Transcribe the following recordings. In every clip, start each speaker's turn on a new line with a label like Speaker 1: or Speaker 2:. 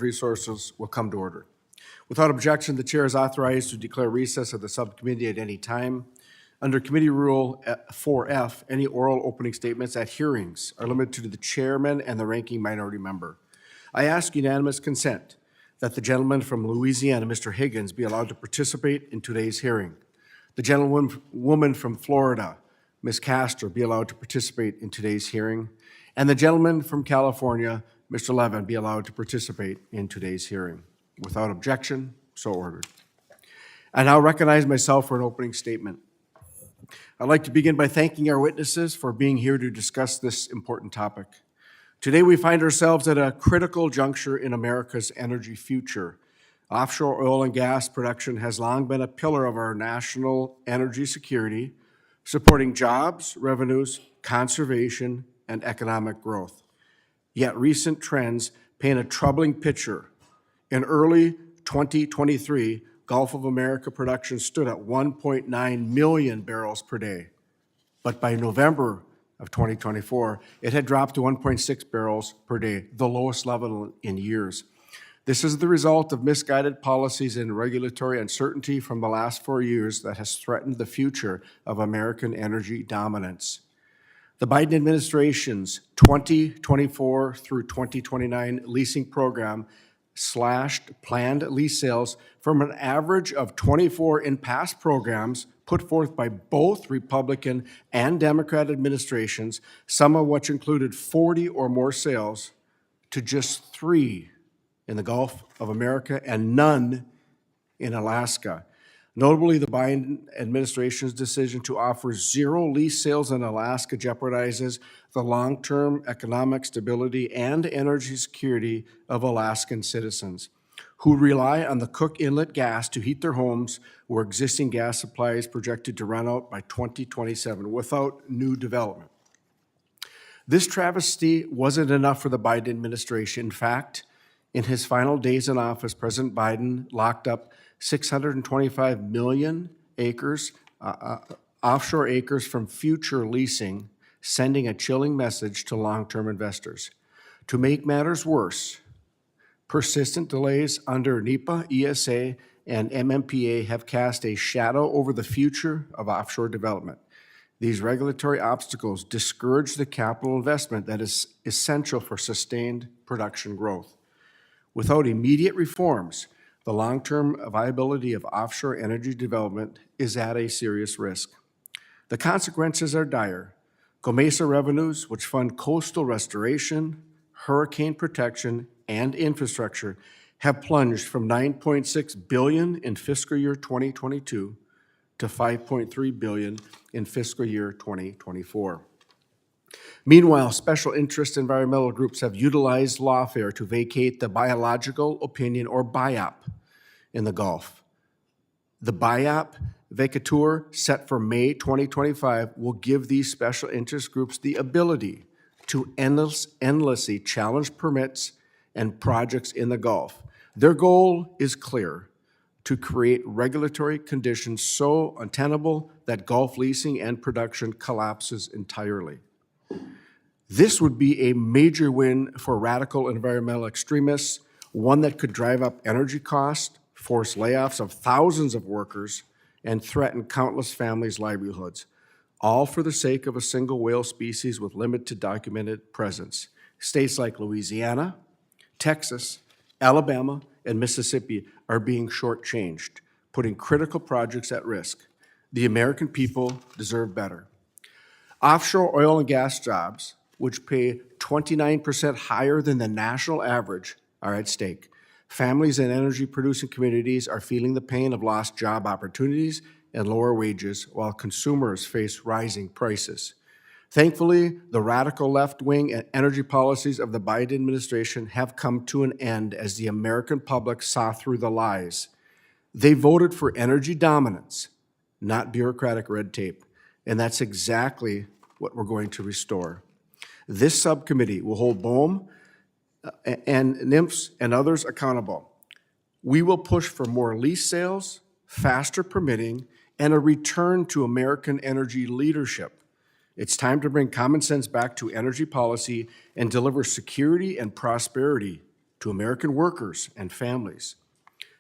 Speaker 1: Resources will come to order. Without objection, the chair is authorized to declare recess of the subcommittee at any time. Under Committee Rule 4F, any oral opening statements at hearings are limited to the chairman and the ranking minority member. I ask unanimous consent that the gentleman from Louisiana, Mr. Higgins, be allowed to participate in today's hearing. The gentlewoman from Florida, Ms. Castor, be allowed to participate in today's hearing. And the gentleman from California, Mr. Levin, be allowed to participate in today's hearing. Without objection, so ordered. I now recognize myself for an opening statement. I'd like to begin by thanking our witnesses for being here to discuss this important topic. Today we find ourselves at a critical juncture in America's energy future. Offshore oil and gas production has long been a pillar of our national energy security, supporting jobs, revenues, conservation, and economic growth. Yet recent trends paint a troubling picture. In early 2023, Gulf of America production stood at 1.9 million barrels per day. But by November of 2024, it had dropped to 1.6 barrels per day, the lowest level in years. This is the result of misguided policies and regulatory uncertainty from the last 4 years that has threatened the future of American energy dominance. The Biden administration's 2024 through 2029 leasing program slashed planned lease sales from an average of 24 in past programs put forth by both Republican and Democrat administrations, some of which included 40 or more sales, to just 3 in the Gulf of America and none in Alaska. Notably, the Biden administration's decision to offer 0 lease sales in Alaska jeopardizes the long-term economic stability and energy security of Alaskan citizens who rely on the Cook Inlet gas to heat their homes, where existing gas supply is projected to run out by 2027 without new development. This travesty wasn't enough for the Biden administration. In fact, in his final days in office, President Biden locked up 625 million acres, offshore acres from future leasing, sending a chilling message to long-term investors. To make matters worse, persistent delays under NEPA, ESA, and MMPA have cast a shadow over the future of offshore development. These regulatory obstacles discourage the capital investment that is essential for sustained production growth. Without immediate reforms, the long-term viability of offshore energy development is at a serious risk. The consequences are dire. COMESA revenues, which fund coastal restoration, hurricane protection, and infrastructure, have plunged from $9.6 billion in fiscal year 2022 to $5.3 billion in fiscal year 2024. Meanwhile, special interest environmental groups have utilized lawfare to vacate the biological opinion, or BIOP, in the Gulf. The BIOP vacatur, set for May 2025, will give these special interest groups the ability to endlessly challenge permits and projects in the Gulf. Their goal is clear: to create regulatory conditions so untenable that Gulf leasing and production collapses entirely. This would be a major win for radical environmental extremists, one that could drive up energy costs, force layoffs of thousands of workers, and threaten countless families' livelihoods, all for the sake of a single whale species with limited documented presence. States like Louisiana, Texas, Alabama, and Mississippi are being shortchanged, putting critical projects at risk. The American people deserve better. Offshore oil and gas jobs, which pay 29% higher than the national average, are at stake. Families in energy-producing communities are feeling the pain of lost job opportunities and lower wages, while consumers face rising prices. Thankfully, the radical left-wing and energy policies of the Biden administration have come to an end as the American public saw through the lies. They voted for energy dominance, not bureaucratic red tape, and that's exactly what we're going to restore. This subcommittee will hold BOEM and NIMFS and others accountable. We will push for more lease sales, faster permitting, and a return to American energy leadership. It's time to bring common sense back to energy policy and deliver security and prosperity to American workers and families.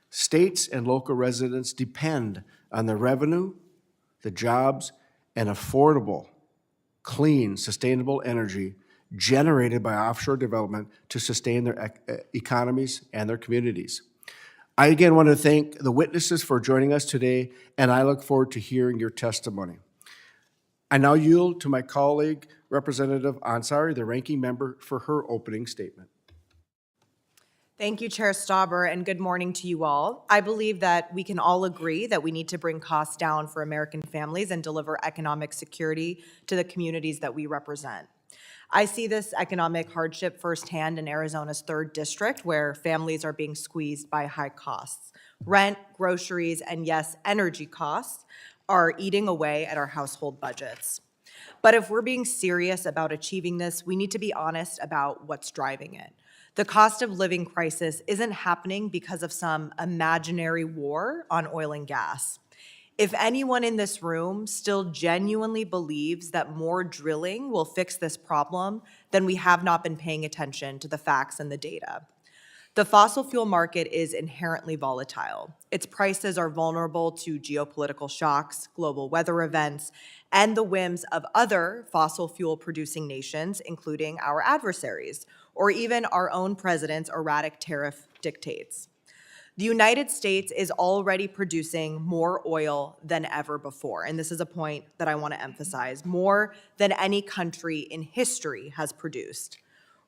Speaker 1: States and local residents depend on the revenue, the jobs, and affordable, clean, sustainable energy generated by offshore development to sustain their economies and their communities. I again want to thank the witnesses for joining us today, and I look forward to hearing your testimony. I now yield to my colleague, Representative Ansari, the ranking member, for her opening statement.
Speaker 2: Thank you, Chair Stauber, and good morning to you all. I believe that we can all agree that we need to bring costs down for American families and deliver economic security to the communities that we represent. I see this economic hardship firsthand in Arizona's 3rd District, where families are being squeezed by high costs. Rent, groceries, and yes, energy costs are eating away at our household budgets. But if we're being serious about achieving this, we need to be honest about what's driving it. The cost of living crisis isn't happening because of some imaginary war on oil and gas. If anyone in this room still genuinely believes that more drilling will fix this problem, then we have not been paying attention to the facts and the data. The fossil fuel market is inherently volatile. Its prices are vulnerable to geopolitical shocks, global weather events, and the whims of other fossil fuel producing nations, including our adversaries, or even our own president's erratic tariff dictates. The United States is already producing more oil than ever before, and this is a point that I want to emphasize, more than any country in history has produced.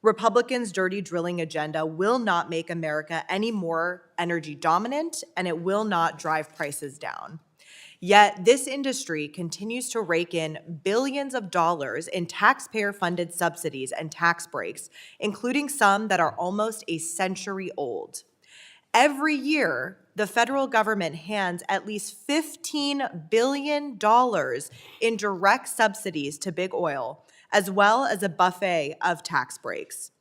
Speaker 2: Republicans' dirty drilling agenda will not make America any more energy dominant, and it will not drive prices down. Yet this industry continues to rake in billions of dollars in taxpayer-funded subsidies and tax breaks, including some that are almost a century old. Every year, the federal government hands at least $15 billion in direct subsidies to big oil, as well as a buffet of tax breaks.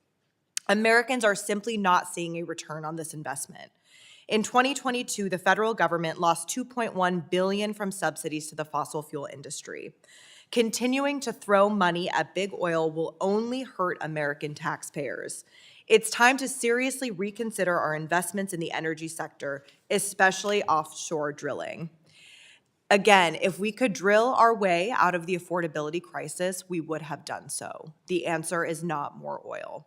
Speaker 2: Americans are simply not seeing a return on this investment. In 2022, the federal government lost $2.1 billion from subsidies to the fossil fuel industry. Continuing to throw money at big oil will only hurt American taxpayers. It's time to seriously reconsider our investments in the energy sector, especially offshore drilling. Again, if we could drill our way out of the affordability crisis, we would have done so. The answer is not more oil.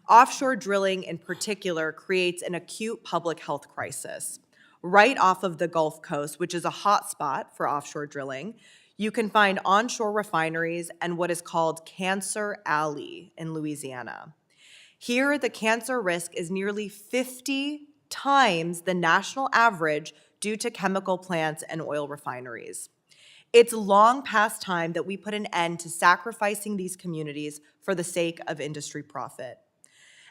Speaker 2: Offshore drilling in particular creates an acute public health crisis. Right off of the Gulf Coast, which is a hotspot for offshore drilling, you can find onshore refineries and what is called Cancer Alley in Louisiana. Here, the cancer risk is nearly 50 times the national average due to chemical plants and oil refineries. It's long past time that we put an end to sacrificing these communities for the sake of industry profit.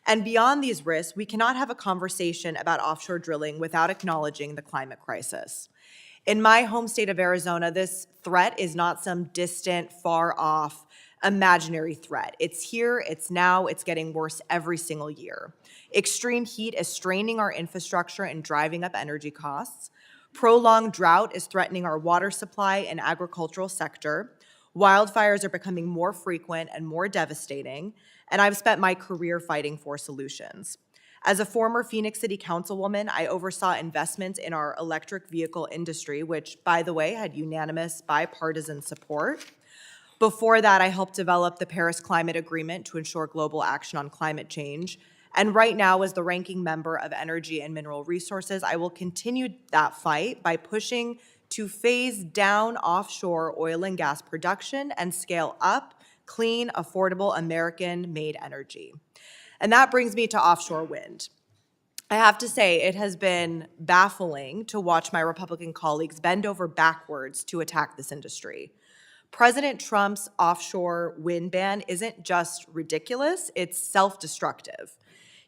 Speaker 2: And beyond these risks, we cannot have a conversation about offshore drilling without acknowledging the climate crisis. In my home state of Arizona, this threat is not some distant, far-off, imaginary threat. It's here, it's now, it's getting worse every single year. Extreme heat is straining our infrastructure and driving up energy costs. Prolonged drought is threatening our water supply and agricultural sector. Wildfires are becoming more frequent and more devastating, and I've spent my career fighting for solutions. As a former Phoenix City Councilwoman, I oversaw investments in our electric vehicle industry, which, by the way, had unanimous bipartisan support. Before that, I helped develop the Paris Climate Agreement to ensure global action on climate change. And right now, as the ranking member of Energy and Mineral Resources, I will continue that fight by pushing to phase down offshore oil and gas production and scale up clean, affordable, American-made energy. And that brings me to offshore wind. I have to say, it has been baffling to watch my Republican colleagues bend over backwards to attack this industry. President Trump's offshore wind ban isn't just ridiculous, it's self-destructive.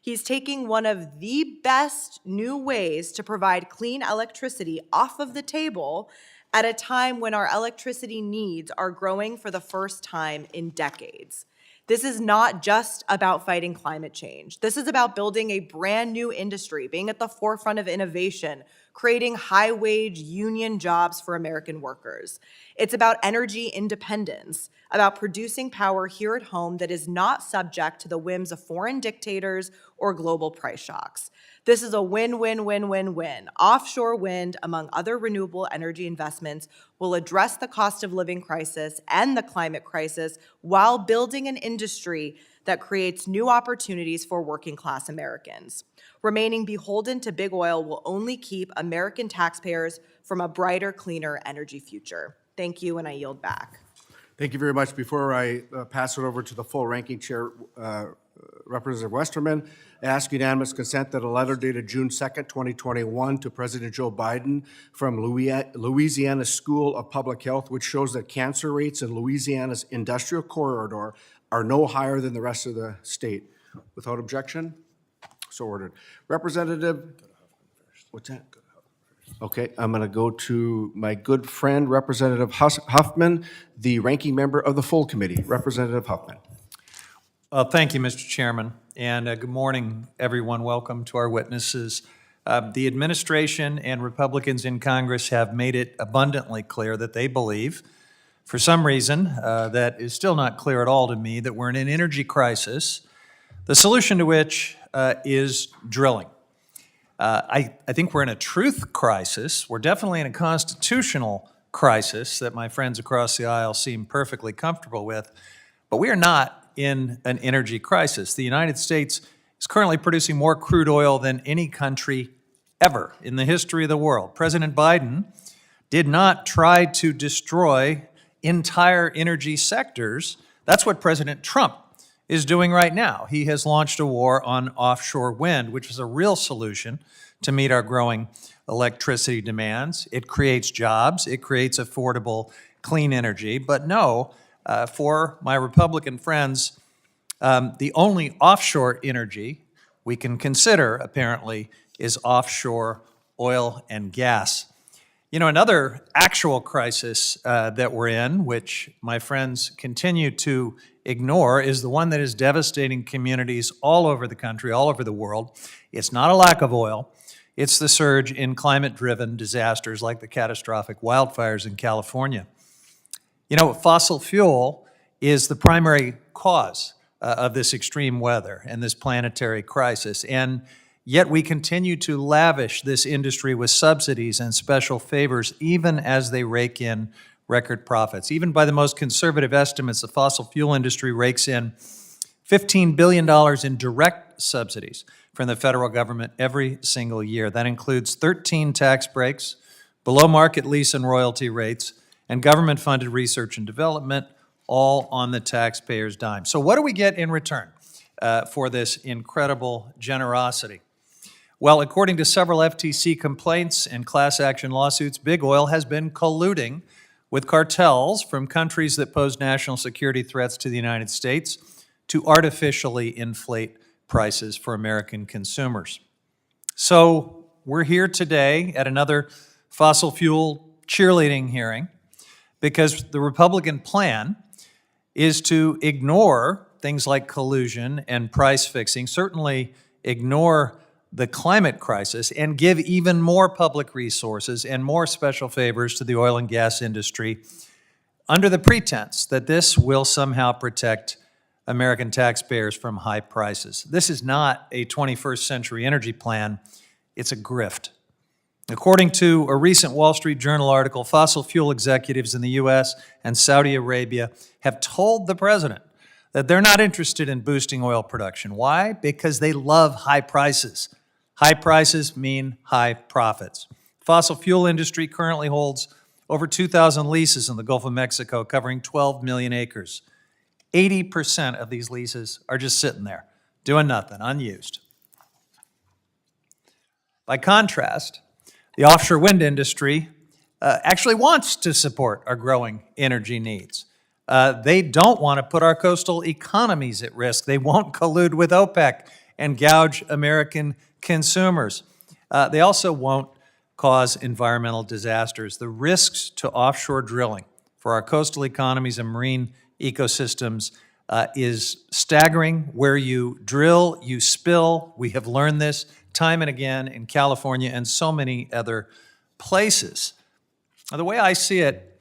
Speaker 2: He's taking one of the best new ways to provide clean electricity off of the table at a time when our electricity needs are growing for the first time in decades. This is not just about fighting climate change. This is about building a brand new industry, being at the forefront of innovation, creating high-wage union jobs for American workers. It's about energy independence, about producing power here at home that is not subject to the whims of foreign dictators or global price shocks. This is a win-win-win-win-win. Offshore wind, among other renewable energy investments, will address the cost of living crisis and the climate crisis while building an industry that creates new opportunities for working-class Americans. Remaining beholden to big oil will only keep American taxpayers from a brighter, cleaner energy future. Thank you, and I yield back.
Speaker 1: Thank you very much. Before I pass it over to the full ranking chair, Representative Westerman, I ask unanimous consent that a letter dated June 2nd, 2021 to President Joe Biden from Louisiana School of Public Health, which shows that cancer rates in Louisiana's industrial corridor are no higher than the rest of the state. Without objection, so ordered. Representative, what's that? Okay, I'm going to go to my good friend, Representative Huffman, the ranking member of the full committee. Representative Huffman.
Speaker 3: Thank you, Mr. Chairman, and good morning, everyone. Welcome to our witnesses. The administration and Republicans in Congress have made it abundantly clear that they believe, for some reason that is still not clear at all to me, that we're in an energy crisis, the solution to which is drilling. I think we're in a truth crisis. We're definitely in a constitutional crisis that my friends across the aisle seem perfectly comfortable with, but we are not in an energy crisis. The United States is currently producing more crude oil than any country ever in the history of the world. President Biden did not try to destroy entire energy sectors. That's what President Trump is doing right now. He has launched a war on offshore wind, which is a real solution to meet our growing electricity demands. It creates jobs, it creates affordable, clean energy. But no, for my Republican friends, the only offshore energy we can consider, apparently, is offshore oil and gas. You know, another actual crisis that we're in, which my friends continue to ignore, is the one that is devastating communities all over the country, all over the world. It's not a lack of oil. It's the surge in climate-driven disasters like the catastrophic wildfires in California. You know, fossil fuel is the primary cause of this extreme weather and this planetary crisis, and yet we continue to lavish this industry with subsidies and special favors even as they rake in record profits. Even by the most conservative estimates, the fossil fuel industry rakes in $15 billion in direct subsidies from the federal government every single year. That includes 13 tax breaks, below-market lease and royalty rates, and government-funded research and development, all on the taxpayer's dime. So what do we get in return for this incredible generosity? Well, according to several FTC complaints and class action lawsuits, big oil has been colluding with cartels from countries that pose national security threats to the United States to artificially inflate prices for American consumers. So we're here today at another fossil fuel cheerleading hearing because the Republican plan is to ignore things like collusion and price fixing, certainly ignore the climate crisis, and give even more public resources and more special favors to the oil and gas industry under the pretense that this will somehow protect American taxpayers from high prices. This is not a 21st century energy plan, it's a grift. According to a recent Wall Street Journal article, fossil fuel executives in the US and Saudi Arabia have told the president that they're not interested in boosting oil production. Why? Because they love high prices. High prices mean high profits. Fossil fuel industry currently holds over 2,000 leases in the Gulf of Mexico, covering 12 million acres. 80% of these leases are just sitting there, doing nothing, unused. By contrast, the offshore wind industry actually wants to support our growing energy needs. They don't want to put our coastal economies at risk. They won't collude with OPEC and gouge American consumers. They also won't cause environmental disasters. The risks to offshore drilling for our coastal economies and marine ecosystems is staggering. Where you drill, you spill. We have learned this time and again in California and so many other places. Now, the way I see it,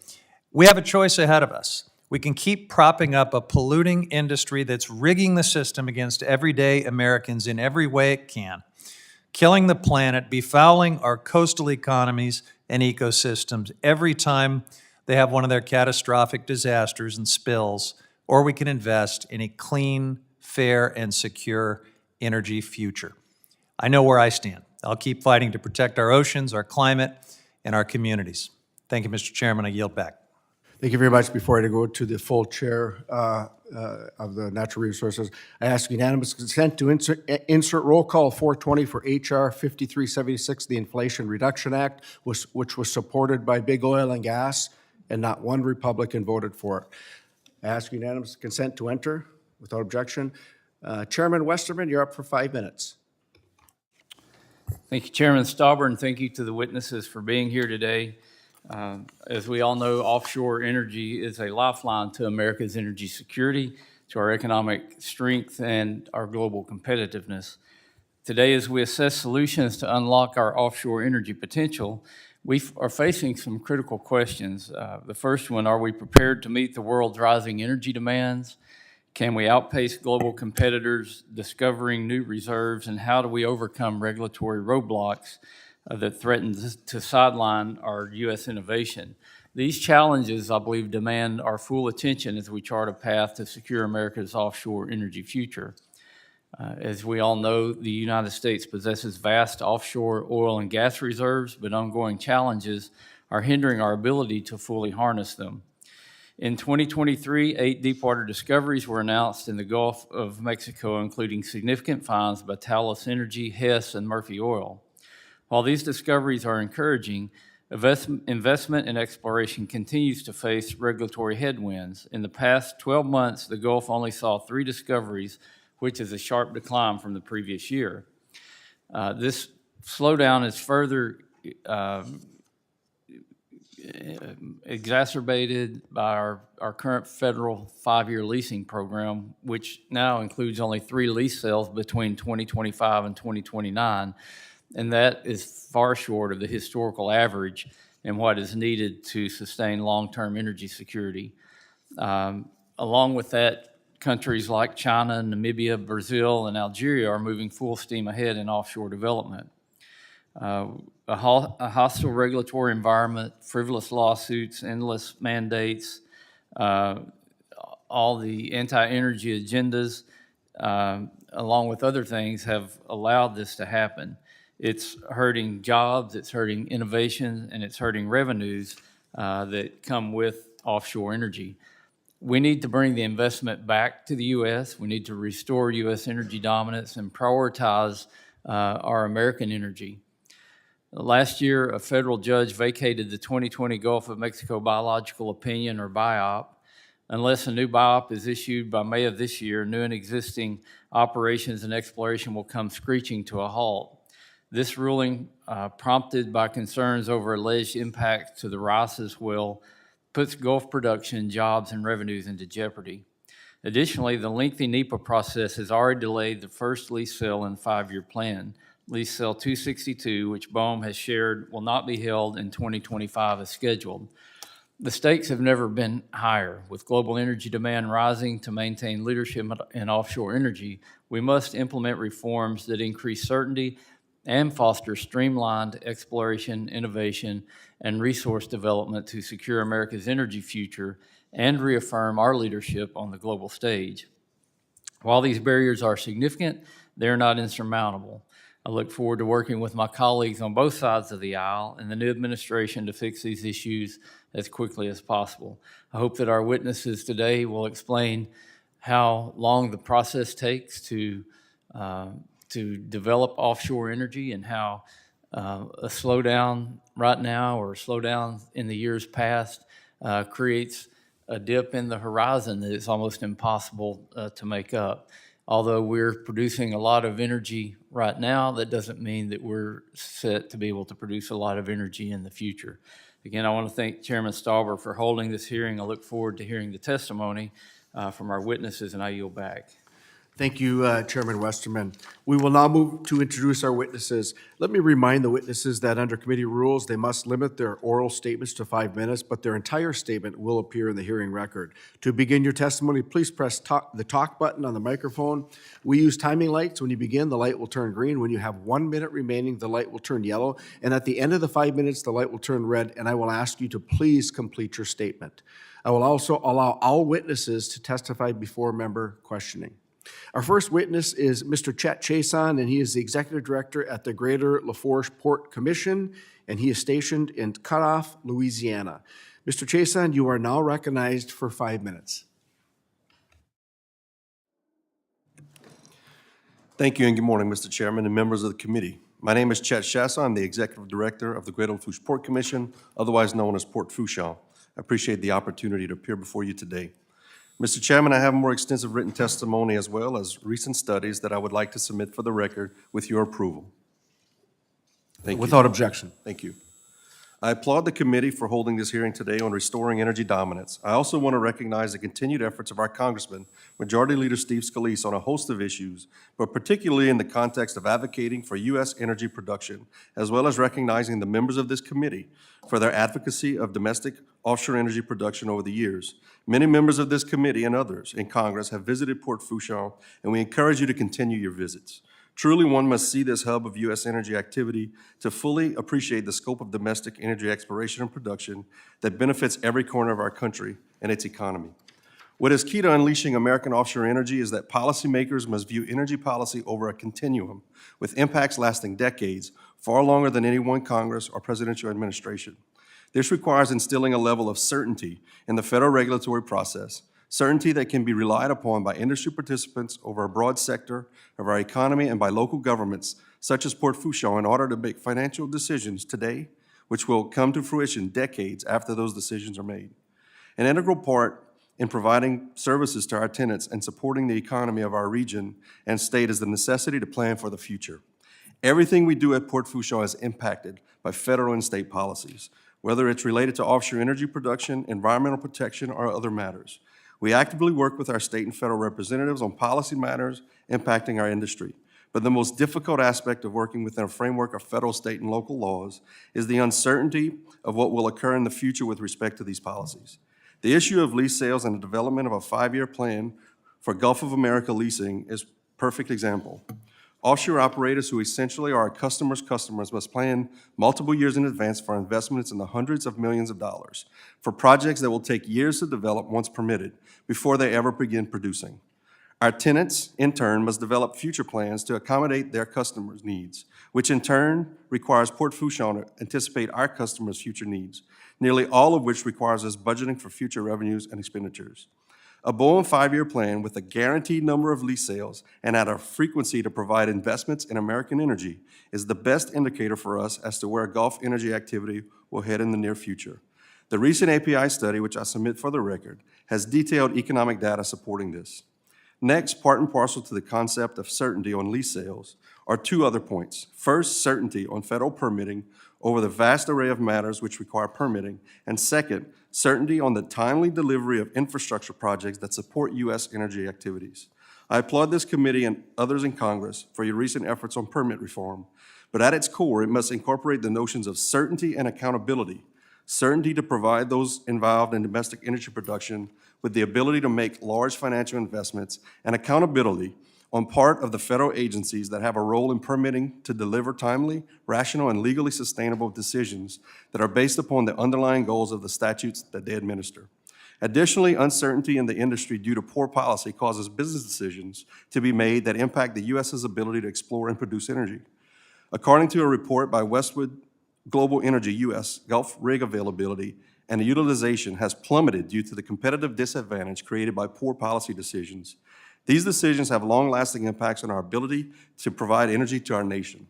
Speaker 3: we have a choice ahead of us. We can keep propping up a polluting industry that's rigging the system against everyday Americans in every way it can, killing the planet, befouling our coastal economies and ecosystems every time they have one of their catastrophic disasters and spills, or we can invest in a clean, fair, and secure energy future. I know where I stand. I'll keep fighting to protect our oceans, our climate, and our communities. Thank you, Mr. Chairman. I yield back.
Speaker 1: Thank you very much. Before I go to the full chair of the Natural Resources, I ask unanimous consent to insert roll call 420 for HR 5376, the Inflation Reduction Act, which was supported by big oil and gas, and not one Republican voted for it. I ask unanimous consent to enter without objection. Chairman Westerman, you're up for 5 minutes.
Speaker 4: Thank you, Chairman Stauber, and thank you to the witnesses for being here today. As we all know, offshore energy is a lifeline to America's energy security, to our economic strength, and our global competitiveness. Today, as we assess solutions to unlock our offshore energy potential, we are facing some critical questions. The first one, are we prepared to meet the world's rising energy demands? Can we outpace global competitors discovering new reserves, and how do we overcome regulatory roadblocks that threaten to sideline our U.S. innovation? These challenges, I believe, demand our full attention as we chart a path to secure America's offshore energy future. As we all know, the United States possesses vast offshore oil and gas reserves, but ongoing challenges are hindering our ability to fully harness them. In 2023, 8 deepwater discoveries were announced in the Gulf of Mexico, including significant finds by Talos Energy, Hess, and Murphy Oil. While these discoveries are encouraging, investment and exploration continues to face regulatory headwinds. In the past 12 months, the Gulf only saw 3 discoveries, which is a sharp decline from the previous year. This slowdown is further exacerbated by our current federal 5-year leasing program, which now includes only 3 lease sales between 2025 and 2029, and that is far short of the historical average and what is needed to sustain long-term energy security. Along with that, countries like China, Namibia, Brazil, and Algeria are moving full steam ahead in offshore development. A hostile regulatory environment, frivolous lawsuits, endless mandates, all the anti-energy agendas, along with other things, have allowed this to happen. It's hurting jobs, it's hurting innovation, and it's hurting revenues that come with offshore energy. We need to bring the investment back to the U.S. We need to restore U.S. energy dominance and prioritize our American energy. Last year, a federal judge vacated the 2020 Gulf of Mexico biological opinion, or BIOP. Unless a new BIOP is issued by May of this year, new and existing operations and exploration will come screeching to a halt. This ruling, prompted by concerns over alleged impacts to the Rice's well, puts Gulf production, jobs, and revenues into jeopardy. Additionally, the lengthy NEPA process has already delayed the first lease sale in the 5-year plan. Lease sale 262, which BOEM has shared, will not be held in 2025 as scheduled. The stakes have never been higher. With global energy demand rising to maintain leadership in offshore energy, we must implement reforms that increase certainty and foster streamlined exploration, innovation, and resource development to secure America's energy future and reaffirm our leadership on the global stage. While these barriers are significant, they're not insurmountable. I look forward to working with my colleagues on both sides of the aisle and the new administration to fix these issues as quickly as possible. I hope that our witnesses today will explain how long the process takes to develop offshore energy, and how a slowdown right now or a slowdown in the years past creates a dip in the horizon that is almost impossible to make up. Although we're producing a lot of energy right now, that doesn't mean that we're set to be able to produce a lot of energy in the future. Again, I want to thank Chairman Stauber for holding this hearing. I look forward to hearing the testimony from our witnesses, and I yield back.
Speaker 1: Thank you, Chairman Westerman. We will now move to introduce our witnesses. Let me remind the witnesses that under committee rules, they must limit their oral statements to 5 minutes, but their entire statement will appear in the hearing record. To begin your testimony, please press the talk button on the microphone. We use timing lights. When you begin, the light will turn green. When you have 1 minute remaining, the light will turn yellow. And at the end of the 5 minutes, the light will turn red, and I will ask you to please complete your statement. I will also allow all witnesses to testify before member questioning. Our first witness is Mr. Chet Chason, and he is the Executive Director at the Greater Lafourche Port Commission, and he is stationed in Cutoff, Louisiana. Mr. Chason, you are now recognized for 5 minutes.
Speaker 5: Thank you and good morning, Mr. Chairman and members of the committee. My name is Chet Chason. I'm the Executive Director of the Greater Lafourche Port Commission, otherwise known as Port Fourchon. I appreciate the opportunity to appear before you today. Mr. Chairman, I have more extensive written testimony as well as recent studies that I would like to submit for the record with your approval. Thank you.
Speaker 1: Without objection.
Speaker 5: Thank you. I applaud the committee for holding this hearing today on restoring energy dominance. I also want to recognize the continued efforts of our Congressman, Majority Leader Steve Scalise, on a host of issues, but particularly in the context of advocating for U.S. energy production, as well as recognizing the members of this committee for their advocacy of domestic offshore energy production over the years. Many members of this committee and others in Congress have visited Port Fourchon, and we encourage you to continue your visits. Truly, one must see this hub of U.S. energy activity to fully appreciate the scope of domestic energy exploration and production that benefits every corner of our country and its economy. What is key to unleashing American offshore energy is that policymakers must view energy policy over a continuum, with impacts lasting decades, far longer than any one Congress or presidential administration. This requires instilling a level of certainty in the federal regulatory process, certainty that can be relied upon by industry participants over a broad sector of our economy and by local governments, such as Port Fourchon, in order to make financial decisions today, which will come to fruition decades after those decisions are made. An integral part in providing services to our tenants and supporting the economy of our region and state is the necessity to plan for the future. Everything we do at Port Fourchon is impacted by federal and state policies, whether it's related to offshore energy production, environmental protection, or other matters. We actively work with our state and federal representatives on policy matters impacting our industry. But the most difficult aspect of working within a framework of federal, state, and local laws is the uncertainty of what will occur in the future with respect to these policies. The issue of lease sales and the development of a 5-year plan for Gulf of America leasing is a perfect example. Offshore operators who essentially are our customers' customers must plan multiple years in advance for investments in the hundreds of millions of dollars for projects that will take years to develop once permitted before they ever begin producing. Our tenants, in turn, must develop future plans to accommodate their customers' needs, which in turn requires Port Fourchon to anticipate our customers' future needs, nearly all of which requires us budgeting for future revenues and expenditures. A bold 5-year plan with a guaranteed number of lease sales and at a frequency to provide investments in American energy is the best indicator for us as to where Gulf energy activity will head in the near future. The recent API study, which I submit for the record, has detailed economic data supporting this. Next, part and parcel to the concept of certainty on lease sales are 2 other points. First, certainty on federal permitting over the vast array of matters which require permitting, and second, certainty on the timely delivery of infrastructure projects that support U.S. energy activities. I applaud this committee and others in Congress for your recent efforts on permit reform, but at its core, it must incorporate the notions of certainty and accountability. Certainty to provide those involved in domestic energy production with the ability to make large financial investments, and accountability on part of the federal agencies that have a role in permitting to deliver timely, rational, and legally sustainable decisions that are based upon the underlying goals of the statutes that they administer. Additionally, uncertainty in the industry due to poor policy causes business decisions to be made that impact the U.S.'s ability to explore and produce energy. According to a report by Westwood Global Energy U.S., Gulf rig availability and utilization has plummeted due to the competitive disadvantage created by poor policy decisions. These decisions have long-lasting impacts on our ability to provide energy to our nation.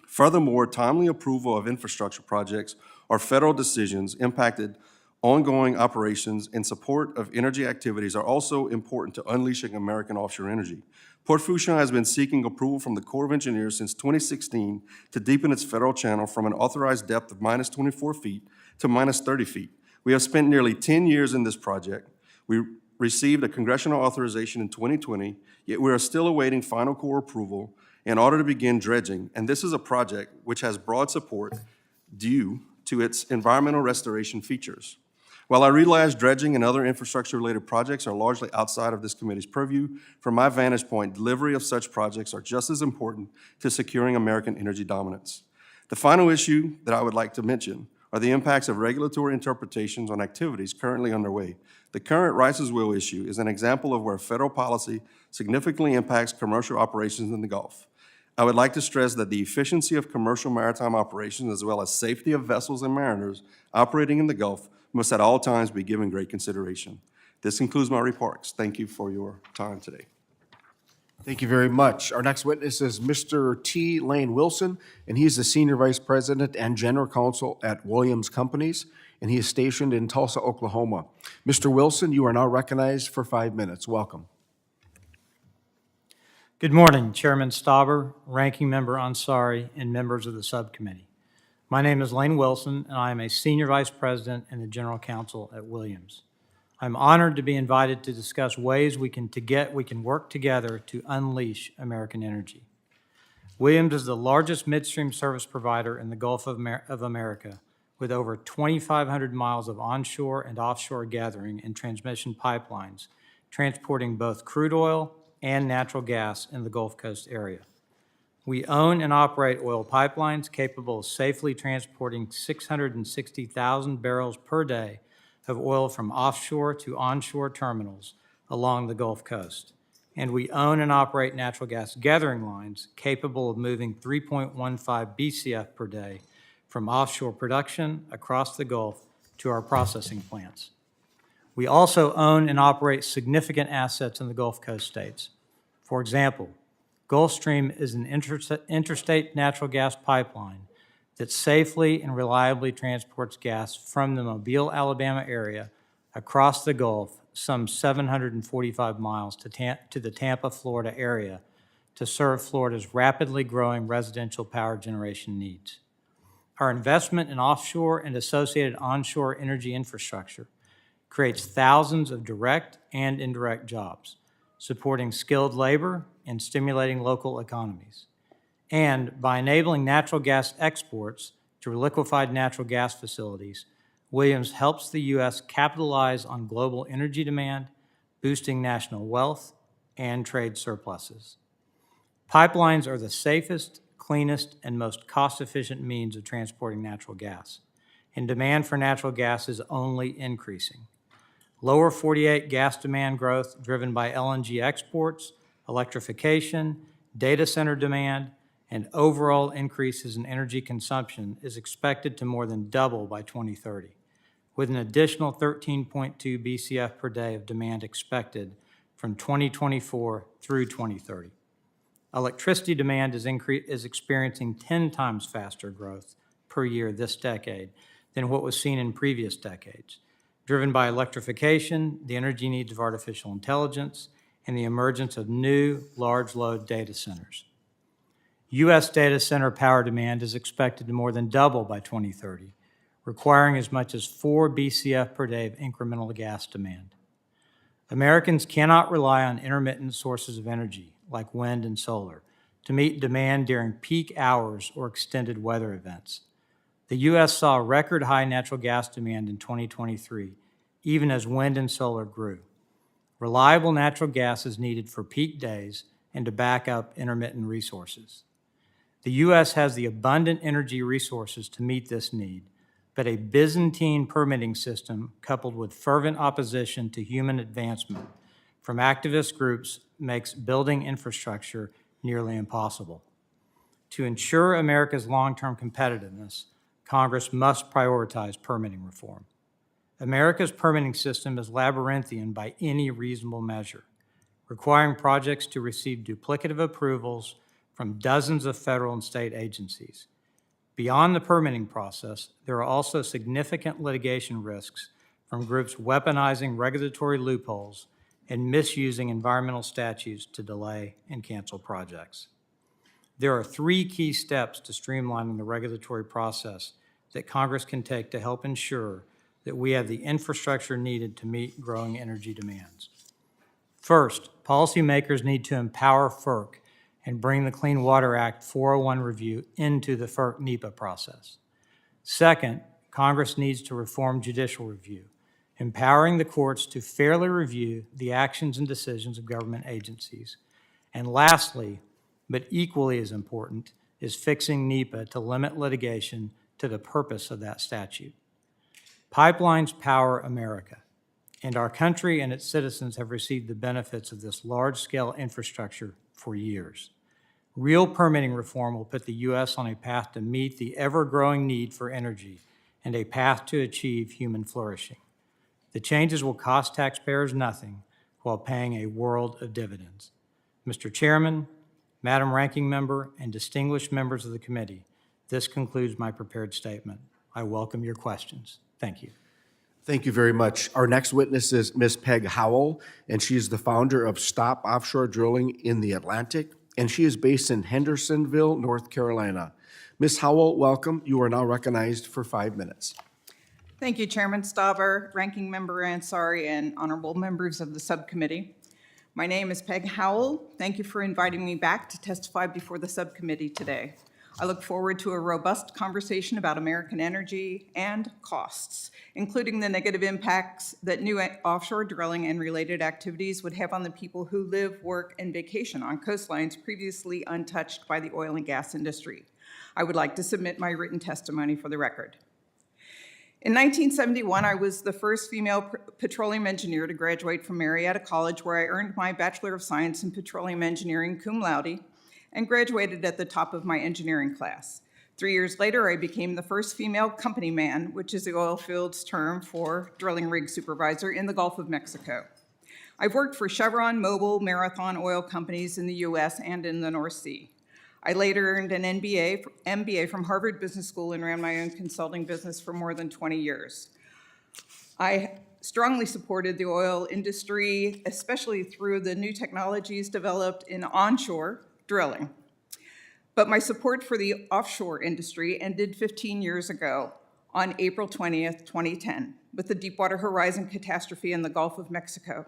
Speaker 5: Furthermore, timely approval of infrastructure projects or federal decisions impacted ongoing operations in support of energy activities are also important to unleashing American offshore energy. Port Fourchon has been seeking approval from the Corps of Engineers since 2016 to deepen its federal channel from an authorized depth of minus 24 feet to minus 30 feet. We have spent nearly 10 years in this project. We received a congressional authorization in 2020, yet we are still awaiting final Corps approval in order to begin dredging, and this is a project which has broad support due to its environmental restoration features. While I realize dredging and other infrastructure-related projects are largely outside of this committee's purview, from my vantage point, delivery of such projects are just as important to securing American energy dominance. The final issue that I would like to mention are the impacts of regulatory interpretations on activities currently underway. The current Rice's Wheel issue is an example of where federal policy significantly impacts commercial operations in the Gulf. I would like to stress that the efficiency of commercial maritime operations, as well as safety of vessels and mariners operating in the Gulf, must at all times be given great consideration. This concludes my remarks. Thank you for your time today.
Speaker 1: Thank you very much. Our next witness is Mr. T. Lane Wilson, and he is the Senior Vice President and General Counsel at Williams Companies, and he is stationed in Tulsa, Oklahoma. Mr. Wilson, you are now recognized for 5 minutes. Welcome.
Speaker 6: Good morning, Chairman Stauber, Ranking Member Ansari, and members of the subcommittee. My name is Lane Wilson, and I am a Senior Vice President and the General Counsel at Williams. I'm honored to be invited to discuss ways we can work together to unleash American energy. Williams is the largest midstream service provider in the Gulf of America, with over 2,500 miles of onshore and offshore gathering and transmission pipelines, transporting both crude oil and natural gas in the Gulf Coast area. We own and operate oil pipelines capable of safely transporting 660,000 barrels per day of oil from offshore to onshore terminals along the Gulf Coast. And we own and operate natural gas gathering lines capable of moving 3.15 BCF per day from offshore production across the Gulf to our processing plants. We also own and operate significant assets in the Gulf Coast states. For example, Gulfstream is an interstate natural gas pipeline that safely and reliably transports gas from the Mobile, Alabama area across the Gulf, some 745 miles to the Tampa, Florida area to serve Florida's rapidly growing residential power generation needs. Our investment in offshore and associated onshore energy infrastructure creates thousands of direct and indirect jobs, supporting skilled labor and stimulating local economies. And by enabling natural gas exports to liquefied natural gas facilities, Williams helps the U.S. capitalize on global energy demand, boosting national wealth and trade surpluses. Pipelines are the safest, cleanest, and most cost-efficient means of transporting natural gas, and demand for natural gas is only increasing. Lower 48 gas demand growth driven by LNG exports, electrification, data center demand, and overall increases in energy consumption is expected to more than double by 2030, with an additional 13.2 BCF per day of demand expected from 2024 through 2030. Electricity demand is experiencing 10 times faster growth per year this decade than what was seen in previous decades, driven by electrification, the energy needs of artificial intelligence, and the emergence of new large load data centers. U.S. data center power demand is expected to more than double by 2030, requiring as much as 4 BCF per day of incremental gas demand. Americans cannot rely on intermittent sources of energy, like wind and solar, to meet demand during peak hours or extended weather events. The U.S. saw record high natural gas demand in 2023, even as wind and solar grew. Reliable natural gas is needed for peak days and to back up intermittent resources. The U.S. has the abundant energy resources to meet this need, but a Byzantine permitting system coupled with fervent opposition to human advancement from activist groups makes building infrastructure nearly impossible. To ensure America's long-term competitiveness, Congress must prioritize permitting reform. America's permitting system is labyrinthian by any reasonable measure, requiring projects to receive duplicative approvals from dozens of federal and state agencies. Beyond the permitting process, there are also significant litigation risks from groups weaponizing regulatory loopholes and misusing environmental statutes to delay and cancel projects. There are 3 key steps to streamlining the regulatory process that Congress can take to help ensure that we have the infrastructure needed to meet growing energy demands. First, policymakers need to empower FERC and bring the Clean Water Act 401 review into the FERC NEPA process. Second, Congress needs to reform judicial review, empowering the courts to fairly review the actions and decisions of government agencies. And lastly, but equally as important, is fixing NEPA to limit litigation to the purpose of that statute. Pipelines power America, and our country and its citizens have received the benefits of this large-scale infrastructure for years. Real permitting reform will put the U.S. on a path to meet the ever-growing need for energy and a path to achieve human flourishing. The changes will cost taxpayers nothing while paying a world of dividends. Mr. Chairman, Madam Ranking Member, and distinguished members of the committee, this concludes my prepared statement. I welcome your questions. Thank you.
Speaker 1: Thank you very much. Our next witness is Ms. Peg Howell, and she is the founder of Stop Offshore Drilling in the Atlantic, and she is based in Hendersonville, North Carolina. Ms. Howell, welcome. You are now recognized for 5 minutes.
Speaker 7: Thank you, Chairman Stauber, Ranking Member Ansari, and honorable members of the subcommittee. My name is Peg Howell. Thank you for inviting me back to testify before the subcommittee today. I look forward to a robust conversation about American energy and costs, including the negative impacts that new offshore drilling and related activities would have on the people who live, work, and vacation on coastlines previously untouched by the oil and gas industry. I would like to submit my written testimony for the record. In 1971, I was the first female petroleum engineer to graduate from Marietta College, where I earned my Bachelor of Science in Petroleum Engineering cum laude and graduated at the top of my engineering class. 3 years later, I became the first female company man, which is the oil field's term for drilling rig supervisor in the Gulf of Mexico. I've worked for Chevron, Mobil, Marathon oil companies in the US and in the North Sea. I later earned an MBA from Harvard Business School and ran my own consulting business for more than 20 years. I strongly supported the oil industry, especially through the new technologies developed in onshore drilling. But my support for the offshore industry ended 15 years ago on April 20th, 2010, with the Deepwater Horizon catastrophe in the Gulf of Mexico.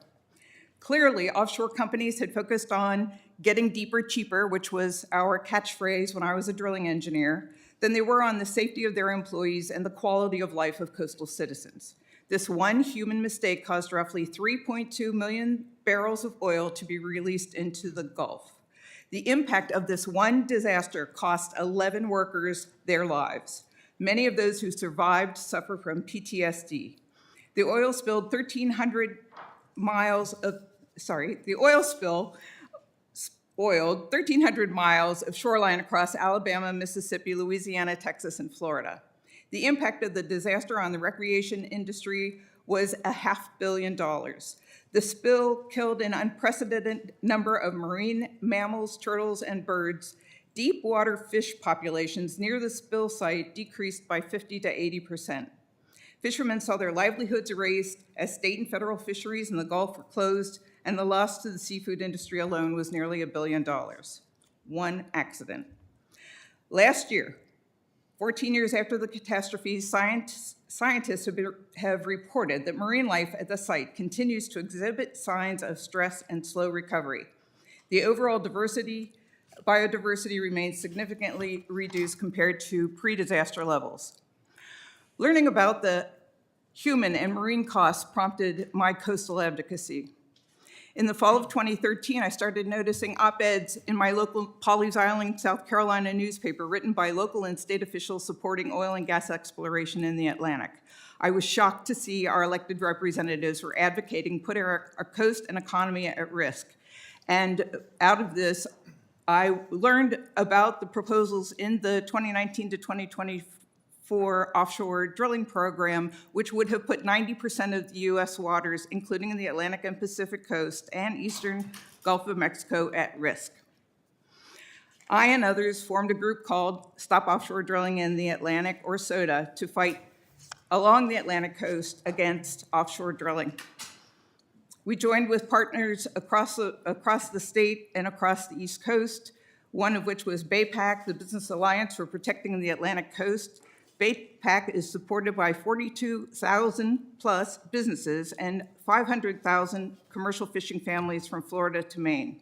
Speaker 7: Clearly, offshore companies had focused on getting deeper cheaper, which was our catchphrase when I was a drilling engineer, than they were on the safety of their employees and the quality of life of coastal citizens. This one human mistake caused roughly 3.2 million barrels of oil to be released into the Gulf. The impact of this one disaster cost 11 workers their lives. Many of those who survived suffer from PTSD. The oil spill spoiled 1,300 miles of shoreline across Alabama, Mississippi, Louisiana, Texas, and Florida. The impact of the disaster on the recreation industry was $500 million. The spill killed an unprecedented number of marine mammals, turtles, and birds. Deep water fish populations near the spill site decreased by 50 to 80%. Fishermen saw their livelihoods erased as state and federal fisheries in the Gulf were closed, and the loss to the seafood industry alone was nearly $1 billion. One accident. Last year, 14 years after the catastrophe, scientists have reported that marine life at the site continues to exhibit signs of stress and slow recovery. The overall biodiversity remains significantly reduced compared to pre-disaster levels. Learning about the human and marine costs prompted my coastal advocacy. In the fall of 2013, I started noticing op-eds in my local Pawleys Island, South Carolina newspaper written by local and state officials supporting oil and gas exploration in the Atlantic. I was shocked to see our elected representatives were advocating putting our coast and economy at risk. And out of this, I learned about the proposals in the 2019 to 2024 offshore drilling program, which would have put 90% of the U.S. waters, including the Atlantic and Pacific coast and eastern Gulf of Mexico, at risk. I and others formed a group called Stop Offshore Drilling in the Atlantic, or SODA, to fight along the Atlantic coast against offshore drilling. We joined with partners across the state and across the East Coast, one of which was BAPAC, the Business Alliance for Protecting the Atlantic Coast, SpacePAC is supported by 42,000-plus businesses and 500,000 commercial fishing families from Florida to Maine.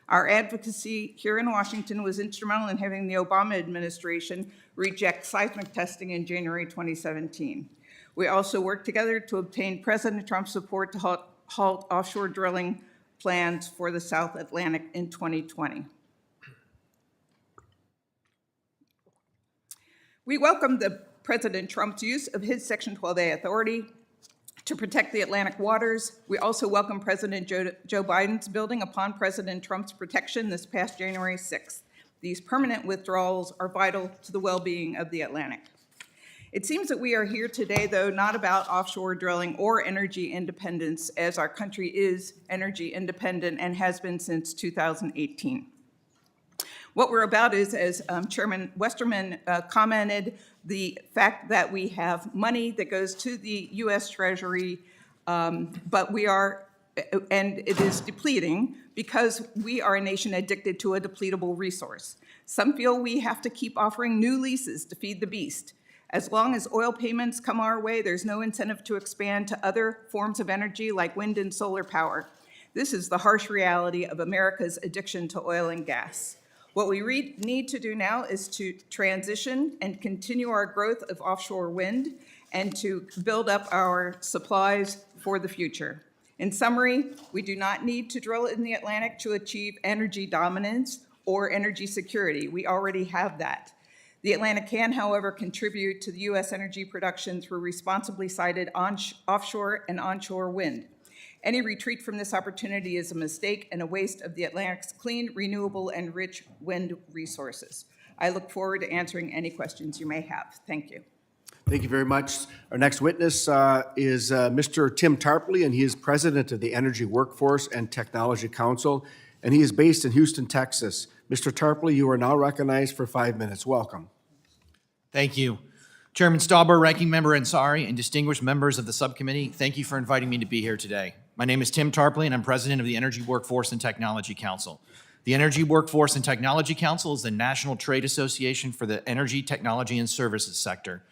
Speaker 7: Our advocacy here in Washington was instrumental in having the Obama administration reject seismic testing in January 2017. We also worked together to obtain President Trump's support to halt offshore drilling plans for the South Atlantic in 2020. We welcome President Trump's use of his Section 12A authority to protect the Atlantic waters. We also welcome President Joe Biden's building upon President Trump's protection this past January 6th. These permanent withdrawals are vital to the well-being of the Atlantic. It seems that we are here today, though, not about offshore drilling or energy independence, as our country is energy independent and has been since 2018. What we're about is, as Chairman Westerman commented, the fact that we have money that goes to the U.S. Treasury, but and it is depleting because we are a nation addicted to a depletable resource. Some feel we have to keep offering new leases to feed the beast. As long as oil payments come our way, there's no incentive to expand to other forms of energy like wind and solar power. This is the harsh reality of America's addiction to oil and gas. What we need to do now is to transition and continue our growth of offshore wind and to build up our supplies for the future. In summary, we do not need to drill in the Atlantic to achieve energy dominance or energy security. We already have that. The Atlantic can, however, contribute to the U.S. energy production through responsibly sited offshore and onshore wind. Any retreat from this opportunity is a mistake and a waste of the Atlantic's clean, renewable, and rich wind resources. I look forward to answering any questions you may have. Thank you.
Speaker 1: Thank you very much. Our next witness is Mr. Tim Tarpley, and he is president of the Energy Workforce and Technology Council, and he is based in Houston, Texas. Mr. Tarpley, you are now recognized for 5 minutes. Welcome.
Speaker 8: Thank you. Chairman Stauber, Ranking Member Ansari, and distinguished members of the subcommittee, thank you for inviting me to be here today. My name is Tim Tarpley, and I'm president of the Energy Workforce and Technology Council. The Energy Workforce and Technology Council is the national trade association for the energy, technology, and services sector,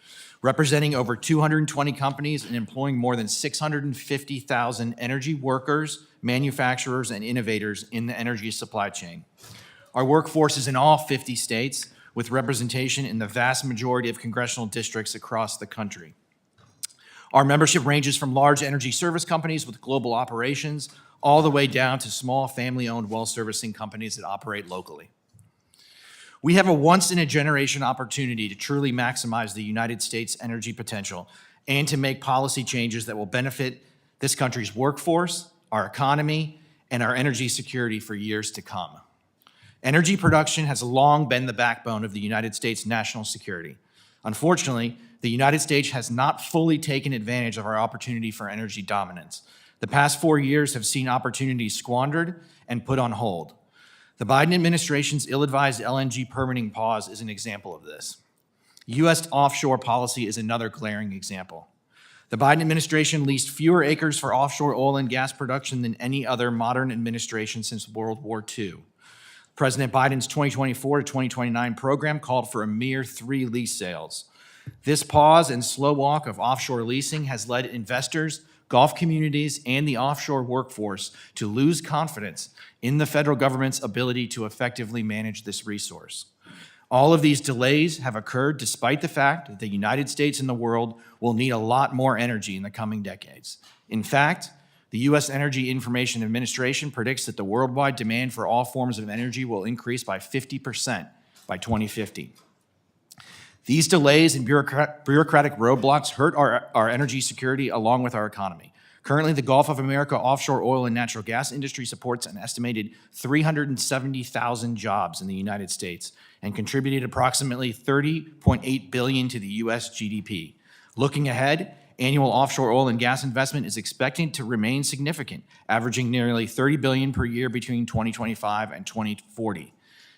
Speaker 8: representing over 220 companies and employing more than 650,000 energy workers, manufacturers, and innovators in the energy supply chain. Our workforce is in all 50 states, with representation in the vast majority of congressional districts across the country. Our membership ranges from large energy service companies with global operations all the way down to small family-owned well-servicing companies that operate locally. We have a once-in-a-generation opportunity to truly maximize the United States' energy potential and to make policy changes that will benefit this country's workforce, our economy, and our energy security for years to come. Energy production has long been the backbone of the United States' national security. Unfortunately, the United States has not fully taken advantage of our opportunity for energy dominance. The past 4 years have seen opportunities squandered and put on hold. The Biden administration's ill-advised LNG permitting pause is an example of this. U.S. offshore policy is another glaring example. The Biden administration leased fewer acres for offshore oil and gas production than any other modern administration since World War II. President Biden's 2024 to 2029 program called for a mere 3 lease sales. This pause and slow walk of offshore leasing has led investors, Gulf communities, and the offshore workforce to lose confidence in the federal government's ability to effectively manage this resource. All of these delays have occurred despite the fact that the United States and the world will need a lot more energy in the coming decades. In fact, the U.S. Energy Information Administration predicts that the worldwide demand for all forms of energy will increase by 50% by 2050. These delays and bureaucratic roadblocks hurt our energy security along with our economy. Currently, the Gulf of America offshore oil and natural gas industry supports an estimated 370,000 jobs in the United States and contributed approximately $30.8 billion to the U.S. GDP. Looking ahead, annual offshore oil and gas investment is expected to remain significant, averaging nearly $30 billion per year between 2025 and 2040.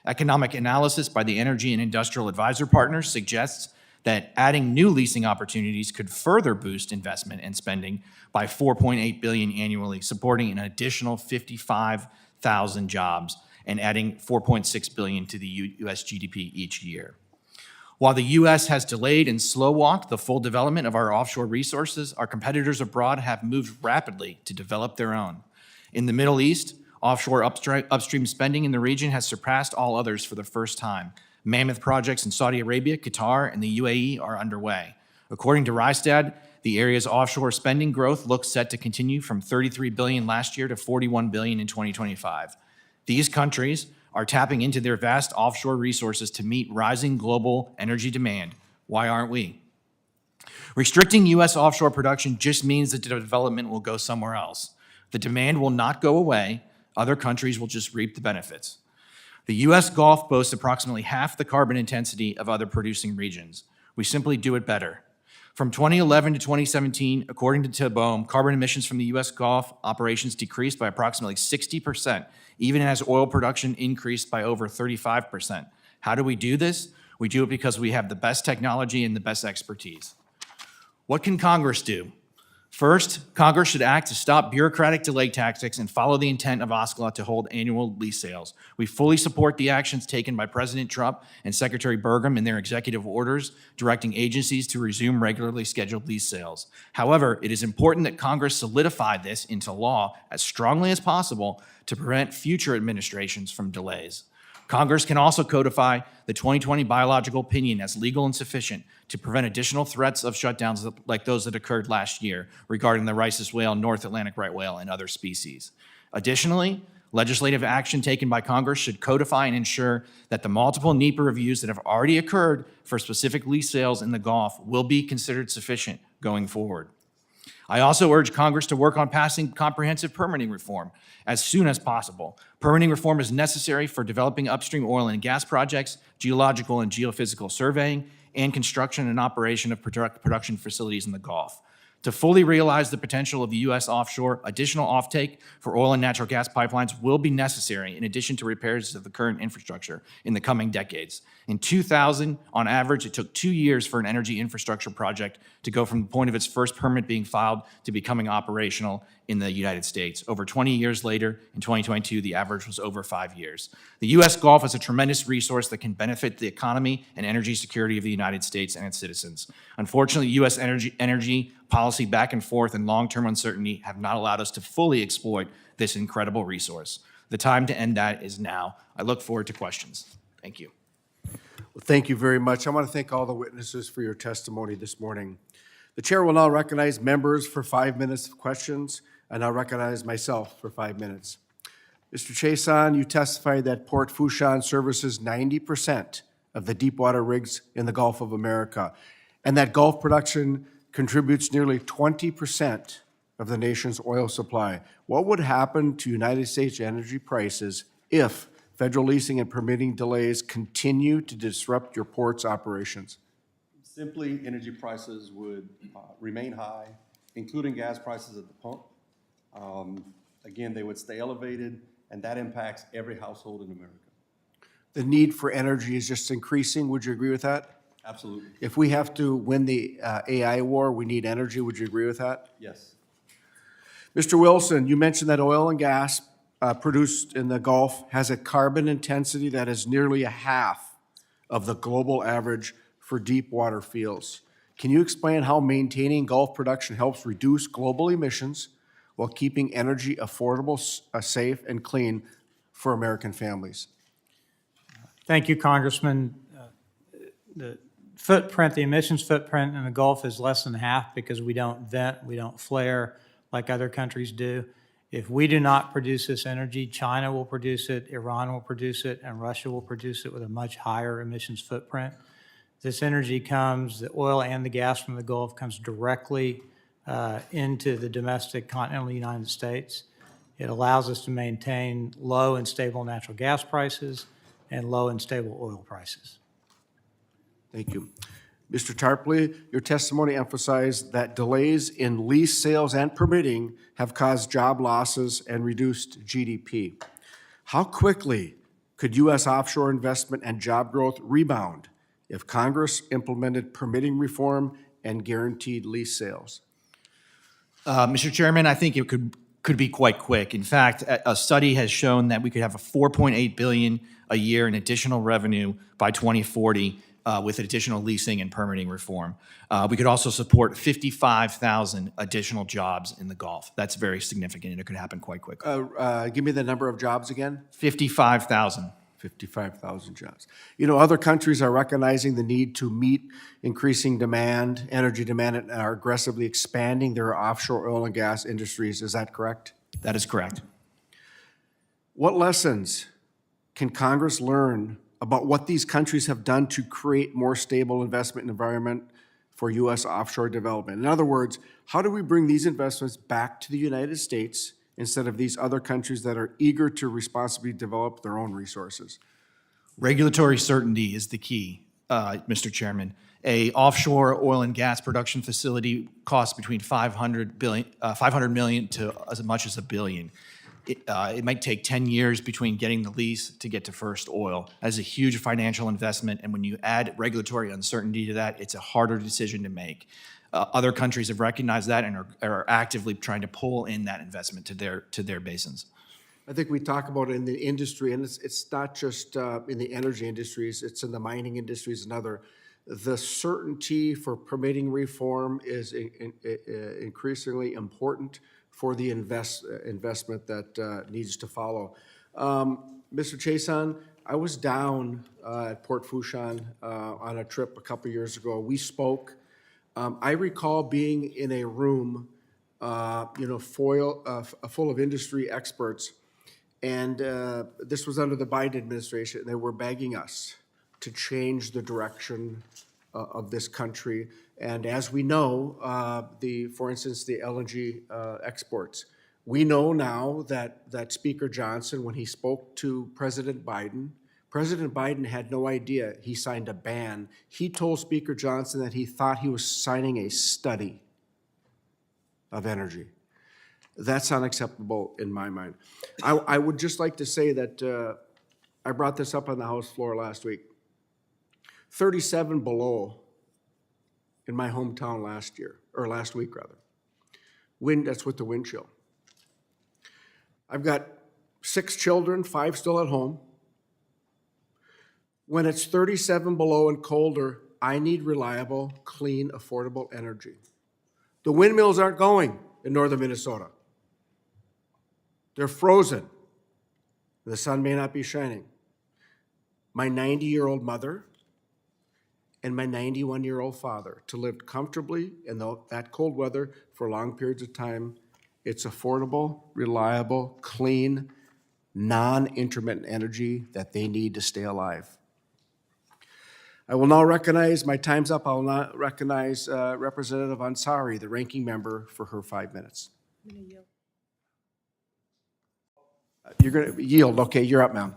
Speaker 8: Economic analysis by the Energy and Industrial Advisor Partners suggests that adding new leasing opportunities could further boost investment and spending by $4.8 billion annually, supporting an additional 55,000 jobs and adding $4.6 billion to the U.S. GDP each year. While the U.S. has delayed and slow-walked the full development of our offshore resources, our competitors abroad have moved rapidly to develop their own. In the Middle East, offshore upstream spending in the region has surpassed all others for the first time. Mammoth projects in Saudi Arabia, Qatar, and the UAE are underway. According to Rystad, the area's offshore spending growth looks set to continue from $33 billion last year to $41 billion in 2025. These countries are tapping into their vast offshore resources to meet rising global energy demand. Why aren't we? Restricting U.S. offshore production just means that the development will go somewhere else. The demand will not go away. Other countries will just reap the benefits. The U.S. Gulf boasts approximately half the carbon intensity of other producing regions. We simply do it better. From 2011 to 2017, according to TBOEM, carbon emissions from the U.S. Gulf operations decreased by approximately 60%, even as oil production increased by over 35%. How do we do this? We do it because we have the best technology and the best expertise. What can Congress do? First, Congress should act to stop bureaucratic delay tactics and follow the intent of OSCLA to hold annual lease sales. We fully support the actions taken by President Trump and Secretary Burgum in their executive orders directing agencies to resume regularly scheduled lease sales. However, it is important that Congress solidify this into law as strongly as possible to prevent future administrations from delays. Congress can also codify the 2020 biological opinion as legal and sufficient to prevent additional threats of shutdowns like those that occurred last year regarding the Rice's whale, North Atlantic right whale, and other species. Additionally, legislative action taken by Congress should codify and ensure that the multiple NEPA reviews that have already occurred for specific lease sales in the Gulf will be considered sufficient going forward. I also urge Congress to work on passing comprehensive permitting reform as soon as possible. Permitting reform is necessary for developing upstream oil and gas projects, geological and geophysical surveying, and construction and operation of production facilities in the Gulf. To fully realize the potential of the U.S. offshore, additional offtake for oil and natural gas pipelines will be necessary in addition to repairs of the current infrastructure in the coming decades. In 2000, on average, it took 2 years for an energy infrastructure project to go from the point of its first permit being filed to becoming operational in the United States. Over 20 years later, in 2022, the average was over 5 years. The U.S. Gulf is a tremendous resource that can benefit the economy and energy security of the United States and its citizens. Unfortunately, U.S. energy policy back and forth and long-term uncertainty have not allowed us to fully exploit this incredible resource. The time to end that is now. I look forward to questions. Thank you.
Speaker 1: Well, thank you very much. I want to thank all the witnesses for your testimony this morning. The chair will now recognize members for 5 minutes of questions, and I'll recognize myself for 5 minutes. Mr. Chason, you testified that Port Fourchon services 90% of the deepwater rigs in the Gulf of America, and that Gulf production contributes nearly 20% of the nation's oil supply. What would happen to United States energy prices if federal leasing and permitting delays continue to disrupt your port's operations?
Speaker 5: Simply, energy prices would remain high, including gas prices at the pump. Again, they would stay elevated, and that impacts every household in America.
Speaker 1: The need for energy is just increasing. Would you agree with that?
Speaker 5: Absolutely.
Speaker 1: If we have to win the AI war, we need energy. Would you agree with that?
Speaker 5: Yes.
Speaker 1: Mr. Wilson, you mentioned that oil and gas produced in the Gulf has a carbon intensity that is nearly a half of the global average for deep water fields. Can you explain how maintaining Gulf production helps reduce global emissions while keeping energy affordable, safe, and clean for American families?
Speaker 6: Thank you, Congressman. The emissions footprint in the Gulf is less than half because we don't vent, we don't flare like other countries do. If we do not produce this energy, China will produce it, Iran will produce it, and Russia will produce it with a much higher emissions footprint. This energy comes, the oil and the gas from the Gulf comes directly into the domestic continental United States. It allows us to maintain low and stable natural gas prices and low and stable oil prices.
Speaker 1: Thank you. Mr. Tarpley, your testimony emphasized that delays in lease sales and permitting have caused job losses and reduced GDP. How quickly could U.S. offshore investment and job growth rebound if Congress implemented permitting reform and guaranteed lease sales?
Speaker 8: Mr. Chairman, I think it could be quite quick. In fact, a study has shown that we could have a $4.8 billion a year in additional revenue by 2040 with additional leasing and permitting reform. We could also support 55,000 additional jobs in the Gulf. That's very significant, and it could happen quite quickly.
Speaker 1: Give me the number of jobs again.
Speaker 8: 55,000.
Speaker 1: 55,000 jobs. You know, other countries are recognizing the need to meet increasing demand, energy demand, and are aggressively expanding their offshore oil and gas industries. Is that correct?
Speaker 8: That is correct.
Speaker 1: What lessons can Congress learn about what these countries have done to create more stable investment environment for U.S. offshore development? In other words, how do we bring these investments back to the United States instead of these other countries that are eager to responsibly develop their own resources?
Speaker 8: Regulatory certainty is the key, Mr. Chairman. A offshore oil and gas production facility costs between $500 million to as much as $1 billion. It might take 10 years between getting the lease to get to first oil. That's a huge financial investment, and when you add regulatory uncertainty to that, it's a harder decision to make. Other countries have recognized that and are actively trying to pull in that investment to their basins.
Speaker 1: I think we talk about it in the industry, and it's not just in the energy industries, it's in the mining industries and other. The certainty for permitting reform is increasingly important for the investment that needs to follow. Mr. Chason, I was down at Port Fourchon on a trip a couple years ago. We spoke. I recall being in a room, full of industry experts, and this was under the Biden administration. They were begging us to change the direction of this country. And as we know, for instance, the LNG exports, we know now that Speaker Johnson, when he spoke to President Biden had no idea he signed a ban. He told Speaker Johnson that he thought he was signing a study of energy. That's unacceptable in my mind. I would just like to say that I brought this up on the House floor last week. 37 below in my hometown last week. Wind, that's with the wind chill. I've got 6 children, 5 still at home. When it's 37 below and colder, I need reliable, clean, affordable energy. The windmills aren't going in northern Minnesota. They're frozen. The sun may not be shining. My 90-year-old mother and my 91-year-old father to live comfortably in that cold weather for long periods of time. It's affordable, reliable, clean, non-intermittent energy that they need to stay alive. I will now recognize, my time's up, I will now recognize Representative Ansari, the ranking member, for her 5 minutes. You're going to yield. Okay, you're up, ma'am.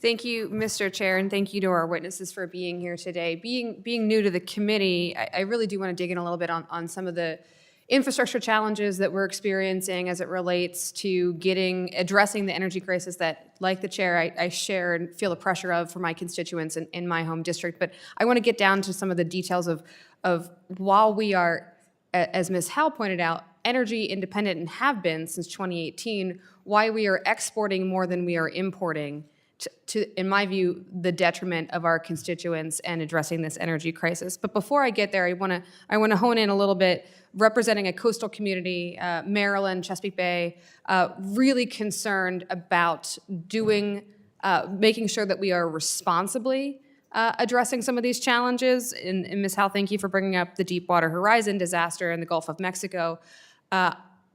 Speaker 9: Thank you, Mr. Chair, and thank you to our witnesses for being here today. Being new to the committee, I really do want to dig in a little bit on some of the infrastructure challenges that we're experiencing as it relates to addressing the energy crisis that, like the chair, I share and feel the pressure of for my constituents in my home district. But I want to get down to some of the details of while we are, as Ms. Howell pointed out, energy independent and have been since 2018, why we are exporting more than we are importing to, in my view, the detriment of our constituents and addressing this energy crisis. But before I get there, I want to hone in a little bit, representing a coastal community, Maryland, Chesapeake Bay, really concerned about making sure that we are responsibly addressing some of these challenges. And Ms. Howell, thank you for bringing up the Deepwater Horizon disaster in the Gulf of Mexico.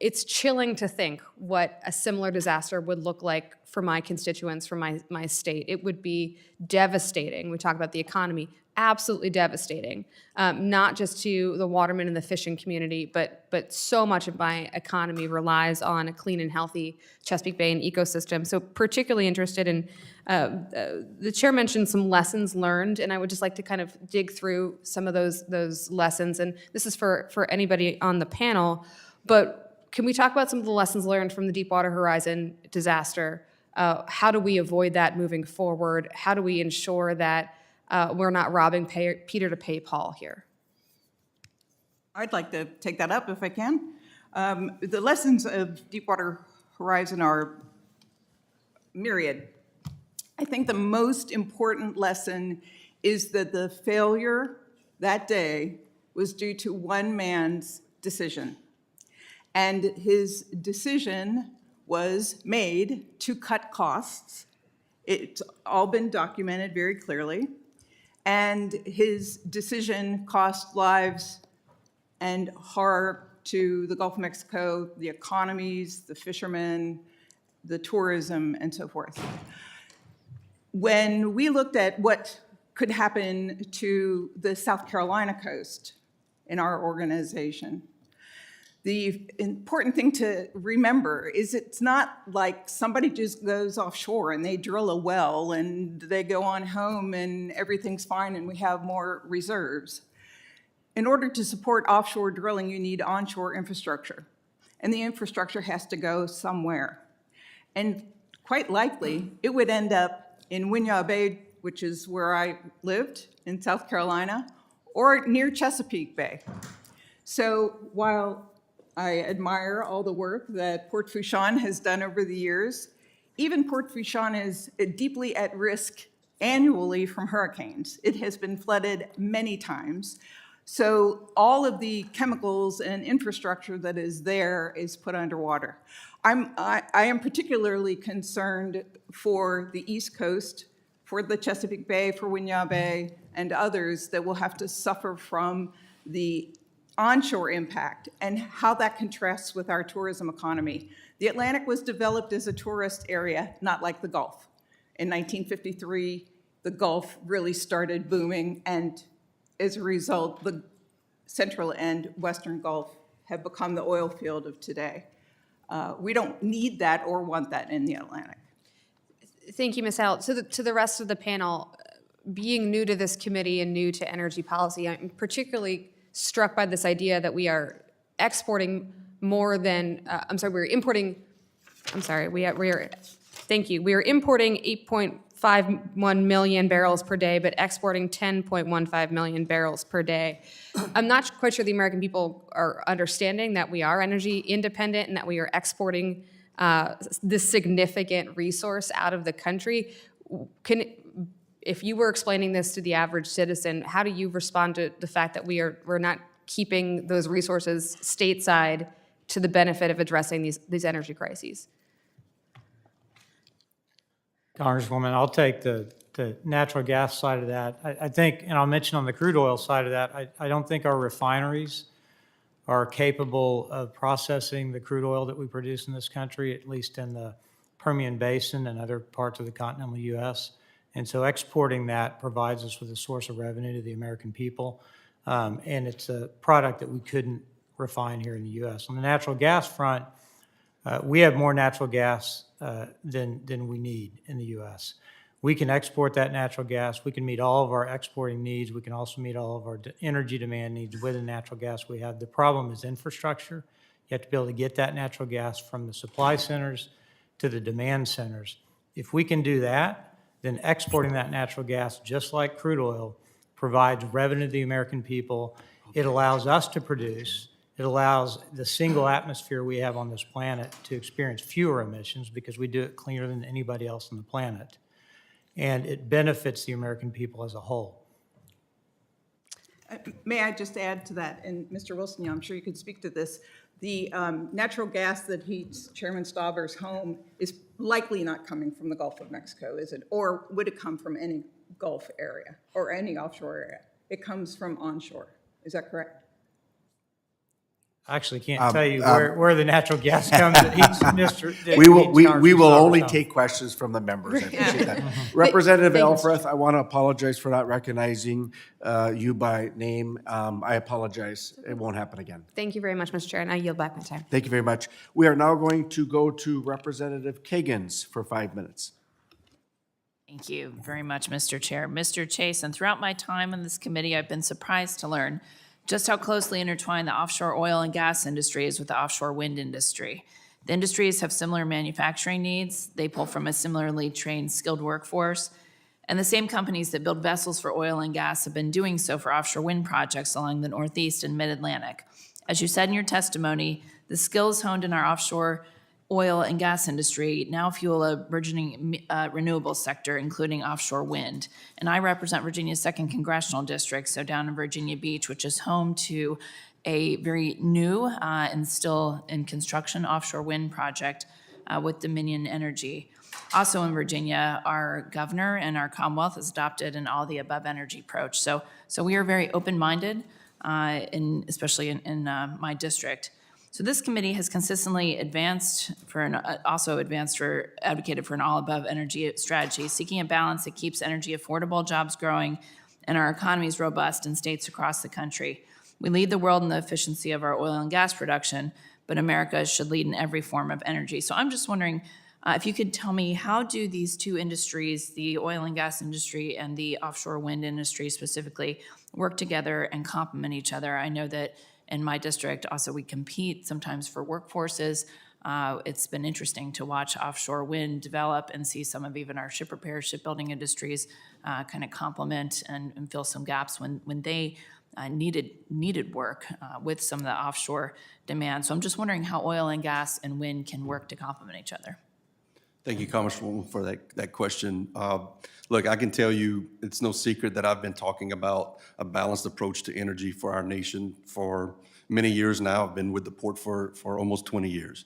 Speaker 9: It's chilling to think what a similar disaster would look like for my constituents, for my state. It would be devastating. We talk about the economy, absolutely devastating, not just to the watermen and the fishing community, but so much of my economy relies on a clean and healthy Chesapeake Bay and ecosystem. So particularly interested in, the chair mentioned some lessons learned, and I would just like to kind of dig through some of those lessons. And this is for anybody on the panel, but can we talk about some of the lessons learned from the Deepwater Horizon disaster? How do we avoid that moving forward? How do we ensure that we're not robbing Peter to pay Paul here?
Speaker 7: I'd like to take that up if I can. The lessons of Deepwater Horizon are myriad. I think the most important lesson is that the failure that day was due to one man's decision. And his decision was made to cut costs. It's all been documented very clearly. And his decision cost lives and horror to the Gulf of Mexico, the economies, the fishermen, the tourism, and so forth. When we looked at what could happen to the South Carolina coast in our organization, the important thing to remember is it's not like somebody just goes offshore and they drill a well and they go on home and everything's fine and we have more reserves. In order to support offshore drilling, you need onshore infrastructure, and the infrastructure has to go somewhere. And quite likely, it would end up in Winyah Bay, which is where I lived in South Carolina, or near Chesapeake Bay. So while I admire all the work that Port Fourchon has done over the years, even Port Fourchon is deeply at risk annually from hurricanes. It has been flooded many times. So all of the chemicals and infrastructure that is there is put underwater. I am particularly concerned for the East Coast, for the Chesapeake Bay, for Winyah Bay, and others that will have to suffer from the onshore impact and how that contrasts with our tourism economy. The Atlantic was developed as a tourist area, not like the Gulf. In 1953, the Gulf really started booming, and as a result, the Central and Western Gulf have become the oil field of today. We don't need that or want that in the Atlantic.
Speaker 9: Thank you, Ms. Howell. To the rest of the panel, being new to this committee and new to energy policy, I'm particularly struck by this idea that we are exporting more than, we're importing, we are, thank you, we are importing 8.51 million barrels per day, but exporting 10.15 million barrels per day. I'm not quite sure the American people are understanding that we are energy independent and that we are exporting this significant resource out of the country. If you were explaining this to the average citizen, how do you respond to the fact that we're not keeping those resources stateside to the benefit of addressing these energy crises?
Speaker 6: Congresswoman, I'll take the natural gas side of that. I think, and I'll mention on the crude oil side of that, I don't think our refineries are capable of processing the crude oil that we produce in this country, at least in the Permian Basin and other parts of the continental U.S. And so exporting that provides us with a source of revenue to the American people. And it's a product that we couldn't refine here in the U.S. On the natural gas front, we have more natural gas than we need in the U.S. We can export that natural gas. We can meet all of our exporting needs. We can also meet all of our energy demand needs with the natural gas we have. The problem is infrastructure. You have to be able to get that natural gas from the supply centers to the demand centers. If we can do that, then exporting that natural gas, just like crude oil, provides revenue to the American people. It allows us to produce. It allows the single atmosphere we have on this planet to experience fewer emissions because we do it cleaner than anybody else on the planet. And it benefits the American people as a whole.
Speaker 7: May I just add to that? And Mr. Wilson, I'm sure you could speak to this. The natural gas that heats Chairman Stauber's home is likely not coming from the Gulf of Mexico, is it? Or would it come from any Gulf area or any offshore area? It comes from onshore. Is that correct?
Speaker 6: I actually can't tell you where the natural gas comes that heats Mr. that
Speaker 1: We will,
Speaker 6: heats
Speaker 1: we will
Speaker 6: Congressman
Speaker 1: only
Speaker 6: Stauber's
Speaker 1: take questions from the members. I appreciate that. Representative Elfreth, I want to apologize for not recognizing you by name. I apologize. It won't happen again.
Speaker 9: Thank you very much, Mr. Chair, and I yield back my time.
Speaker 1: Thank you very much. We are now going to go to Representative Kagans for 5 minutes.
Speaker 10: Thank you very much, Mr. Chair. Mr. Chase, and throughout my time in this committee, I've been surprised to learn just how closely intertwined the offshore oil and gas industry is with the offshore wind industry. The industries have similar manufacturing needs. They pull from a similarly trained, skilled workforce. And the same companies that build vessels for oil and gas have been doing so for offshore wind projects along the Northeast and Mid-Atlantic. As you said in your testimony, the skills honed in our offshore oil and gas industry now fuel a burgeoning renewable sector, including offshore wind. And I represent Virginia's 2nd Congressional District, so down in Virginia Beach, which is home to a very new and still in construction offshore wind project with Dominion Energy. Also in Virginia, our governor and our Commonwealth has adopted an all-the-above energy approach. So we are very open-minded, especially in my district. So this committee has consistently advocated for an all-above energy strategy, seeking a balance that keeps energy affordable, jobs growing, and our economies robust in states across the country. We lead the world in the efficiency of our oil and gas production, but America should lead in every form of energy. So I'm just wondering if you could tell me, how do these two industries, the oil and gas industry and the offshore wind industry specifically, work together and complement each other? I know that in my district, also, we compete sometimes for workforces. It's been interesting to watch offshore wind develop and see some of even our ship repair, shipbuilding industries kind of complement and fill some gaps when they needed work with some of the offshore demand. So I'm just wondering how oil and gas and wind can work to complement each other.
Speaker 5: Thank you, Congresswoman, for that question. Look, I can tell you, it's no secret that I've been talking about a balanced approach to energy for our nation for many years now. I've been with the port for almost 20 years.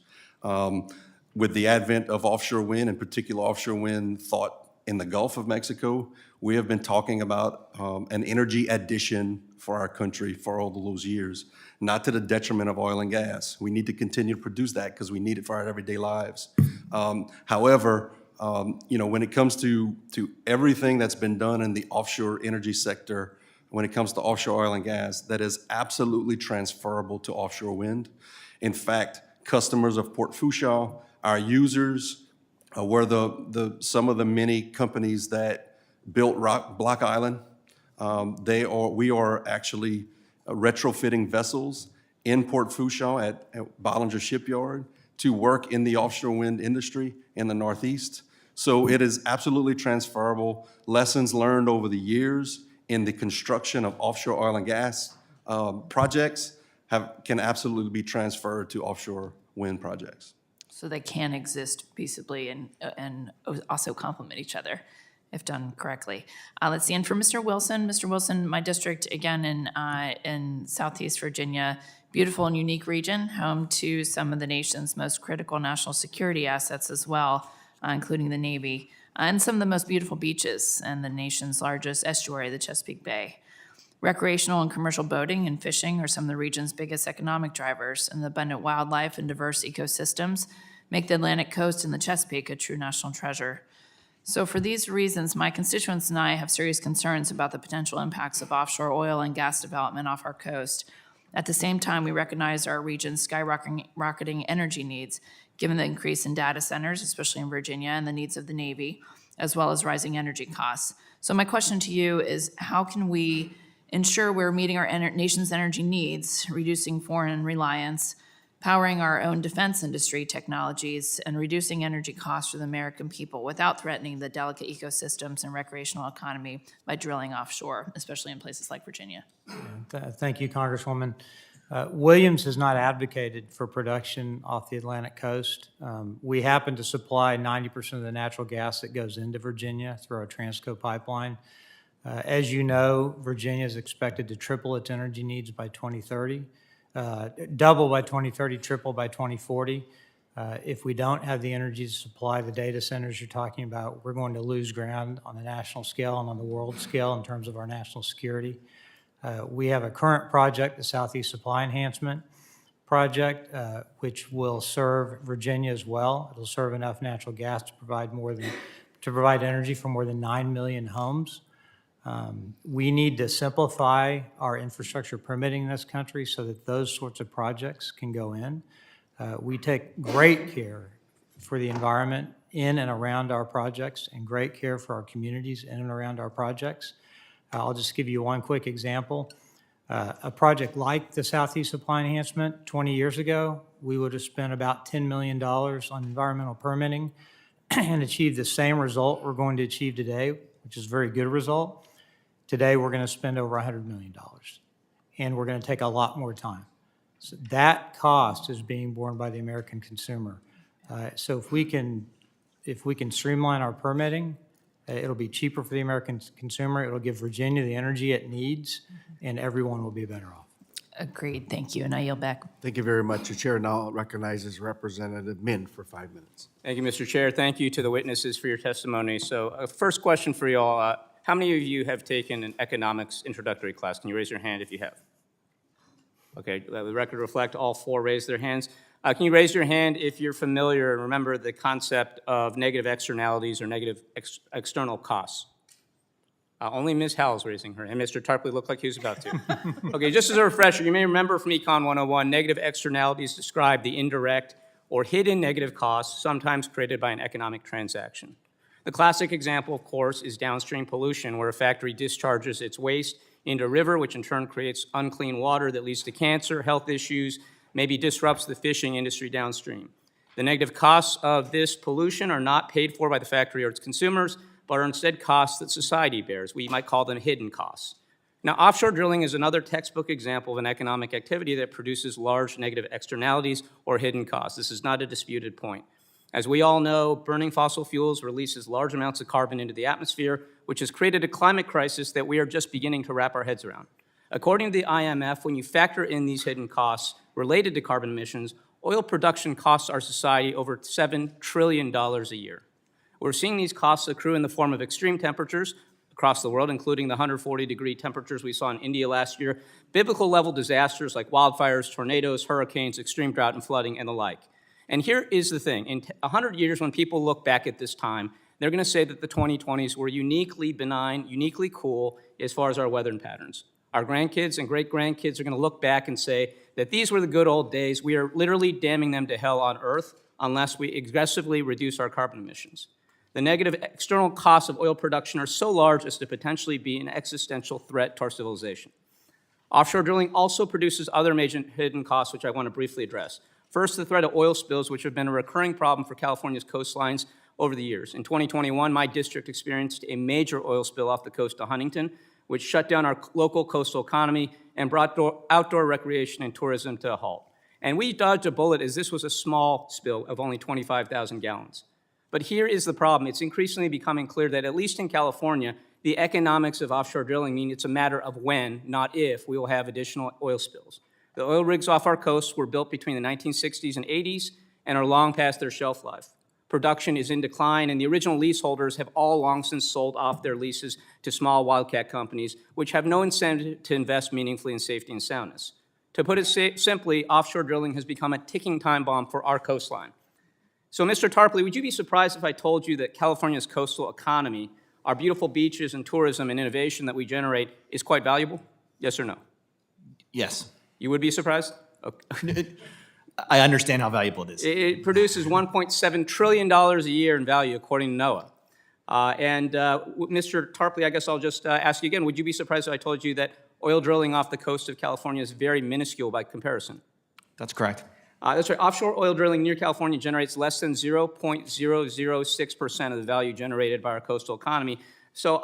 Speaker 5: With the advent of offshore wind, in particular offshore wind thought in the Gulf of Mexico, we have been talking about an energy addition for our country for all those years, not to the detriment of oil and gas. We need to continue to produce that because we need it for our everyday lives. However, when it comes to everything that's been done in the offshore energy sector, when it comes to offshore oil and gas, that is absolutely transferable to offshore wind. In fact, customers of Port Fourchon, our users, were some of the many companies that built Block Island. We are actually retrofitting vessels in Port Fourchon at Bollinger Shipyard to work in the offshore wind industry in the Northeast. So it is absolutely transferable. Lessons learned over the years in the construction of offshore oil and gas projects can absolutely be transferred to offshore wind projects.
Speaker 10: So they can exist peaceably and also complement each other if done correctly. Let's see, and for Mr. Wilson, my district, again, in Southeast Virginia, beautiful and unique region, home to some of the nation's most critical national security assets as well, including the Navy, and some of the most beautiful beaches and the nation's largest estuary, the Chesapeake Bay. Recreational and commercial boating and fishing are some of the region's biggest economic drivers, and the abundant wildlife and diverse ecosystems make the Atlantic coast and the Chesapeake a true national treasure. So for these reasons, my constituents and I have serious concerns about the potential impacts of offshore oil and gas development off our coast. At the same time, we recognize our region's skyrocketing energy needs, given the increase in data centers, especially in Virginia, and the needs of the Navy, as well as rising energy costs. So my question to you is, how can we ensure we're meeting our nation's energy needs, reducing foreign reliance, powering our own defense industry technologies, and reducing energy costs for the American people without threatening the delicate ecosystems and recreational economy by drilling offshore, especially in places like Virginia?
Speaker 6: Thank you, Congresswoman. Williams has not advocated for production off the Atlantic coast. We happen to supply 90% of the natural gas that goes into Virginia through our Transco pipeline. As you know, Virginia is expected to triple its energy needs by 2030. Double by 2030, triple by 2040. If we don't have the energy to supply the data centers you're talking about, we're going to lose ground on the national scale and on the world scale in terms of our national security. We have a current project, the Southeast Supply Enhancement Project, which will serve Virginia as well. It'll serve enough natural gas to provide energy for more than 9 million homes. We need to simplify our infrastructure permitting in this country so that those sorts of projects can go in. We take great care for the environment in and around our projects and great care for our communities in and around our projects. I'll just give you one quick example. A project like the Southeast Supply Enhancement, 20 years ago, we would have spent about $10 million on environmental permitting and achieved the same result we're going to achieve today, which is a very good result. Today, we're going to spend over $100 million, and we're going to take a lot more time. So that cost is being borne by the American consumer. So if we can streamline our permitting, it'll be cheaper for the American consumer, it'll give Virginia the energy it needs, and everyone will be better off.
Speaker 10: Agreed, thank you, and I yield back.
Speaker 1: Thank you very much. The chair now recognizes Representative Min for 5 minutes.
Speaker 11: Thank you, Mr. Chair. Thank you to the witnesses for your testimony. So first question for you all. How many of you have taken an economics introductory class? Can you raise your hand if you have? Okay, let the record reflect all 4 raised their hands. Can you raise your hand if you're familiar and remember the concept of negative externalities or negative external costs? Only Ms. Howell's raising her hand. Mr. Tarpley looked like he was about to. Okay, just as a refresher, you may remember from Econ 101, negative externalities describe the indirect or hidden negative costs sometimes created by an economic transaction. The classic example, of course, is downstream pollution, where a factory discharges its waste into a river, which in turn creates unclean water that leads to cancer, health issues, maybe disrupts the fishing industry downstream. The negative costs of this pollution are not paid for by the factory or its consumers, but are instead costs that society bears. We might call them hidden costs. Now, offshore drilling is another textbook example of an economic activity that produces large negative externalities or hidden costs. This is not a disputed point. As we all know, burning fossil fuels releases large amounts of carbon into the atmosphere, which has created a climate crisis that we are just beginning to wrap our heads around. According to the IMF, when you factor in these hidden costs related to carbon emissions, oil production costs our society over $7 trillion a year. We're seeing these costs accrue in the form of extreme temperatures across the world, including the 140-degree temperatures we saw in India last year, biblical-level disasters like wildfires, tornadoes, hurricanes, extreme drought and flooding, and the like. And here is the thing. In 100 years, when people look back at this time, they're going to say that the 2020s were uniquely benign, uniquely cool as far as our weather patterns. Our grandkids and great-grandkids are going to look back and say that these were the good old days. We are literally damning them to hell on Earth unless we aggressively reduce our carbon emissions. The negative external costs of oil production are so large as to potentially be an existential threat to our civilization. Offshore drilling also produces other major hidden costs, which I want to briefly address. First, the threat of oil spills, which have been a recurring problem for California's coastlines over the years. In 2021, my district experienced a major oil spill off the coast of Huntington, which shut down our local coastal economy and brought outdoor recreation and tourism to a halt. And we dodged a bullet as this was a small spill of only 25,000 gallons. But here is the problem. It's increasingly becoming clear that, at least in California, the economics of offshore drilling mean it's a matter of when, not if, we will have additional oil spills. The oil rigs off our coasts were built between the 1960s and 80s and are long past their shelf life. Production is in decline, and the original leaseholders have all long since sold off their leases to small wildcat companies, which have no incentive to invest meaningfully in safety and soundness. To put it simply, offshore drilling has become a ticking time bomb for our coastline. So, Mr. Tarpley, would you be surprised if I told you that California's coastal economy, our beautiful beaches and tourism and innovation that we generate, is quite valuable? Yes or no?
Speaker 8: Yes.
Speaker 11: You would be surprised? Okay.
Speaker 8: I understand how valuable it is.
Speaker 11: It produces $1.7 trillion a year in value, according to NOAA. Mr. Tarpley, I guess I'll just ask you again, would you be surprised if I told you that oil drilling off the coast of California is very minuscule by comparison?
Speaker 8: That's correct.
Speaker 11: That's right. Offshore oil drilling near California generates less than 0.006% of the value generated by our coastal economy. So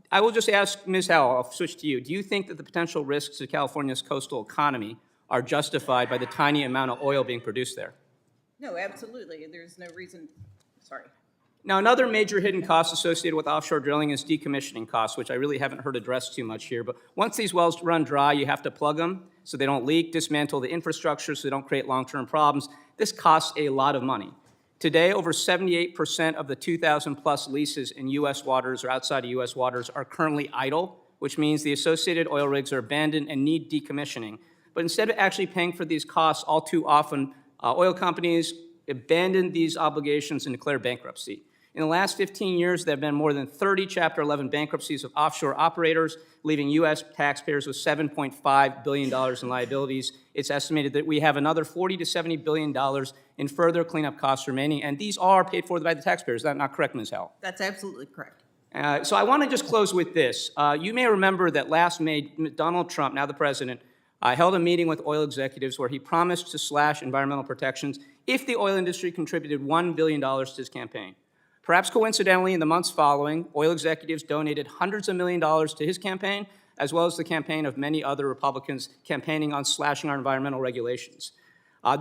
Speaker 11: I will just ask Ms. Howell, I'll switch to you. Do you think that the potential risks to California's coastal economy are justified by the tiny amount of oil being produced there?
Speaker 7: No, absolutely. There's no reason, sorry.
Speaker 11: Now, another major hidden cost associated with offshore drilling is decommissioning costs, which I really haven't heard addressed too much here. But once these wells run dry, you have to plug them so they don't leak, dismantle the infrastructure so they don't create long-term problems. This costs a lot of money. Today, over 78% of the 2,000-plus leases in U.S. waters or outside of U.S. waters are currently idle, which means the associated oil rigs are abandoned and need decommissioning. But instead of actually paying for these costs, all too often, oil companies abandon these obligations and declare bankruptcy. In the last 15 years, there have been more than 30 Chapter 11 bankruptcies of offshore operators, leaving U.S. taxpayers with $7.5 billion in liabilities. It's estimated that we have another $40 to $70 billion in further cleanup costs remaining, and these are paid for by the taxpayers. Is that not correct, Ms. Howell?
Speaker 7: That's absolutely correct.
Speaker 11: So I want to just close with this. You may remember that last May, Donald Trump, now the president, held a meeting with oil executives where he promised to slash environmental protections if the oil industry contributed $1 billion to his campaign. Perhaps coincidentally, in the months following, oil executives donated hundreds of million dollars to his campaign, as well as the campaign of many other Republicans campaigning on slashing our environmental regulations.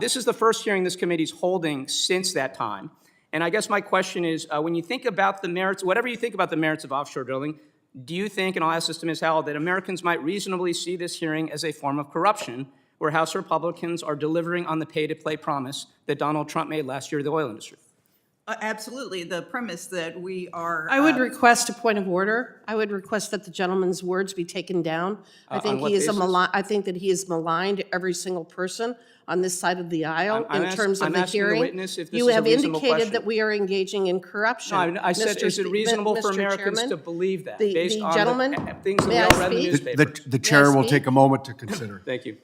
Speaker 11: This is the first hearing this committee's holding since that time. And I guess my question is, when you think about the merits, whatever you think about the merits of offshore drilling, do you think, and I'll ask this to Ms. Howell, that Americans might reasonably see this hearing as a form of corruption, where House Republicans are delivering on the pay-to-play promise that Donald Trump made last year to the oil industry?
Speaker 7: Absolutely. The premise that we are.
Speaker 12: I would request a point of order. I would request that the gentleman's words be taken down. I think
Speaker 11: on what
Speaker 12: he is
Speaker 11: basis?
Speaker 12: I think that he has maligned every single person on this side of the aisle
Speaker 11: I'm
Speaker 12: in terms of
Speaker 11: I'm
Speaker 12: the
Speaker 11: asking the
Speaker 12: hearing.
Speaker 11: witness if this
Speaker 12: You
Speaker 11: is a
Speaker 12: have
Speaker 11: reasonable
Speaker 12: indicated
Speaker 11: question.
Speaker 12: that we are engaging in corruption.
Speaker 11: No, I said,
Speaker 12: Mr.
Speaker 11: is it reasonable for
Speaker 12: Mr.
Speaker 11: Americans
Speaker 12: Chairman,
Speaker 11: to believe that,
Speaker 12: the
Speaker 11: based on
Speaker 12: gentleman-
Speaker 11: the things that we
Speaker 12: may I
Speaker 11: all read in the
Speaker 12: speak?
Speaker 11: newspapers?
Speaker 1: The chair will
Speaker 12: speak?
Speaker 1: take a moment to consider.
Speaker 11: Thank you.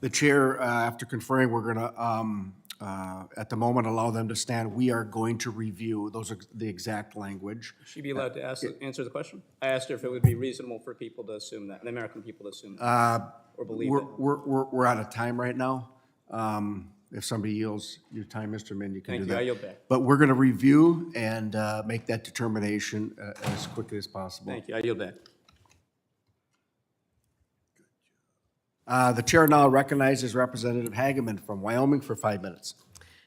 Speaker 1: The chair, after conferring, we're going to, at the moment, allow them to stand. We are going to review, those are the exact language.
Speaker 11: Should be allowed to answer the question? I asked her if it would be reasonable for people to assume that, the American people to assume that, or believe it.
Speaker 1: We're out of time right now. If somebody yields your time, Mr. Min, you can
Speaker 11: Thank
Speaker 1: do
Speaker 11: you.
Speaker 1: that.
Speaker 11: I yield back.
Speaker 1: But we're going to review and make that determination as quickly as possible.
Speaker 11: Thank you. I yield back.
Speaker 1: The chair now recognizes Representative Hageman from Wyoming for 5 minutes.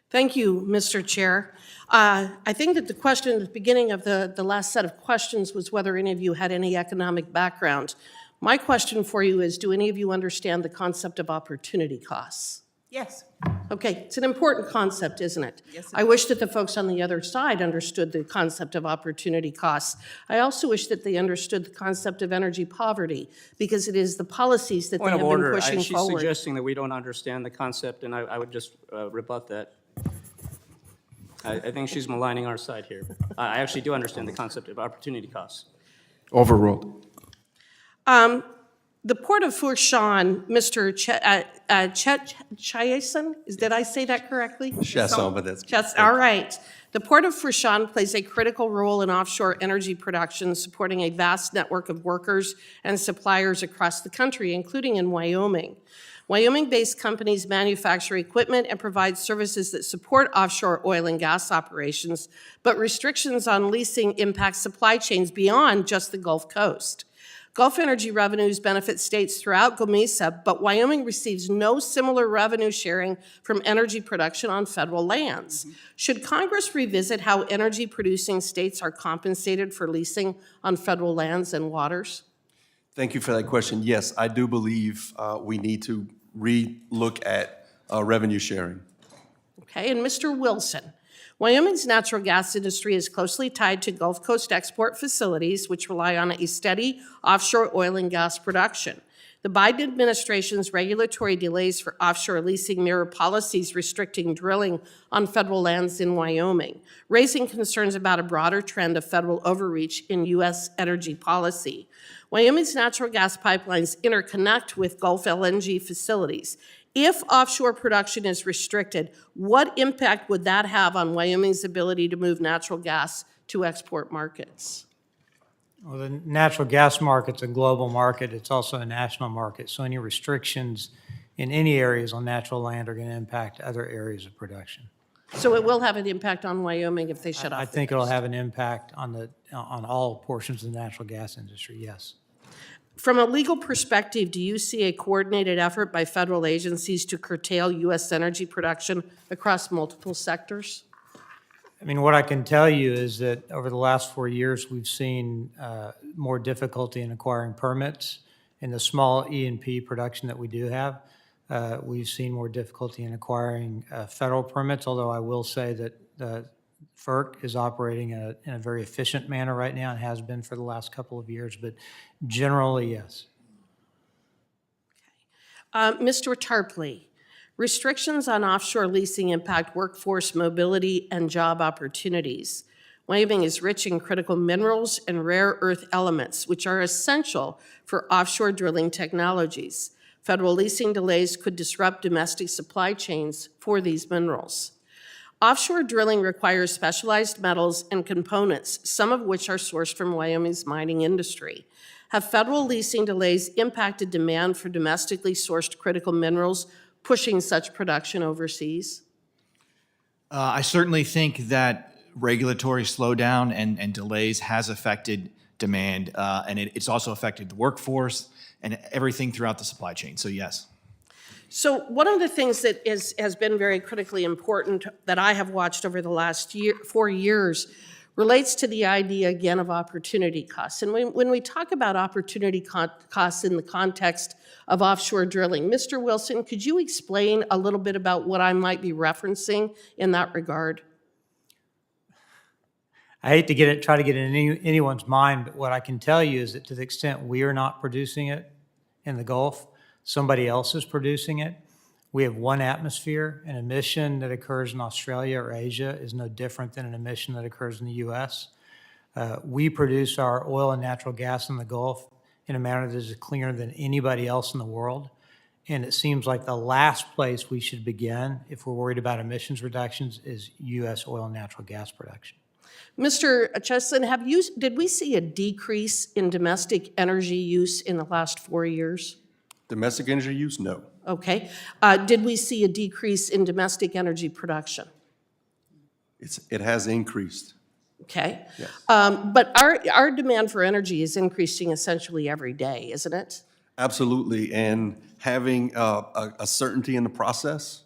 Speaker 12: Thank you, Mr. Chair. I think that the question at the beginning of the last set of questions was whether any of you had any economic background. My question for you is, do any of you understand the concept of opportunity costs?
Speaker 7: Yes.
Speaker 12: Okay, it's an important concept, isn't it?
Speaker 7: Yes, it
Speaker 12: I wish that the folks on the other side understood the concept of opportunity costs. I also wish that they understood the concept of energy poverty, because it is the policies that they
Speaker 11: Point
Speaker 12: have
Speaker 11: of
Speaker 12: been
Speaker 11: order.
Speaker 12: pushing
Speaker 11: She's
Speaker 12: forward.
Speaker 11: suggesting that we don't understand the concept, and I would just rebut that. I think she's maligning our side here. I actually do understand the concept of opportunity costs.
Speaker 1: Overruled.
Speaker 12: The Port of Fourchon, Mr. Chiason, did I say that correctly?
Speaker 5: Chasson, but that's.
Speaker 12: All right. The Port of Fourchon plays a critical role in offshore energy production, supporting a vast network of workers and suppliers across the country, including in Wyoming. Wyoming-based companies manufacture equipment and provide services that support offshore oil and gas operations, but restrictions on leasing impact supply chains beyond just the Gulf Coast. Gulf energy revenues benefit states throughout GOMESA, but Wyoming receives no similar revenue sharing from energy production on federal lands. Should Congress revisit how energy-producing states are compensated for leasing on federal lands and waters?
Speaker 5: Thank you for that question. Yes, I do believe we need to re-look at revenue sharing.
Speaker 12: Okay, and Mr. Wilson, Wyoming's natural gas industry is closely tied to Gulf Coast export facilities, which rely on a steady offshore oil and gas production. The Biden administration's regulatory delays for offshore leasing mirror policies restricting drilling on federal lands in Wyoming, raising concerns about a broader trend of federal overreach in U.S. energy policy. Wyoming's natural gas pipelines interconnect with Gulf LNG facilities. If offshore production is restricted, what impact would that have on Wyoming's ability to move natural gas to export markets?
Speaker 6: Well, the natural gas market's a global market. It's also a national market. So any restrictions in any areas on natural land are going to impact other areas of production.
Speaker 12: So it will have an impact on Wyoming if they shut off
Speaker 6: I
Speaker 12: the
Speaker 6: think it'll
Speaker 12: coast.
Speaker 6: have an impact on all portions of the natural gas industry, yes.
Speaker 12: From a legal perspective, do you see a coordinated effort by federal agencies to curtail U.S. energy production across multiple sectors?
Speaker 6: I mean, what I can tell you is that over the last 4 years, we've seen more difficulty in acquiring permits. In the small E&P production that we do have, we've seen more difficulty in acquiring federal permits, although I will say that FERC is operating in a very efficient manner right now and has been for the last couple of years, but generally, yes.
Speaker 12: Mr. Tarpley, restrictions on offshore leasing impact workforce mobility and job opportunities. Wyoming is rich in critical minerals and rare earth elements, which are essential for offshore drilling technologies. Federal leasing delays could disrupt domestic supply chains for these minerals. Offshore drilling requires specialized metals and components, some of which are sourced from Wyoming's mining industry. Have federal leasing delays impacted demand for domestically sourced critical minerals, pushing such production overseas?
Speaker 8: I certainly think that regulatory slowdown and delays has affected demand, and it's also affected the workforce and everything throughout the supply chain. So yes.
Speaker 12: So one of the things that has been very critically important that I have watched over the last 4 years relates to the idea, again, of opportunity costs. And when we talk about opportunity costs in the context of offshore drilling, Mr. Wilson, could you explain a little bit about what I might be referencing in that regard?
Speaker 6: I hate to try to get in anyone's mind, but what I can tell you is that to the extent we are not producing it in the Gulf, somebody else is producing it. We have one atmosphere. An emission that occurs in Australia or Asia is no different than an emission that occurs in the U.S. We produce our oil and natural gas in the Gulf in a manner that is cleaner than anybody else in the world. And it seems like the last place we should begin if we're worried about emissions reductions is U.S. oil and natural gas production.
Speaker 12: Mr. Cheslin, did we see a decrease in domestic energy use in the last 4 years?
Speaker 5: Domestic energy use, no.
Speaker 12: Okay. Did we see a decrease in domestic energy production?
Speaker 5: It has increased.
Speaker 12: Okay.
Speaker 5: Yes.
Speaker 12: But our demand for energy is increasing essentially every day, isn't it?
Speaker 5: Absolutely, and having a certainty in the process.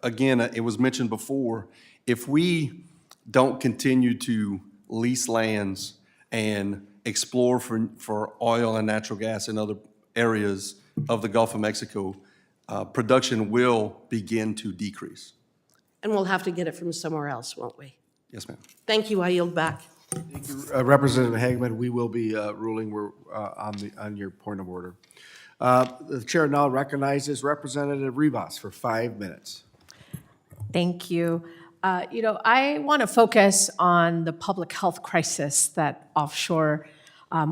Speaker 5: Again, it was mentioned before, if we don't continue to lease lands and explore for oil and natural gas in other areas of the Gulf of Mexico, production will begin to decrease.
Speaker 12: And we'll have to get it from somewhere else, won't we?
Speaker 5: Yes, ma'am.
Speaker 12: Thank you. I yield back.
Speaker 1: Representative Hagman, we will be ruling on your point of order. The chair now recognizes Representative Rivas for 5 minutes.
Speaker 13: Thank you. I want to focus on the public health crisis that offshore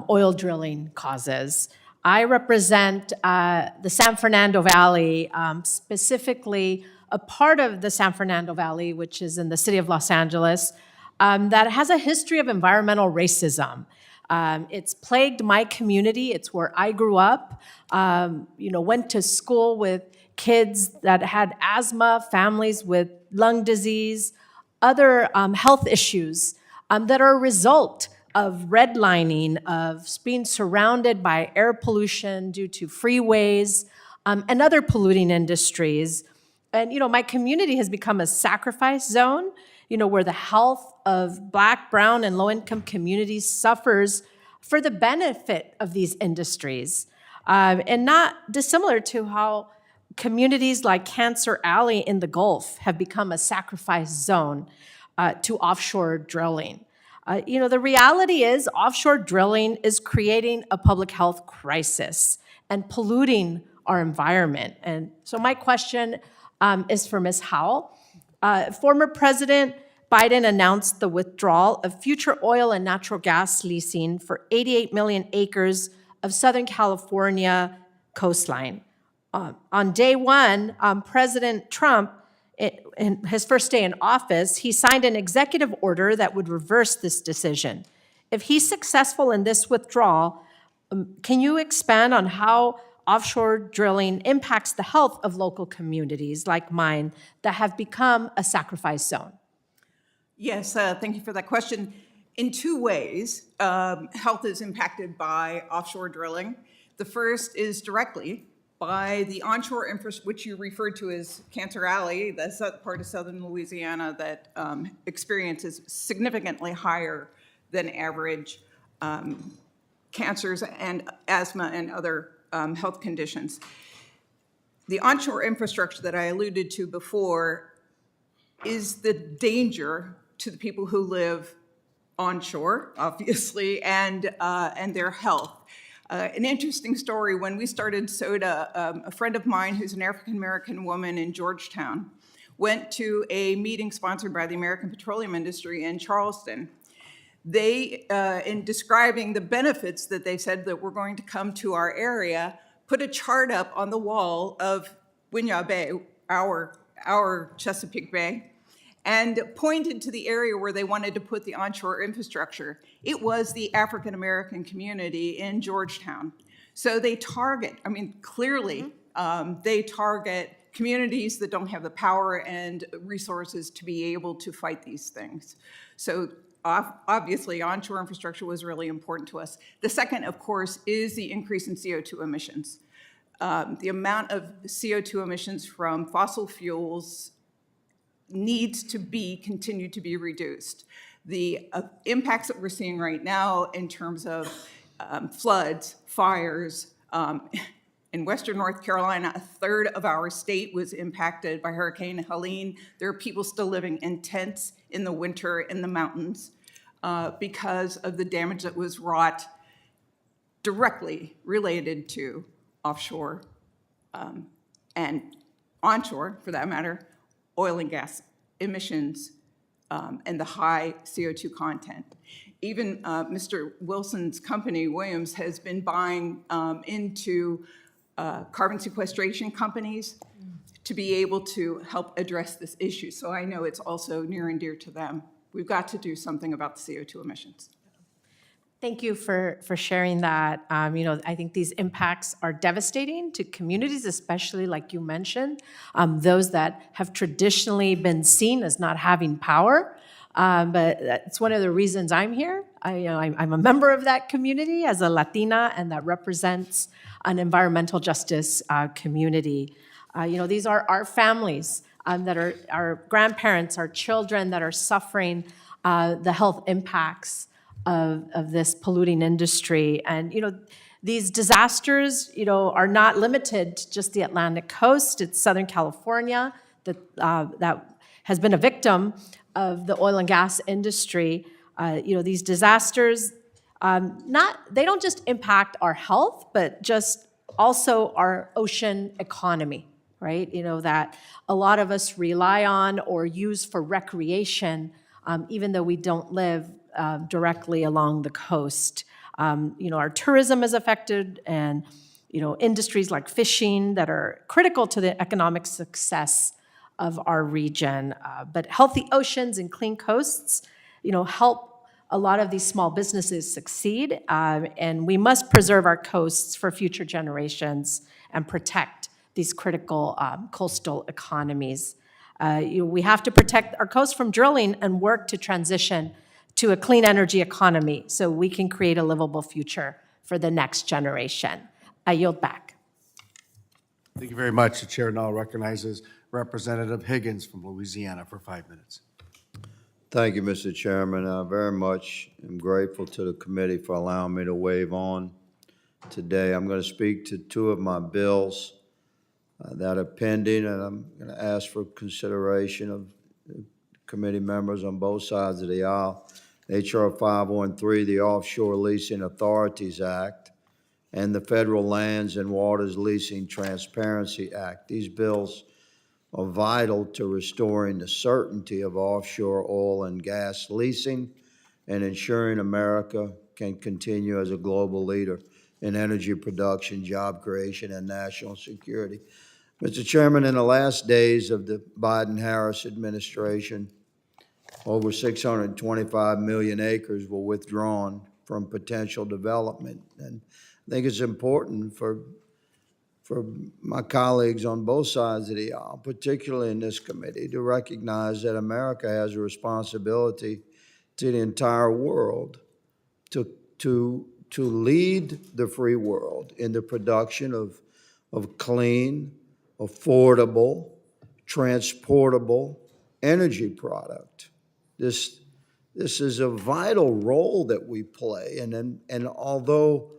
Speaker 13: oil drilling causes. I represent the San Fernando Valley, specifically a part of the San Fernando Valley, which is in the city of Los Angeles, that has a history of environmental racism. It's plagued my community. It's where I grew up, went to school with kids that had asthma, families with lung disease, other health issues that are a result of redlining, of being surrounded by air pollution due to freeways and other polluting industries. And, my community has become a sacrifice zone, where the health of Black, brown, and low-income communities suffers for the benefit of these industries. And not dissimilar to how communities like Cancer Alley in the Gulf have become a sacrifice zone to offshore drilling. The reality is offshore drilling is creating a public health crisis and polluting our environment. And so my question is for Ms. Howell. Former President Biden announced the withdrawal of future oil and natural gas leasing for 88 million acres of Southern California coastline. On day one, President Trump, in his first day in office, he signed an executive order that would reverse this decision. If he's successful in this withdrawal, can you expand on how offshore drilling impacts the health of local communities like mine that have become a sacrifice zone?
Speaker 7: Yes, thank you for that question. In two ways, health is impacted by offshore drilling. The first is directly by the onshore infrastructure, which you referred to as Cancer Alley, that's that part of southern Louisiana that experiences significantly higher than average cancers and asthma and other health conditions. The onshore infrastructure that I alluded to before is the danger to the people who live onshore, obviously, and their health. An interesting story, when we started SODA, a friend of mine who's an African-American woman in Georgetown went to a meeting sponsored by the American petroleum industry in Charleston. They, in describing the benefits that they said that were going to come to our area, put a chart up on the wall of Winyah Bay, our Chesapeake Bay, and pointed to the area where they wanted to put the onshore infrastructure. It was the African-American community in Georgetown. So they target, clearly, they target communities that don't have the power and resources to be able to fight these things. So obviously, onshore infrastructure was really important to us. The second, of course, is the increase in CO2 emissions. The amount of CO2 emissions from fossil fuels needs to be continued to be reduced. The impacts that we're seeing right now in terms of floods, fires, in Western North Carolina, a third of our state was impacted by Hurricane Helene. There are people still living in tents in the winter in the mountains because of the damage that was wrought directly related to offshore and onshore, for that matter, oil and gas emissions and the high CO2 content. Even Mr. Wilson's company, Williams, has been buying into carbon sequestration companies to be able to help address this issue. So I know it's also near and dear to them. We've got to do something about the CO2 emissions.
Speaker 13: Thank you for sharing that. I think these impacts are devastating to communities, especially like you mentioned, those that have traditionally been seen as not having power. But it's one of the reasons I'm here. I'm a member of that community as a Latina, and that represents an environmental justice community. These are our families that are our grandparents, our children that are suffering the health impacts of this polluting industry. And, these disasters, are not limited to just the Atlantic coast. It's Southern California that has been a victim of the oil and gas industry. These disasters, they don't just impact our health, but just also our ocean economy, right? That a lot of us rely on or use for recreation, even though we don't live directly along the coast. Our tourism is affected, and industries like fishing that are critical to the economic success of our region. But healthy oceans and clean coasts, help a lot of these small businesses succeed, and we must preserve our coasts for future generations and protect these critical coastal economies. We have to protect our coast from drilling and work to transition to a clean energy economy so we can create a livable future for the next generation. I yield back.
Speaker 1: Thank you very much. The chair now recognizes Representative Higgins from Louisiana for 5 minutes.
Speaker 14: Thank you, Mr. Chairman. I very much am grateful to the committee for allowing me to wave on today. I'm going to speak to two of my bills that are pending, and I'm going to ask for consideration of committee members on both sides of the aisle. H.R. 513, the Offshore Leasing Authorities Act, and the Federal Lands and Waters Leasing Transparency Act. These bills are vital to restoring the certainty of offshore oil and gas leasing and ensuring America can continue as a global leader in energy production, job creation, and national security. Mr. Chairman, in the last days of the Biden-Harris administration, over 625 million acres were withdrawn from potential development. And I think it's important for my colleagues on both sides of the aisle, particularly in this committee, to recognize that America has a responsibility to the entire world to lead the free world in the production of clean, affordable, transportable energy product. This is a vital role that we play, and although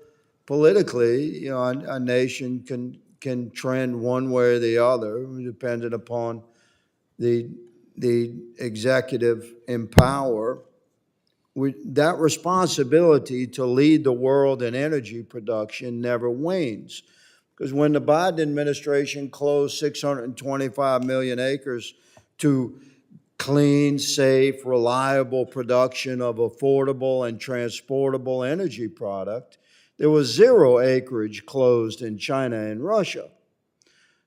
Speaker 14: politically, a nation can trend one way or the other, depending upon the executive in power. That responsibility to lead the world in energy production never wanes. Because when the Biden administration closed 625 million acres to clean, safe, reliable production of affordable and transportable energy product, there was zero acreage closed in China and Russia.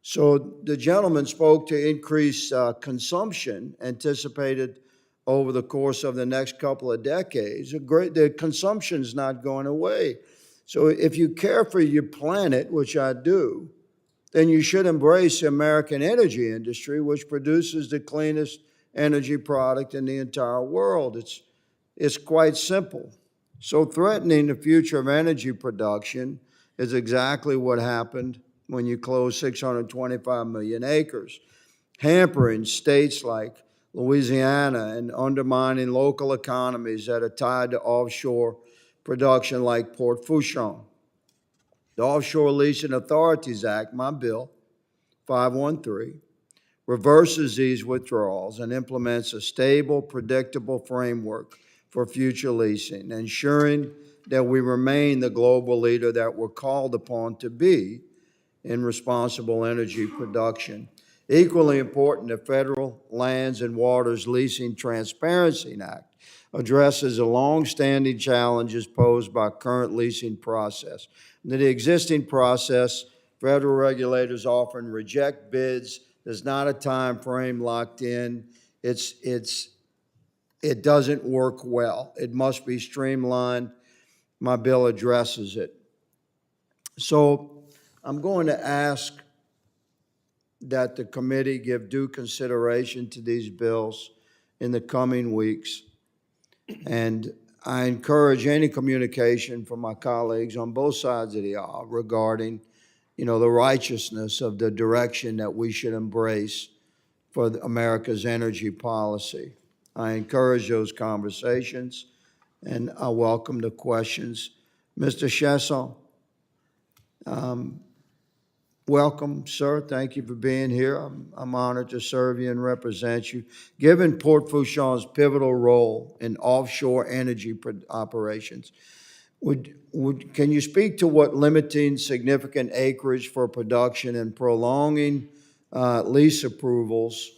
Speaker 14: So the gentleman spoke to increased consumption anticipated over the course of the next couple of decades. The consumption's not going away. So if you care for your planet, which I do, then you should embrace the American energy industry, which produces the cleanest energy product in the entire world. It's quite simple. So threatening the future of energy production is exactly what happened when you closed 625 million acres, hampering states like Louisiana and undermining local economies that are tied to offshore production like Port Fourchon. The Offshore Leasing Authorities Act, my bill, 513, reverses these withdrawals and implements a stable, predictable framework for future leasing, ensuring that we remain the global leader that we're called upon to be in responsible energy production. Equally important, the Federal Lands and Waters Leasing Transparency Act addresses the long-standing challenges posed by current leasing process. Under the existing process, federal regulators often reject bids. There's not a time frame locked in. It doesn't work well. It must be streamlined. My bill addresses it. So I'm going to ask that the committee give due consideration to these bills in the coming weeks. And I encourage any communication from my colleagues on both sides of the aisle regarding, the righteousness of the direction that we should embrace for America's energy policy. I encourage those conversations, and I welcome the questions. Mr. Chesson, welcome, sir. Thank you for being here. I'm honored to serve you and represent you. Given Port Fourchon's pivotal role in offshore energy operations, can you speak to what limiting significant acreage for production and prolonging lease approvals,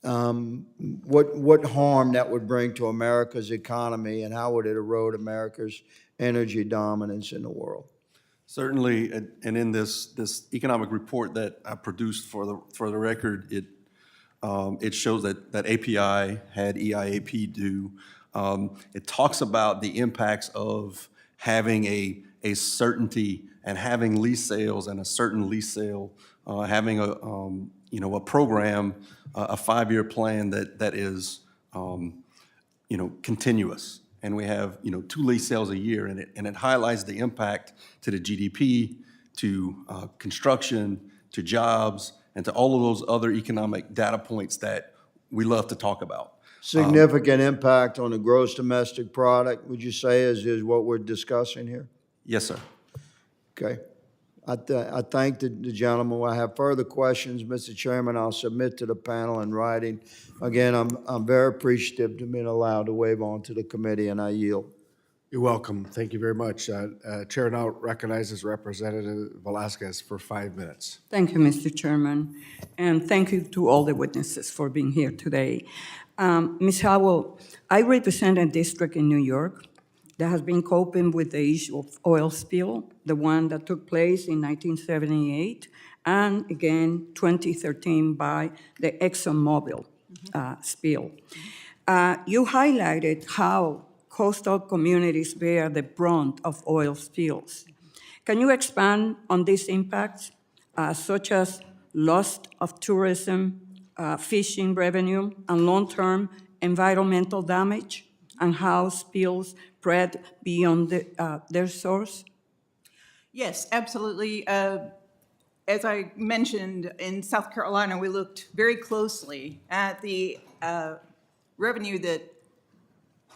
Speaker 14: what harm that would bring to America's economy, and how would it erode America's energy dominance in the world?
Speaker 5: Certainly, and in this economic report that I produced for the record, it shows that API had EIAP due. It talks about the impacts of having a certainty and having lease sales and a certain lease sale, having a program, a 5-year plan that is continuous. And we have 2 lease sales a year, and it highlights the impact to the GDP, to construction, to jobs, and to all of those other economic data points that we love to talk about.
Speaker 14: Significant impact on the gross domestic product, would you say, is what we're discussing here?
Speaker 5: Yes, sir.
Speaker 14: Okay. I thank the gentleman. I have further questions, Mr. Chairman. I'll submit to the panel in writing. Again, I'm very appreciative to being allowed to wave on to the committee, and I yield.
Speaker 1: You're welcome. Thank you very much. Chair now recognizes Representative Velasquez for 5 minutes.
Speaker 15: Thank you, Mr. Chairman, and thank you to all the witnesses for being here today. Ms. Howell, I represent a district in New York that has been coping with the issue of oil spill, the one that took place in 1978, and again, 2013 by the ExxonMobil spill. You highlighted how coastal communities bear the brunt of oil spills. Can you expand on these impacts, such as loss of tourism, fishing revenue, and long-term environmental damage, and how spills spread beyond their source?
Speaker 7: Yes, absolutely. As I mentioned, in South Carolina, we looked very closely at the revenue that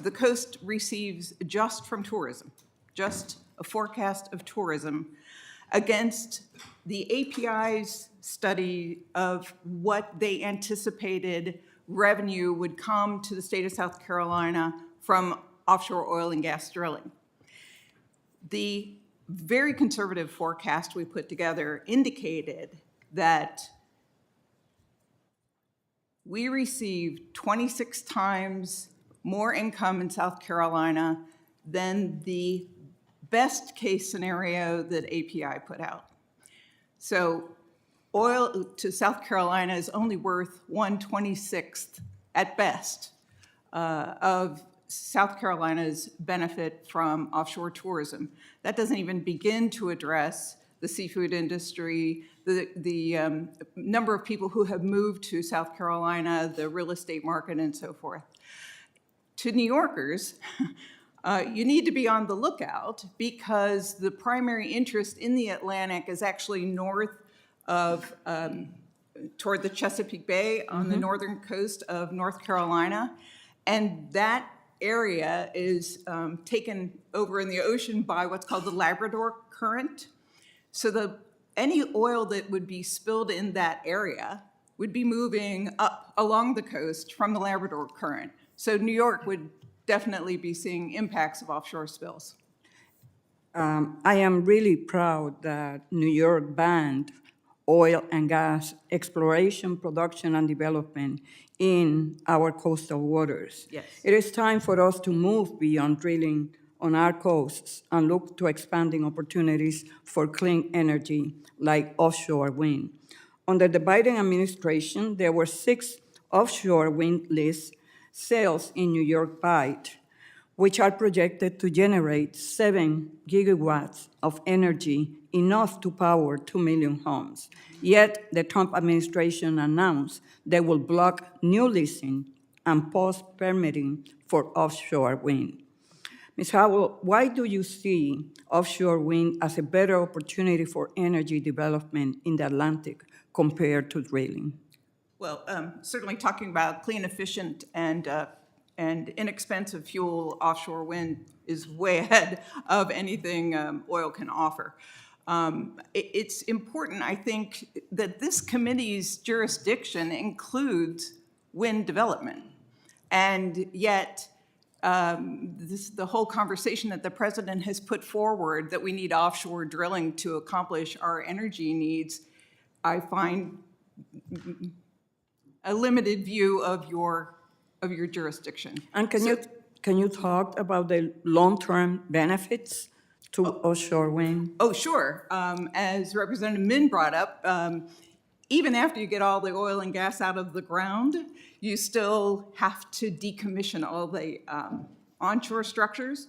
Speaker 7: the coast receives just from tourism, just a forecast of tourism, against the API's study of what they anticipated revenue would come to the state of South Carolina from offshore oil and gas drilling. The very conservative forecast we put together indicated that we received 26 times more income in South Carolina than the best case scenario that API put out. So oil to South Carolina is only worth 1/26th at best of South Carolina's benefit from offshore tourism. That doesn't even begin to address the seafood industry, the number of people who have moved to South Carolina, the real estate market, and so forth. To New Yorkers, you need to be on the lookout because the primary interest in the Atlantic is actually north of, toward the Chesapeake Bay on the northern coast of North Carolina. And that area is taken over in the ocean by what's called the Labrador Current. So any oil that would be spilled in that area would be moving up along the coast from the Labrador Current. So New York would definitely be seeing impacts of offshore spills.
Speaker 15: I am really proud that New York banned oil and gas exploration, production, and development in our coastal waters.
Speaker 7: Yes.
Speaker 15: It is time for us to move beyond drilling on our coasts and look to expanding opportunities for clean energy like offshore wind. Under the Biden administration, there were 6 offshore wind lease sales in New York Bight, which are projected to generate 7 gigawatts of energy, enough to power 2 million homes. Yet, the Trump administration announced they will block new leasing and pause permitting for offshore wind. Ms. Howell, why do you see offshore wind as a better opportunity for energy development in the Atlantic compared to drilling?
Speaker 7: Well, certainly talking about clean, efficient, and inexpensive fuel, offshore wind is way ahead of anything oil can offer. It's important, I think, that this committee's jurisdiction includes wind development. And yet, the whole conversation that the president has put forward that we need offshore drilling to accomplish our energy needs, I find a limited view of your jurisdiction.
Speaker 15: And can you talk about the long-term benefits to offshore wind?
Speaker 7: Oh, sure. As Representative Min brought up, even after you get all the oil and gas out of the ground, you still have to decommission all the onshore structures.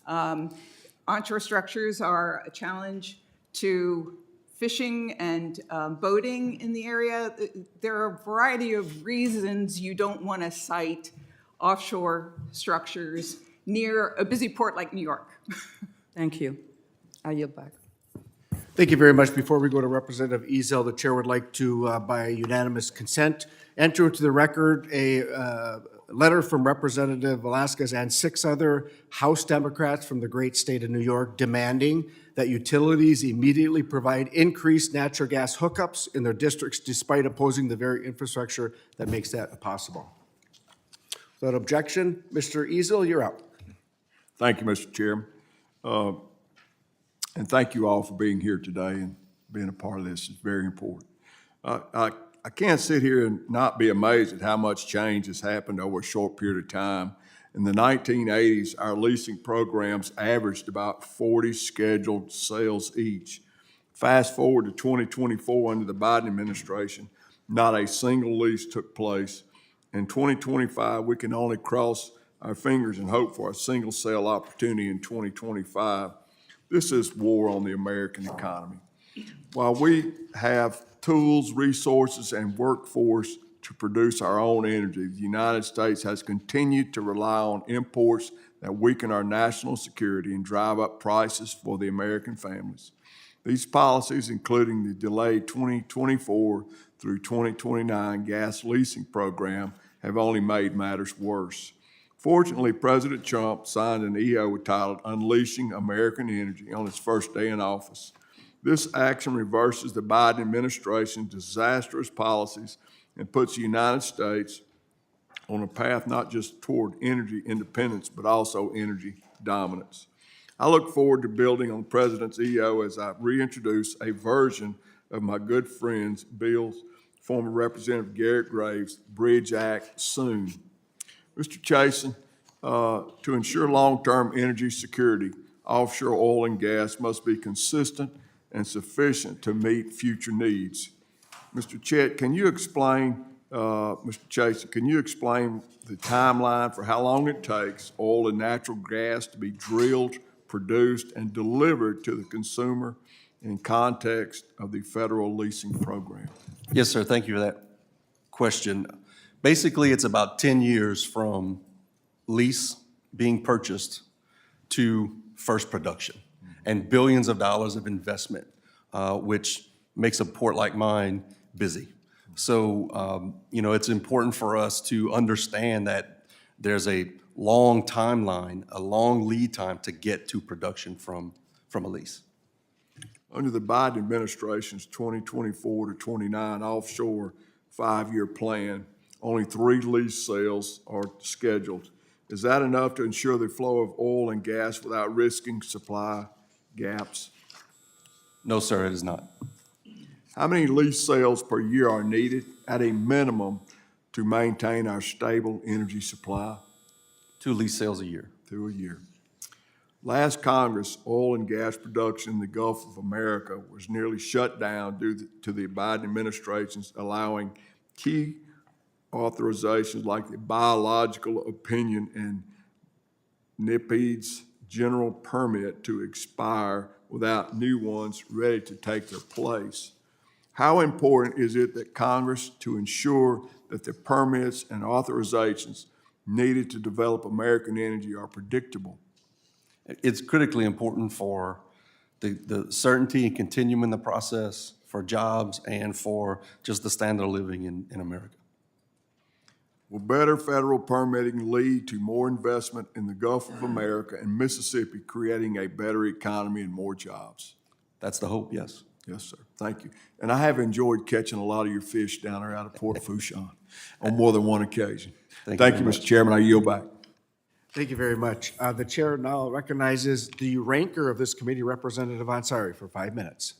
Speaker 7: Onshore structures are a challenge to fishing and boating in the area. There are a variety of reasons you don't want to site offshore structures near a busy port like New York.
Speaker 15: Thank you. I yield back.
Speaker 1: Thank you very much. Before we go to Representative Ezel, the chair would like to, by unanimous consent, enter into the record a letter from Representative Velasquez and 6 other House Democrats from the great state of New York demanding that utilities immediately provide increased natural gas hookups in their districts despite opposing the very infrastructure that makes that possible. Without objection, Mr. Ezel, you're out.
Speaker 16: Thank you, Mr. Chairman. And thank you all for being here today and being a part of this. It's very important. I can't sit here and not be amazed at how much change has happened over a short period of time. In the 1980s, our leasing programs averaged about 40 scheduled sales each. Fast forward to 2024 under the Biden administration, not a single lease took place. In 2025, we can only cross our fingers and hope for a single sale opportunity in 2025. This is war on the American economy. While we have tools, resources, and workforce to produce our own energy, the United States has continued to rely on imports that weaken our national security and drive up prices for the American families. These policies, including the delayed 2024 through 2029 gas leasing program, have only made matters worse. Fortunately, President Trump signed an EO titled Unleashing American Energy on his first day in office. This action reverses the Biden administration's disastrous policies and puts the United States on a path not just toward energy independence, but also energy dominance. I look forward to building on the President's EO as I reintroduce a version of my good friend's Bill's former Representative Garrett Graves' Bridge Act soon. Mr. Chasen, to ensure long-term energy security, offshore oil and gas must be consistent and sufficient to meet future needs. Mr. Chet, can you explain, Mr. Chasen, can you explain the timeline for how long it takes oil and natural gas to be drilled, produced, and delivered to the consumer in context of the federal leasing program?
Speaker 5: Yes, sir. Thank you for that question. Basically, it's about 10 years from lease being purchased to first production, and billions of dollars of investment, which makes a port like mine busy. So, it's important for us to understand that there's a long timeline, a long lead time to get to production from a lease.
Speaker 16: Under the Biden administration's 2024 to 29 offshore five-year plan, only 3 lease sales are scheduled. Is that enough to ensure the flow of oil and gas without risking supply gaps?
Speaker 5: No, sir, it is not.
Speaker 16: How many lease sales per year are needed at a minimum to maintain our stable energy supply?
Speaker 5: 2 lease sales a year.
Speaker 16: 2 a year. Last Congress, oil and gas production in the Gulf of America was nearly shut down due to the Biden administration's allowing key authorizations like the biological opinion and NIPED's general permit to expire without new ones ready to take their place. How important is it that Congress to ensure that the permits and authorizations needed to develop American energy are predictable?
Speaker 5: It's critically important for the certainty and continuum in the process, for jobs, and for just the standard of living in America.
Speaker 16: Will better federal permitting lead to more investment in the Gulf of America and Mississippi, creating a better economy and more jobs?
Speaker 5: That's the hope, yes.
Speaker 16: Yes, sir. Thank you. And I have enjoyed catching a lot of your fish down there out of Port Fourchon on more than one occasion. Thank you, Mr. Chairman. I yield back.
Speaker 1: Thank you very much. The chair now recognizes the ranker of this committee, Representative Ansari, for 5 minutes.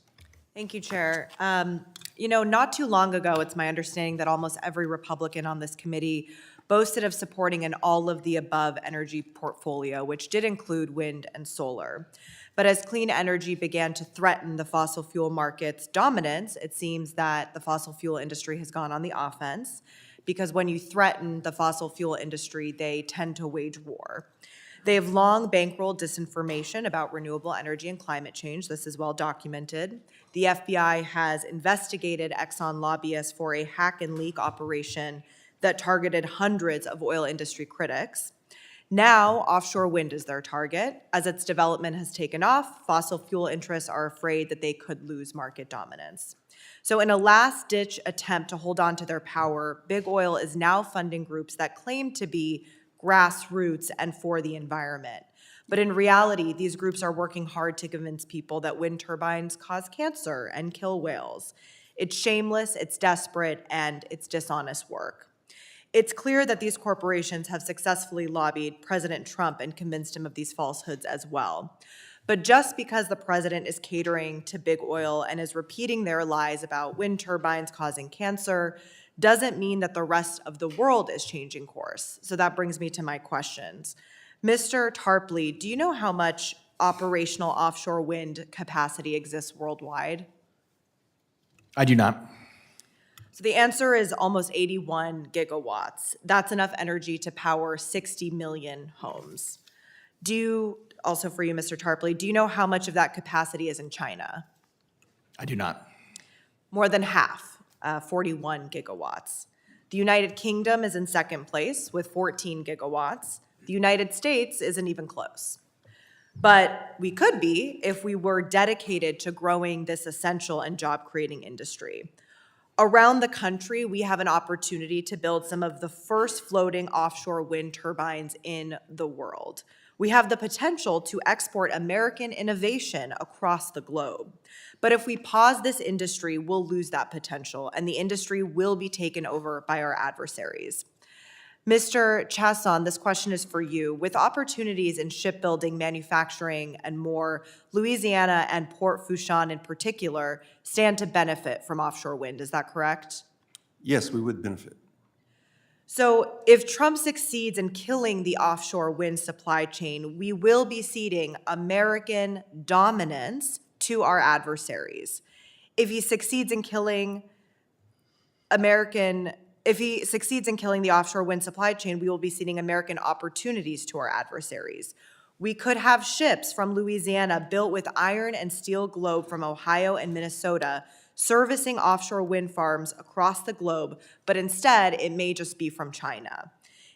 Speaker 2: Thank you, Chair. Not too long ago, it's my understanding that almost every Republican on this committee boasted of supporting an all-of-the-above energy portfolio, which did include wind and solar. But as clean energy began to threaten the fossil fuel market's dominance, it seems that the fossil fuel industry has gone on the offense, because when you threaten the fossil fuel industry, they tend to wage war. They have long bankrolled disinformation about renewable energy and climate change. This is well documented. The FBI has investigated Exxon lobbyists for a hack and leak operation that targeted hundreds of oil industry critics. Now, offshore wind is their target. As its development has taken off, fossil fuel interests are afraid that they could lose market dominance. So in a last-ditch attempt to hold on to their power, big oil is now funding groups that claim to be grassroots and for the environment. But in reality, these groups are working hard to convince people that wind turbines cause cancer and kill whales. It's shameless, it's desperate, and it's dishonest work. It's clear that these corporations have successfully lobbied President Trump and convinced him of these falsehoods as well. But just because the president is catering to big oil and is repeating their lies about wind turbines causing cancer doesn't mean that the rest of the world is changing course. So that brings me to my questions. Mr. Tarpley, do you know how much operational offshore wind capacity exists worldwide?
Speaker 8: I do not.
Speaker 2: So the answer is almost 81 gigawatts. That's enough energy to power 60 million homes. Also for you, Mr. Tarpley, do you know how much of that capacity is in China?
Speaker 8: I do not.
Speaker 2: More than half, 41 gigawatts. The United Kingdom is in second place with 14 gigawatts. The United States isn't even close. But we could be if we were dedicated to growing this essential and job-creating industry. Around the country, we have an opportunity to build some of the first floating offshore wind turbines in the world. We have the potential to export American innovation across the globe. But if we pause this industry, we'll lose that potential, and the industry will be taken over by our adversaries. Mr. Chasson, this question is for you. With opportunities in shipbuilding, manufacturing, and more, Louisiana and Port Fourchon in particular stand to benefit from offshore wind. Is that correct?
Speaker 5: Yes, we would benefit.
Speaker 2: So if Trump succeeds in killing the offshore wind supply chain, we will be ceding American dominance to our adversaries. If he succeeds in killing the offshore wind supply chain, we will be ceding American opportunities to our adversaries. We could have ships from Louisiana built with iron and steel globe from Ohio and Minnesota servicing offshore wind farms across the globe, but instead it may just be from China.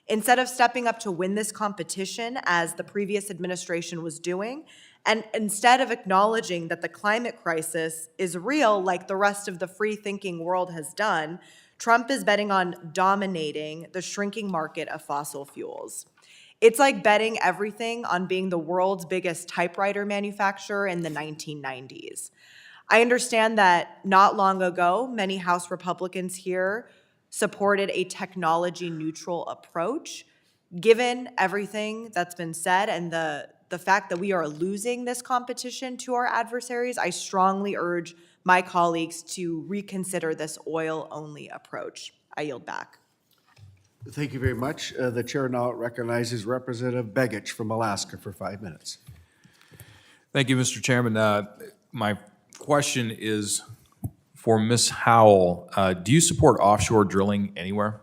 Speaker 2: Instead of stepping up to win this competition, as the previous administration was doing, and instead of acknowledging that the climate crisis is real like the rest of the free-thinking world has done, Trump is betting on dominating the shrinking market of fossil fuels. It's like betting everything on being the world's biggest typewriter manufacturer in the 1990s. I understand that not long ago, many House Republicans here supported a technology-neutral approach. Given everything that's been said and the fact that we are losing this competition to our adversaries, I strongly urge my colleagues to reconsider this oil-only approach. I yield back.
Speaker 1: Thank you very much. The chair now recognizes Representative Begich from Alaska for 5 minutes.
Speaker 17: Thank you, Mr. Chairman. My question is for Ms. Howell. Do you support offshore drilling anywhere?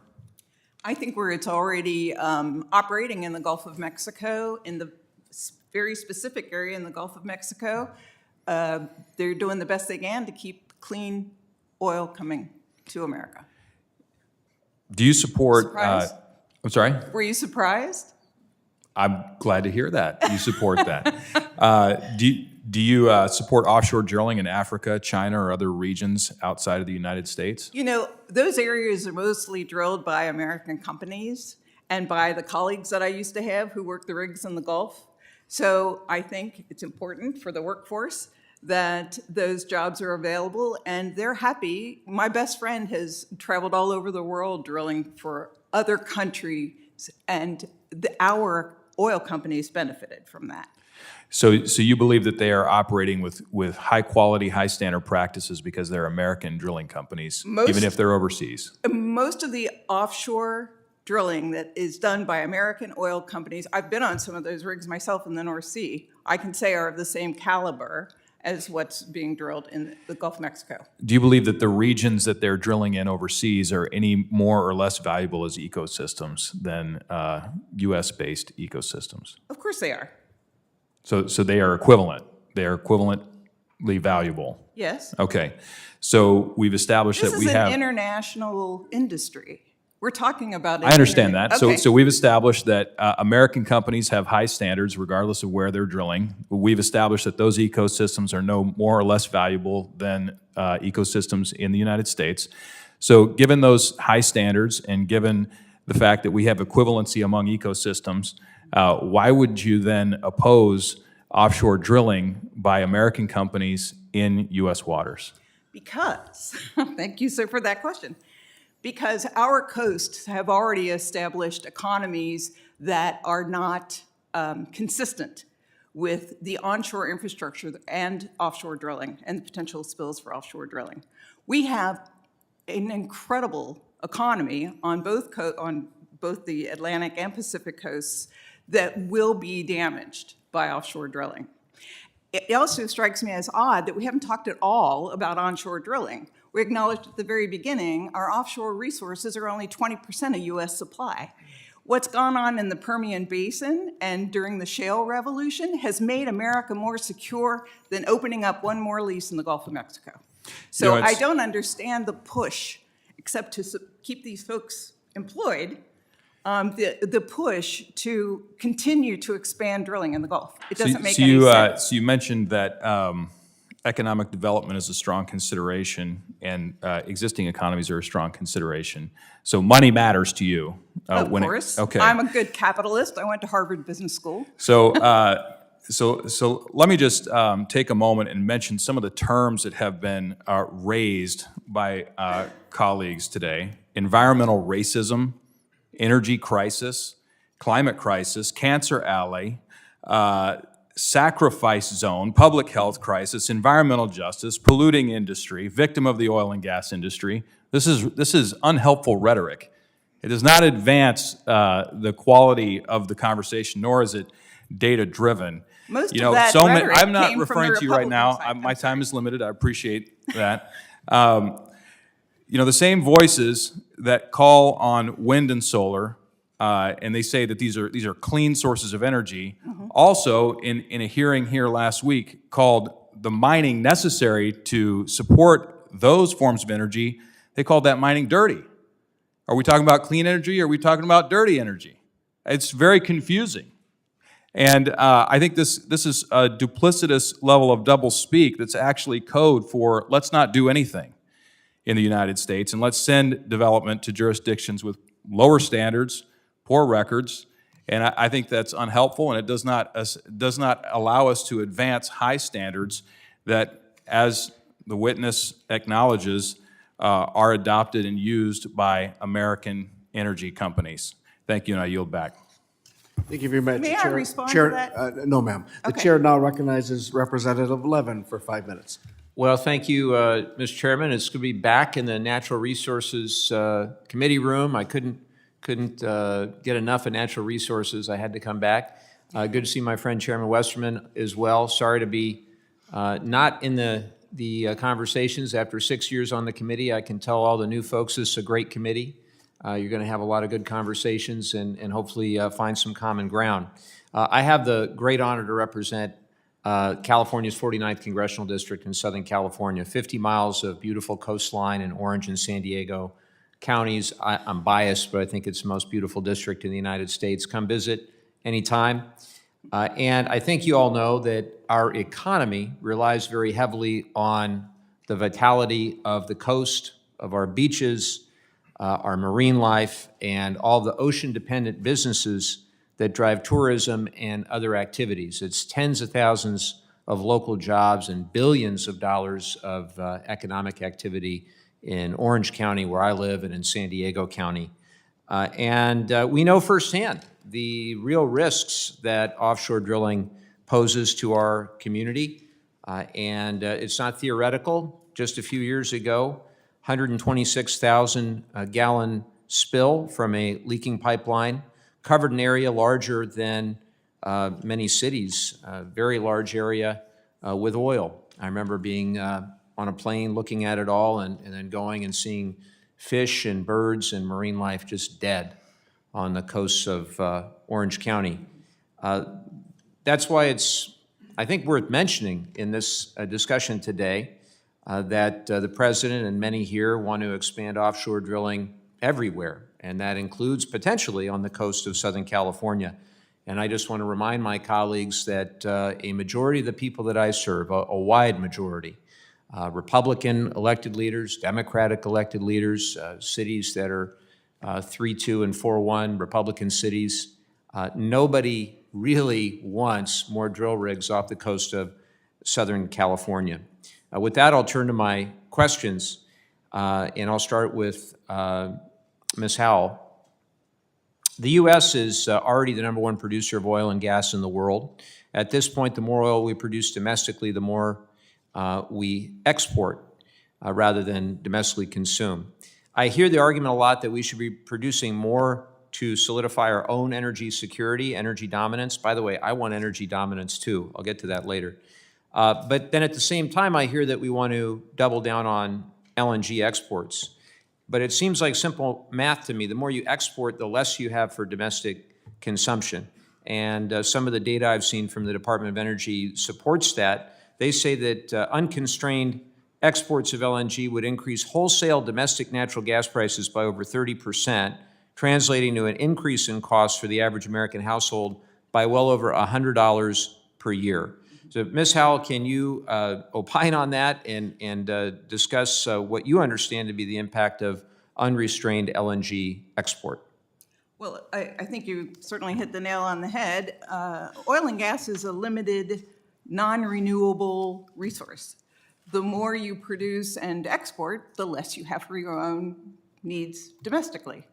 Speaker 7: I think where it's already operating in the Gulf of Mexico, in the very specific area in the Gulf of Mexico, they're doing the best they can to keep clean oil coming to America.
Speaker 17: Do you support?
Speaker 7: Surprised?
Speaker 17: I'm sorry?
Speaker 7: Were you surprised?
Speaker 17: I'm glad to hear that. You support that. Do you support offshore drilling in Africa, China, or other regions outside of the United States?
Speaker 7: You know, those areas are mostly drilled by American companies and by the colleagues that I used to have who work the rigs in the Gulf. So I think it's important for the workforce that those jobs are available and they're happy. My best friend has traveled all over the world drilling for other countries, and our oil companies benefited from that.
Speaker 17: So you believe that they are operating with high quality, high standard practices because they're American drilling companies, even if they're overseas?
Speaker 7: Most of the offshore drilling that is done by American oil companies, I've been on some of those rigs myself in the North Sea, I can say are of the same caliber as what's being drilled in the Gulf of Mexico.
Speaker 17: Do you believe that the regions that they're drilling in overseas are any more or less valuable as ecosystems than U.S.-based ecosystems?
Speaker 7: Of course they are.
Speaker 17: So they are equivalent. They are equivalently valuable.
Speaker 7: Yes.
Speaker 17: Okay. So we've established
Speaker 7: This
Speaker 17: that
Speaker 7: is
Speaker 17: we have.
Speaker 7: an international industry. We're talking about.
Speaker 17: I understand that.
Speaker 7: Okay.
Speaker 17: So we've established that American companies have high standards regardless of where they're drilling. We've established that those ecosystems are no more or less valuable than ecosystems in the United States. So given those high standards and given the fact that we have equivalency among ecosystems, why would you then oppose offshore drilling by American companies in U.S. waters?
Speaker 7: Because, thank you, sir, for that question. Because our coasts have already established economies that are not consistent with the onshore infrastructure and offshore drilling and the potential spills for offshore drilling. We have an incredible economy on both the Atlantic and Pacific coasts that will be damaged by offshore drilling. It also strikes me as odd that we haven't talked at all about onshore drilling. We acknowledged at the very beginning our offshore resources are only 20% of U.S. supply. What's gone on in the Permian Basin and during the shale revolution has made America more secure than opening up one more lease in the Gulf of Mexico. So I don't understand the push, except to keep these folks employed, the push to continue to expand drilling in the Gulf. It doesn't make any sense.
Speaker 17: So you mentioned that economic development is a strong consideration and existing economies are a strong consideration. So money matters to you.
Speaker 7: Of course.
Speaker 17: Okay.
Speaker 7: I'm a good capitalist. I went to Harvard Business School.
Speaker 17: So let me just take a moment and mention some of the terms that have been raised by colleagues today. Environmental racism, energy crisis, climate crisis, cancer alley, sacrifice zone, public health crisis, environmental justice, polluting industry, victim of the oil and gas industry. This is unhelpful rhetoric. It does not advance the quality of the conversation, nor is it data-driven.
Speaker 7: Most of that rhetoric
Speaker 17: I'm not
Speaker 7: came from
Speaker 17: referring
Speaker 7: the
Speaker 17: to you right now.
Speaker 7: Republican side.
Speaker 17: My time is limited. I appreciate that. The same voices that call on wind and solar, and they say that these are clean sources of energy, also, in a hearing here last week, called the mining necessary to support those forms of energy, they called that mining dirty. Are we talking about clean energy or are we talking about dirty energy? It's very confusing. And I think this is a duplicitous level of double speak that's actually code for let's not do anything in the United States and let's send development to jurisdictions with lower standards, poor records, and I think that's unhelpful, and it does not allow us to advance high standards that, as the witness acknowledges, are adopted and used by American energy companies. Thank you, and I yield back.
Speaker 1: Thank you very much.
Speaker 7: May I
Speaker 1: Chair-
Speaker 7: respond to
Speaker 1: Chair-
Speaker 7: that?
Speaker 1: No, ma'am. The
Speaker 7: Okay.
Speaker 1: chair now recognizes Representative Levin for 5 minutes.
Speaker 18: Well, thank you, Mr. Chairman. It's good to be back in the Natural Resources Committee room. I couldn't get enough of natural resources. I had to come back. Good to see my friend Chairman Westerman as well. Sorry to be not in the conversations after 6 years on the committee. I can tell all the new folks this is a great committee. You're going to have a lot of good conversations and hopefully find some common ground. I have the great honor to represent California's 49th Congressional District in Southern California, 50 miles of beautiful coastline in Orange and San Diego counties. I'm biased, but I think it's the most beautiful district in the United States. Come visit anytime. And I think you all know that our economy relies very heavily on the vitality of the coast, of our beaches, our marine life, and all the ocean-dependent businesses that drive tourism and other activities. It's tens of thousands of local jobs and billions of dollars of economic activity in Orange County, where I live, and in San Diego County. And we know firsthand the real risks that offshore drilling poses to our community. And it's not theoretical. Just a few years ago, 126,000 gallon spill from a leaking pipeline covered an area larger than many cities, a very large area with oil. I remember being on a plane looking at it all and then going and seeing fish and birds and marine life just dead on the coasts of Orange County. That's why it's, I think, worth mentioning in this discussion today that the President and many here want to expand offshore drilling everywhere, and that includes potentially on the coast of Southern California. And I just want to remind my colleagues that a majority of the people that I serve, a wide majority, Republican elected leaders, Democratic elected leaders, cities that are 3-2 and 4-1, Republican cities, nobody really wants more drill rigs off the coast of Southern California. With that, I'll turn to my questions, and I'll start with Ms. Howell. The U.S. is already the #1 producer of oil and gas in the world. At this point, the more oil we produce domestically, the more we export rather than domestically consume. I hear the argument a lot that we should be producing more to solidify our own energy security, energy dominance. By the way, I want energy dominance too. I'll get to that later. But then at the same time, I hear that we want to double down on LNG exports. But it seems like simple math to me. The more you export, the less you have for domestic consumption. And some of the data I've seen from the Department of Energy supports that. They say that unconstrained exports of LNG would increase wholesale domestic natural gas prices by over 30%, translating to an increase in costs for the average American household by well over $100 per year. So, Ms. Howell, can you opine on that and discuss what you understand to be the impact of unrestrained LNG export?
Speaker 7: Well, I think you certainly hit the nail on the head. Oil and gas is a limited, non-renewable resource. The more you produce and export, the less you have for your own needs domestically.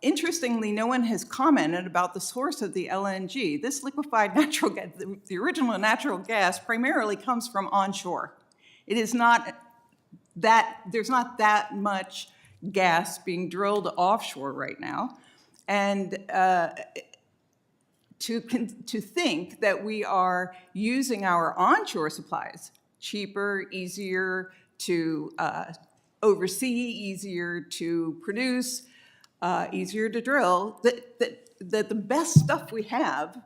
Speaker 7: Interestingly, no one has commented about the source of the LNG. This liquefied natural gas, the original natural gas, primarily comes from onshore. It is not that, there's not that much gas being drilled offshore right now. And to think that we are using our onshore supplies cheaper, easier to oversee, easier to produce, easier to drill, that the best stuff we have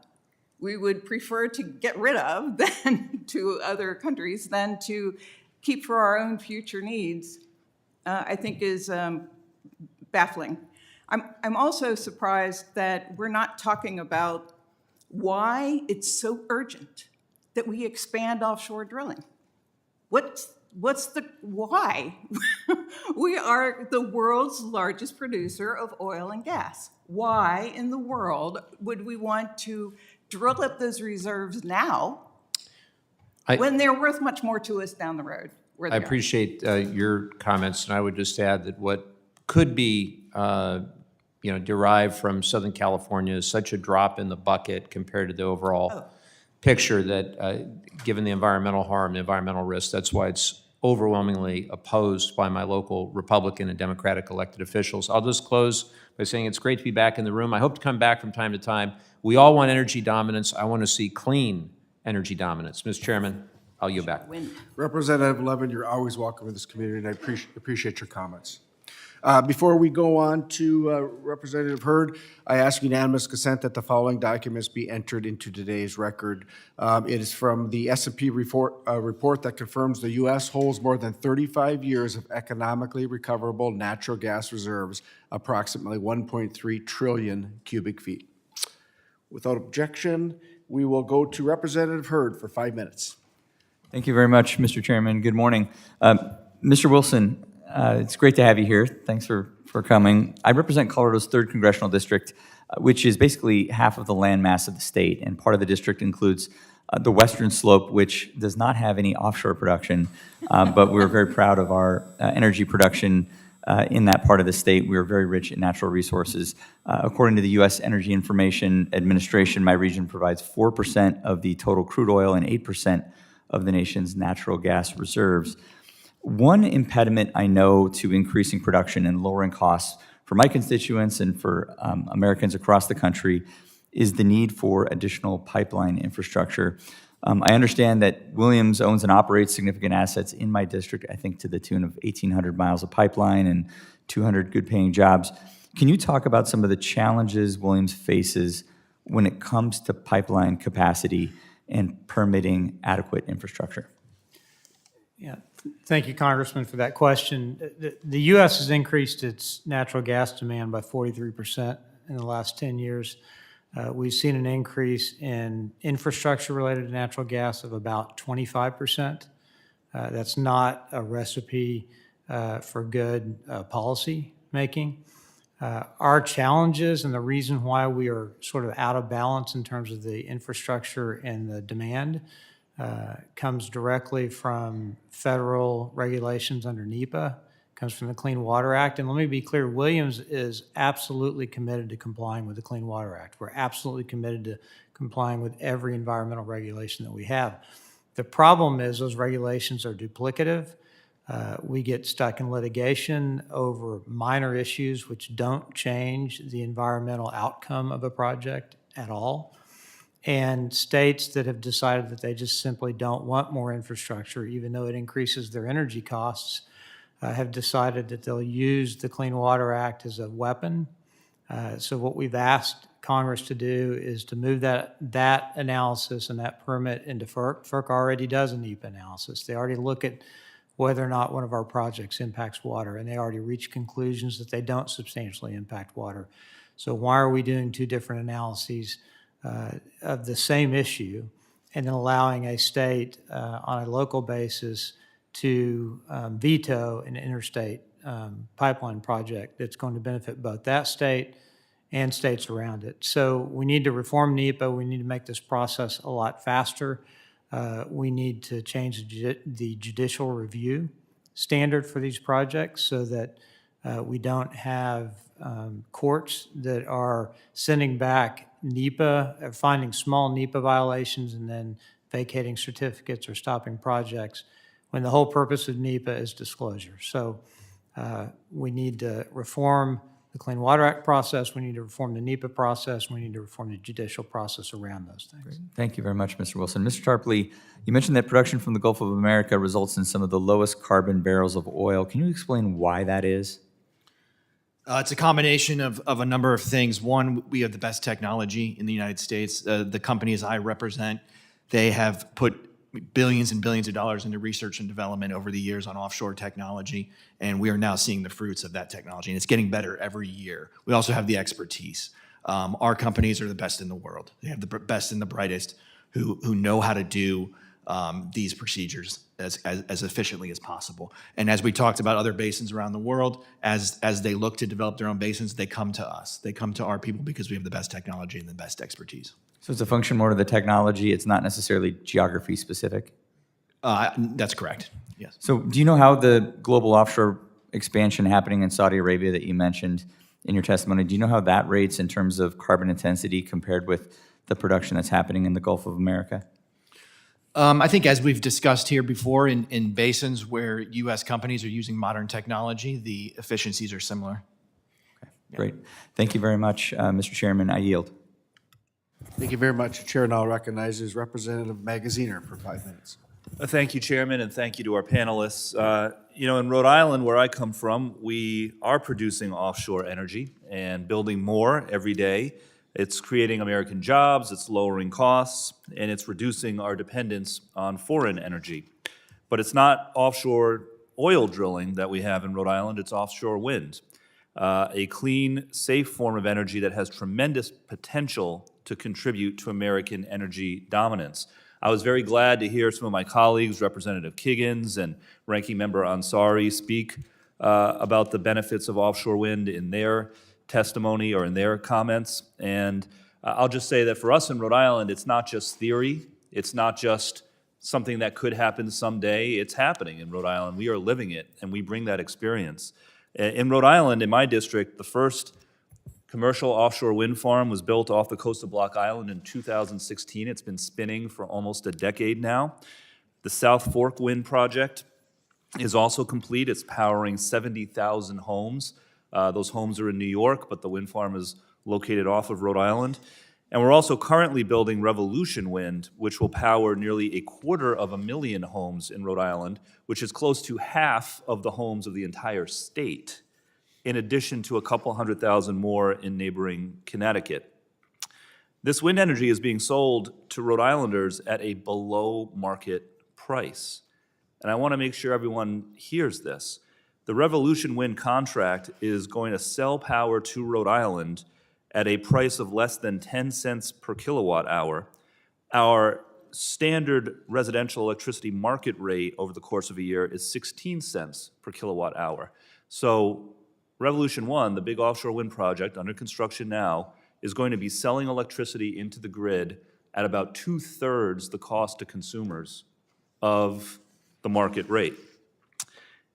Speaker 7: we would prefer to get rid of than to other countries than to keep for our own future needs, I think is baffling. I'm also surprised that we're not talking about why it's so urgent that we expand offshore drilling. What's the why? We are the world's largest producer of oil and gas. Why in the world would we want to drill up those reserves now when they're worth much more to us down the road?
Speaker 18: I appreciate your comments, and I would just add that what could be derived from Southern California is such a drop in the bucket compared to the overall picture that given the environmental harm, the environmental risk, that's why it's overwhelmingly opposed by my local Republican and Democratic elected officials. I'll just close by saying it's great to be back in the room. I hope to come back from time to time. We all want energy dominance. I want to see clean energy dominance. Mr. Chairman, I'll yield back.
Speaker 1: Representative Levin, you're always welcome in this community, and I appreciate your comments. Before we go on to Representative Hurd, I ask unanimous consent that the following documents be entered into today's record. It is from the S&P report that confirms the U.S. holds more than 35 years of economically recoverable natural gas reserves, approximately 1.3 trillion cubic feet. Without objection, we will go to Representative Hurd for 5 minutes.
Speaker 19: Thank you very much, Mr. Chairman. Good morning. Mr. Wilson, it's great to have you here. Thanks for coming. I represent Colorado's 3rd Congressional District, which is basically half of the land mass of the state, and part of the district includes the western slope, which does not have any offshore production, but we're very proud of our energy production in that part of the state. We are very rich in natural resources. According to the U.S. Energy Information Administration, my region provides 4% of the total crude oil and 8% of the nation's natural gas reserves. One impediment I know to increasing production and lowering costs for my constituents and for Americans across the country is the need for additional pipeline infrastructure. I understand that Williams owns and operates significant assets in my district, I think to the tune of 1,800 miles of pipeline and 200 good-paying jobs. Can you talk about some of the challenges Williams faces when it comes to pipeline capacity and permitting adequate infrastructure?
Speaker 6: Yeah, thank you, Congressman, for that question. The U.S. has increased its natural gas demand by 43% in the last 10 years. We've seen an increase in infrastructure related to natural gas of about 25%. That's not a recipe for good policy making. Our challenges and the reason why we are sort of out of balance in terms of the infrastructure and the demand comes directly from federal regulations under NEPA, comes from the Clean Water Act. And let me be clear, Williams is absolutely committed to complying with the Clean Water Act. We're absolutely committed to complying with every environmental regulation that we have. The problem is those regulations are duplicative. We get stuck in litigation over minor issues which don't change the environmental outcome of a project at all. And states that have decided that they just simply don't want more infrastructure, even though it increases their energy costs, have decided that they'll use the Clean Water Act as a weapon. So what we've asked Congress to do is to move that analysis and that permit into FERC. FERC already does a NEPA analysis. They already look at whether or not one of our projects impacts water, and they already reach conclusions that they don't substantially impact water. So why are we doing 2 different analyses of the same issue and then allowing a state on a local basis to veto an interstate pipeline project that's going to benefit both that state and states around it? So we need to reform NEPA. We need to make this process a lot faster. We need to change the judicial review standard for these projects so that we don't have courts that are sending back NEPA, finding small NEPA violations and then vacating certificates or stopping projects when the whole purpose of NEPA is disclosure. So we need to reform the Clean Water Act process, we need to reform the NEPA process, we need to reform the judicial process around those things.
Speaker 19: Great. Thank you very much, Mr. Wilson. Mr. Tarpley, you mentioned that production from the Gulf of America results in some of the lowest carbon barrels of oil. Can you explain why that is?
Speaker 8: It's a combination of a number of things. One, we have the best technology in the United States. The companies I represent, they have put billions and billions of dollars into research and development over the years on offshore technology, and we are now seeing the fruits of that technology, and it's getting better every year. We also have the expertise. Our companies are the best in the world. They have the best and the brightest who know how to do these procedures as efficiently as possible. And as we talked about other basins around the world, as they look to develop their own basins, they come to us. They come to our people because we have the best technology and the best expertise.
Speaker 19: So it's a function more of the technology, it's not necessarily geography specific?
Speaker 8: That's correct, yes.
Speaker 19: So do you know how the global offshore expansion happening in Saudi Arabia that you mentioned in your testimony, do you know how that rates in terms of carbon intensity compared with the production that's happening in the Gulf of America?
Speaker 8: I think as we've discussed here before, in basins where U.S. companies are using modern technology, the efficiencies are similar.
Speaker 19: Okay, great. Thank you very much, Mr. Chairman. I yield.
Speaker 1: Thank you very much. Chair now recognizes Representative Magaziner for 5 minutes.
Speaker 20: Thank you, Chairman, and thank you to our panelists. In Rhode Island, where I come from, we are producing offshore energy and building more every day. It's creating American jobs, it's lowering costs, and it's reducing our dependence on foreign energy. But it's not offshore oil drilling that we have in Rhode Island, it's offshore wind. A clean, safe form of energy that has tremendous potential to contribute to American energy dominance. I was very glad to hear some of my colleagues, Representative Kiggins and Ranking Member Ansari, speak about the benefits of offshore wind in their testimony or in their comments. And I'll just say that for us in Rhode Island, it's not just theory. It's not just something that could happen someday. It's happening in Rhode Island. We are living it, and we bring that experience. In Rhode Island, in my district, the first commercial offshore wind farm was built off the coast of Block Island in 2016. It's been spinning for almost a decade now. The South Fork Wind Project is also complete. It's powering 70,000 homes. Those homes are in New York, but the wind farm is located off of Rhode Island. And we're also currently building Revolution Wind, which will power nearly 250,000 homes in Rhode Island, which is close to half of the homes of the entire state, in addition to a couple 100,000 more in neighboring Connecticut. This wind energy is being sold to Rhode Islanders at a below-market price. And I want to make sure everyone hears this. The Revolution Wind contract is going to sell power to Rhode Island at a price of less than 10 cents per kilowatt hour. Our standard residential electricity market rate over the course of a year is 16 cents per kilowatt hour. So Revolution One, the big offshore wind project under construction now, is going to be selling electricity into the grid at about 2/3 the cost to consumers of the market rate.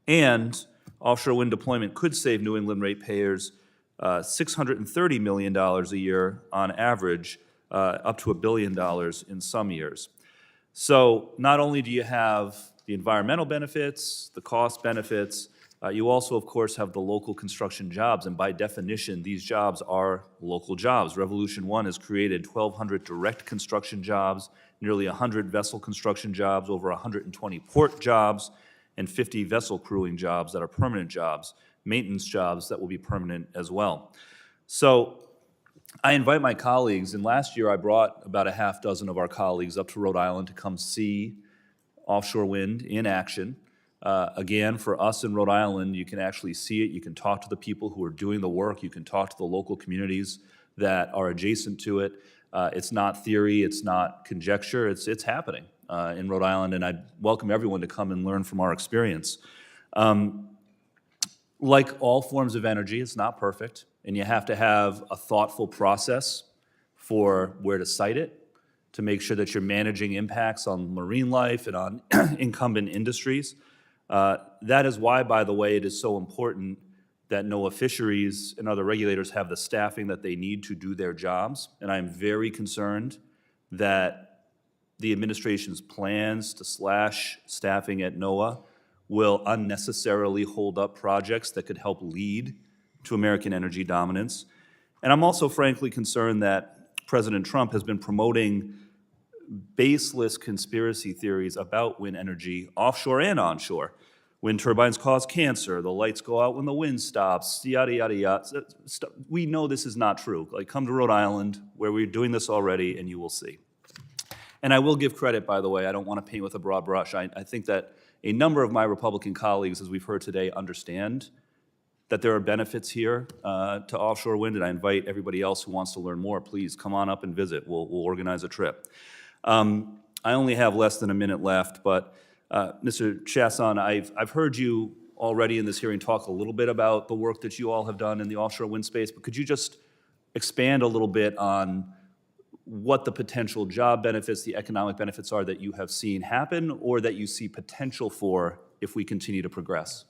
Speaker 20: And offshore wind deployment could save New England ratepayers $630 million a year on average, up to $1 billion in some years. So not only do you have the environmental benefits, the cost benefits, you also, of course, have the local construction jobs, and by definition, these jobs are local jobs. Revolution One has created 1,200 direct construction jobs, nearly 100 vessel construction jobs, over 120 port jobs, and 50 vessel crewing jobs that are permanent jobs, maintenance jobs that will be permanent as well. So I invite my colleagues, and last year I brought about a half dozen of our colleagues up to Rhode Island to come see offshore wind in action. Again, for us in Rhode Island, you can actually see it. You can talk to the people who are doing the work. You can talk to the local communities that are adjacent to it. It's not theory. It's not conjecture. It's happening in Rhode Island, and I'd welcome everyone to come and learn from our experience. Like all forms of energy, it's not perfect, and you have to have a thoughtful process for where to site it, to make sure that you're managing impacts on marine life and on incumbent industries. That is why, by the way, it is so important that NOAA Fisheries and other regulators have the staffing that they need to do their jobs. And I'm very concerned that the administration's plans to slash staffing at NOAA will unnecessarily hold up projects that could help lead to American energy dominance. And I'm also frankly concerned that President Trump has been promoting baseless conspiracy theories about wind energy, offshore and onshore. Wind turbines cause cancer. The lights go out when the wind stops, yada, yada, yada. We know this is not true. Like, come to Rhode Island, where we're doing this already, and you will see. And I will give credit, by the way. I don't want to paint with a broad brush. I think that a number of my Republican colleagues, as we've heard today, understand that there are benefits here to offshore wind, and I invite everybody else who wants to learn more, please come on up and visit. We'll organize a trip. I only have less than a minute left, but Mr. Chasson, I've heard you already in this hearing talk a little bit about the work that you all have done in the offshore wind space, but could you just expand a little bit on what the potential job benefits, the economic benefits are that you have seen happen or that you see potential for if we continue to progress?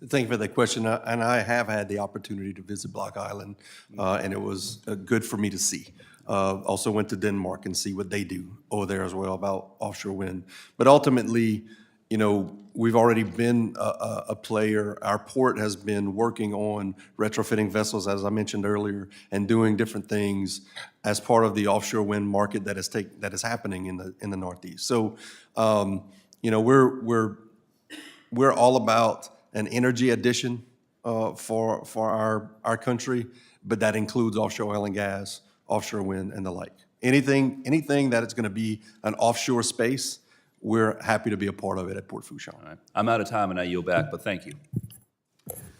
Speaker 5: Thank you for that question. And I have had the opportunity to visit Block Island, and it was good for me to see. Also went to Denmark and see what they do over there as well about offshore wind. But ultimately, you know, we've already been a player. Our port has been working on retrofitting vessels, as I mentioned earlier, and doing different things as part of the offshore wind market that is happening in the Northeast. So, you know, we're all about an energy addition for our country, but that includes offshore oil and gas, offshore wind, and the like. Anything that is going to be an offshore space, we're happy to be a part of it at Port Fourchon.
Speaker 20: All right. I'm out of time and I yield back, but thank you.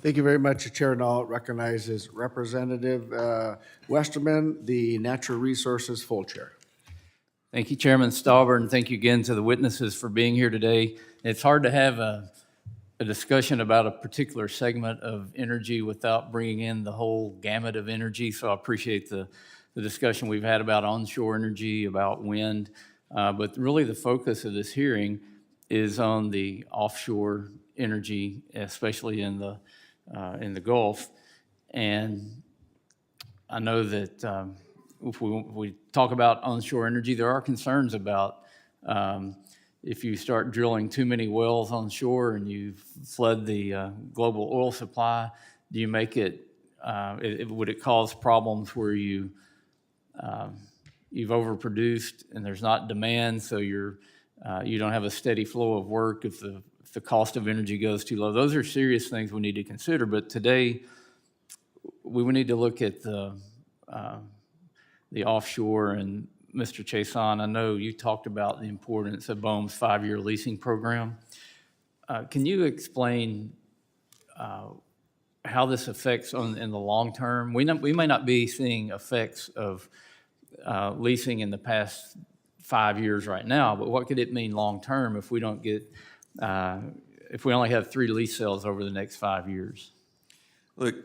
Speaker 1: Thank you very much. The chair now recognizes Representative Westerman, the Natural Resources Full Chair.
Speaker 4: Thank you, Chairman Stauber, and thank you again to the witnesses for being here today. It's hard to have a discussion about a particular segment of energy without bringing in the whole gamut of energy, so I appreciate the discussion we've had about onshore energy, about wind, but really the focus of this hearing is on the offshore energy, especially in the Gulf. And I know that if we talk about onshore energy, there are concerns about if you start drilling too many wells onshore and you flood the global oil supply, do you make would it cause problems where you've overproduced and there's not demand, so you don't have a steady flow of work if the cost of energy goes too low? Those are serious things we need to consider, but today we need to look at the offshore. And Mr. Chasson, I know you talked about the importance of BOEM's 5-year leasing program. Can you explain how this affects in the long term? We may not be seeing effects of leasing in the past 5 years right now, but what could it mean long term if we don't get if we only have 3 lease sales over the next 5 years?
Speaker 5: Look,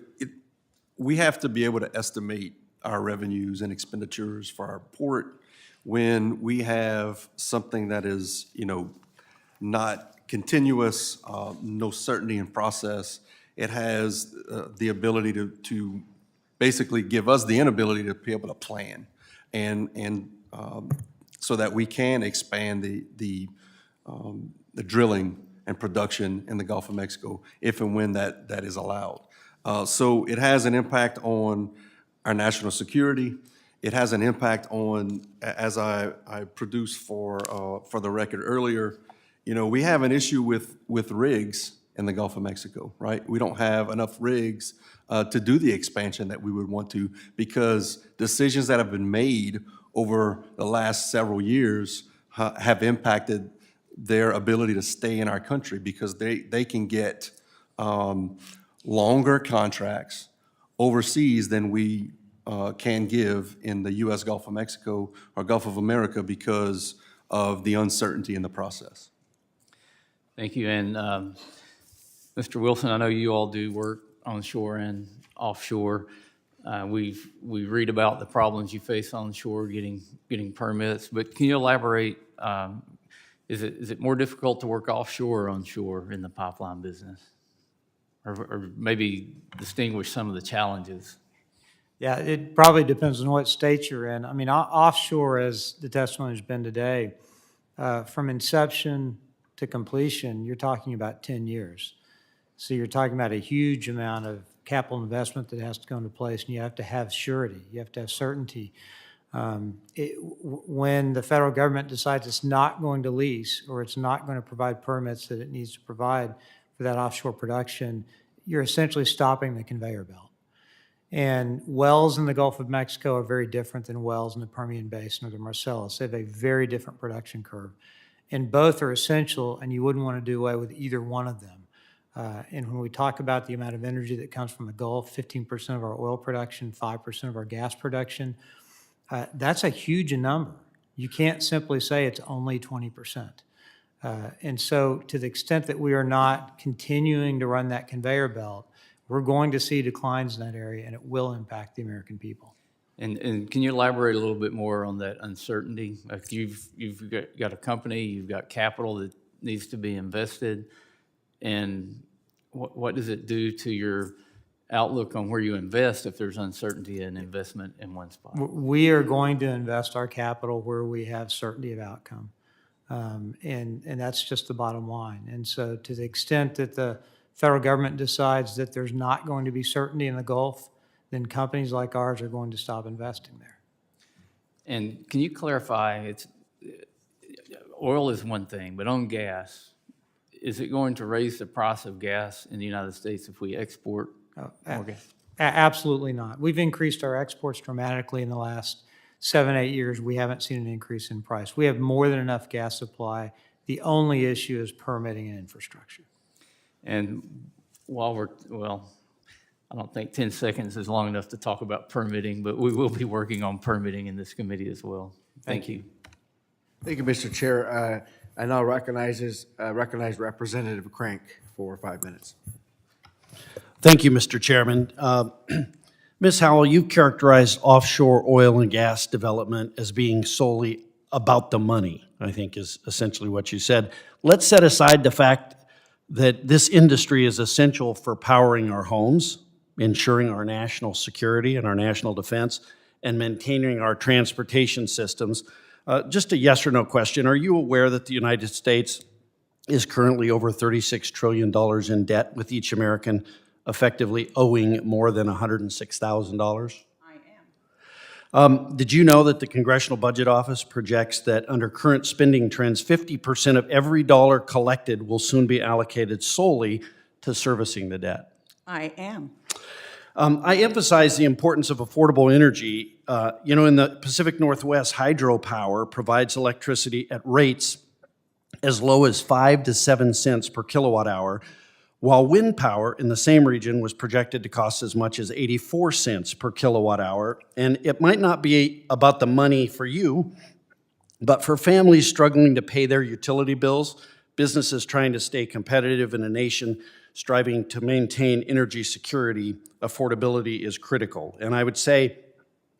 Speaker 5: we have to be able to estimate our revenues and expenditures for our port when we have something that is, you know, not continuous, no certainty in process. It has the ability to basically give us the inability to be able to plan and so that we can expand the drilling and production in the Gulf of Mexico if and when that is allowed. So it has an impact on our national security. It has an impact on, as I produced for the record earlier, you know, we have an issue with rigs in the Gulf of Mexico, right? We don't have enough rigs to do the expansion that we would want to, because decisions that have been made over the last several years have impacted their ability to stay in our country, because they can get longer contracts overseas than we can give in the U.S. Gulf of Mexico or Gulf of America because of the uncertainty in the process.
Speaker 4: Thank you. And Mr. Wilson, I know you all do work onshore and offshore. We read about the problems you face onshore getting permits, but can you elaborate? Is it more difficult to work offshore or onshore in the pipeline business? Or maybe distinguish some of the challenges?
Speaker 6: Yeah, it probably depends on what state you're in. I mean, offshore, as the testimony has been today, from inception to completion, you're talking about 10 years. So you're talking about a huge amount of capital investment that has to go into place, and you have to have surety. You have to have certainty. When the federal government decides it's not going to lease or it's not going to provide permits that it needs to provide, for that offshore production, you're essentially stopping the conveyor belt. And wells in the Gulf of Mexico are very different than wells in the Permian Basin or the Marcellus. They have a very different production curve. And both are essential, and you wouldn't want to do away with either one of them. And when we talk about the amount of energy that comes from the Gulf, 15% of our oil production, 5% of our gas production, that's a huge number. You can't simply say it's only 20%. And so to the extent that we are not continuing to run that conveyor belt, we're going to see declines in that area, and it will impact the American people.
Speaker 4: And can you elaborate a little bit more on that uncertainty? Like you've got a company, you've got capital that needs to be invested, and what does it do to your outlook on where you invest if there's uncertainty in investment in one spot?
Speaker 6: We are going to invest our capital where we have certainty of outcome. And that's just the bottom line. And so to the extent that the federal government decides that there's not going to be certainty in the Gulf, then companies like ours are going to stop investing there.
Speaker 4: And can you clarify, oil is one thing, but on gas, is it going to raise the price of gas in the United States if we export more gas?
Speaker 6: Absolutely not. We've increased our exports dramatically in the last 7-8 years. We haven't seen an increase in price. We have more than enough gas supply. The only issue is permitting and infrastructure.
Speaker 4: And while I don't think 10 seconds is long enough to talk about permitting, but we will be working on permitting in this committee as well. Thank you.
Speaker 1: Thank you, Mr. Chair. I now recognize Representative Crank for 5 minutes.
Speaker 21: Thank you, Mr. Chairman. Ms. Howell, you characterized offshore oil and gas development as being solely about the money, I think is essentially what you said. Let's set aside the fact that this industry is essential for powering our homes, ensuring our national security and our national defense, and maintaining our transportation systems. Just a yes or no question. Are you aware that the United States is currently over $36 trillion in debt, with each American effectively owing more than $106,000? I am. Did you know that the Congressional Budget Office projects that under current spending trends, 50% of every dollar collected will soon be allocated solely to servicing the debt?
Speaker 15: I am.
Speaker 21: I emphasize the importance of affordable energy. In the Pacific Northwest, hydropower provides electricity at rates as low as 5 to 7 cents per kilowatt hour, while wind power in the same region was projected to cost as much as 84 cents per kilowatt hour. And it might not be about the money for you, but for families struggling to pay their utility bills, businesses trying to stay competitive in a nation striving to maintain energy security, affordability is critical. And I would say,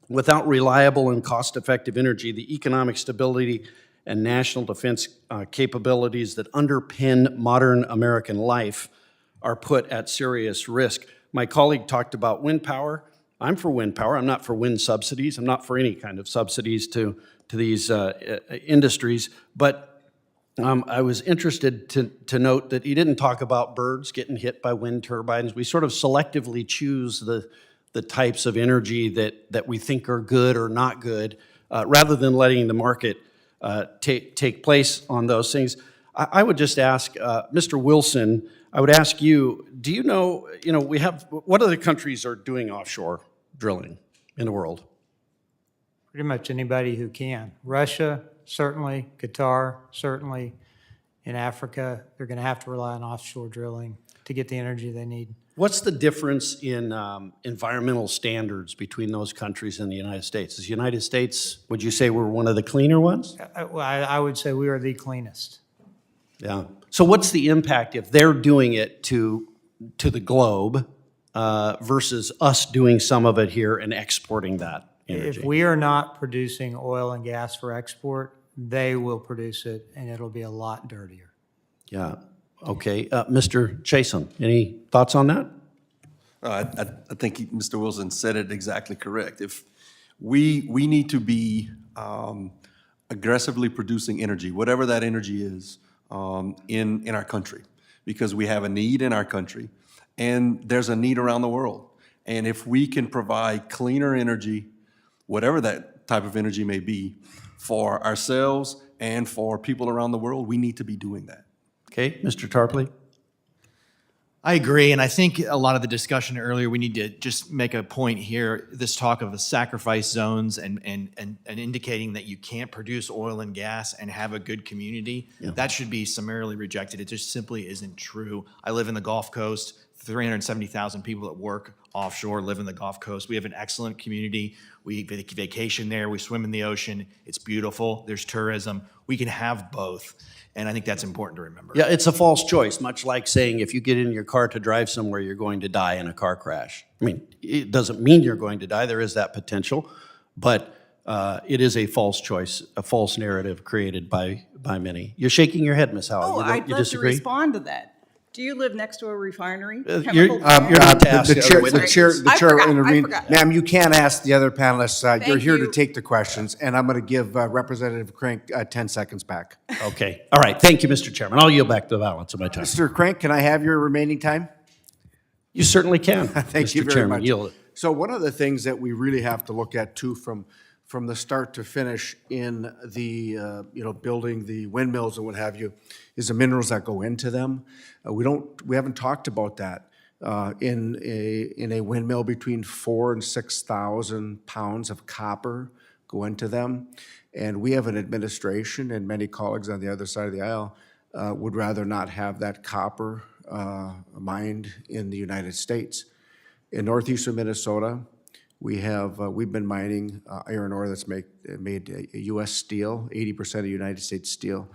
Speaker 21: without reliable and cost-effective energy, the economic stability and national defense capabilities that underpin modern American life are put at serious risk. My colleague talked about wind power. I'm for wind power. I'm not for wind subsidies. I'm not for any kind of subsidies to these industries. But I was interested to note that he didn't talk about birds getting hit by wind turbines. We sort of selectively choose the types of energy that we think are good or not good, rather than letting the market take place on those things. I would just ask, Mr. Wilson, I would ask you, do you know, what other countries are doing offshore drilling in the world?
Speaker 6: Pretty much anybody who can. Russia, certainly. Qatar, certainly. In Africa, they're going to have to rely on offshore drilling to get the energy they need.
Speaker 21: What's the difference in environmental standards between those countries and the United States? Is the United States, would you say we're one of the cleaner ones?
Speaker 6: I would say we are the cleanest.
Speaker 21: Yeah. So what's the impact if they're doing it to the globe versus us doing some of it here and exporting that energy?
Speaker 6: If we are not producing oil and gas for export, they will produce it, and it'll be a lot dirtier.
Speaker 21: Yeah. Okay. Mr. Chason, any thoughts on that?
Speaker 5: I think Mr. Wilson said it exactly correct. If we need to be aggressively producing energy, whatever that energy is, in our country, because we have a need in our country, and there's a need around the world. And if we can provide cleaner energy, whatever that type of energy may be, for ourselves and for people around the world, we need to be doing that.
Speaker 21: Okay, Mr. Tarpley?
Speaker 8: I agree, and I think a lot of the discussion earlier, we need to just make a point here, this talk of the sacrifice zones and indicating that you can't produce oil and gas and have a good community, that should be summarily rejected. It just simply isn't true. I live in the Gulf Coast, 370,000 people that work offshore live in the Gulf Coast. We have an excellent community. We vacation there, we swim in the ocean, it's beautiful, there's tourism. We can have both. And I think that's important to remember.
Speaker 21: Yeah, it's a false choice, much like saying if you get in your car to drive somewhere, you're going to die in a car crash. I mean, it doesn't mean you're going to die. There is that potential, but it is a false choice, a false narrative created by many. You're shaking your head, Ms. Howell.
Speaker 7: Oh, I'd
Speaker 21: You
Speaker 7: love to
Speaker 21: disagree?
Speaker 7: respond to that. Do you live next to a refinery?
Speaker 21: You're
Speaker 7: Chemical plant?
Speaker 21: not to ask
Speaker 1: The
Speaker 21: the
Speaker 1: chair,
Speaker 21: other
Speaker 1: the
Speaker 21: witnesses.
Speaker 1: chair, the
Speaker 7: I
Speaker 1: chair
Speaker 7: forgot, I
Speaker 1: intervened.
Speaker 7: forgot.
Speaker 1: Ma'am, you can't ask the other panelists. You're
Speaker 7: Thank
Speaker 1: here to
Speaker 7: you.
Speaker 1: take the questions, and I'm going to give Representative Crank 10 seconds back.
Speaker 21: Okay, all right, thank you, Mr. Chairman. I'll yield back the balance of my time.
Speaker 1: Mr. Crank, can I have your remaining time?
Speaker 21: You certainly can,
Speaker 1: Thank you
Speaker 21: Mr.
Speaker 1: very
Speaker 21: Chairman.
Speaker 1: much.
Speaker 21: Yield it.
Speaker 1: So one of the things that we really have to look at too, from the start to finish in the building the windmills and what have you, is the minerals that go into them. We haven't talked about that. In a windmill, between 4,000 and 6,000 pounds of copper go into them, and we have an administration and many colleagues on the other side of the aisle would rather not have that copper mined in the United States. In northeastern Minnesota, we've been mining iron ore that's made U.S. steel, 80% of United States steel.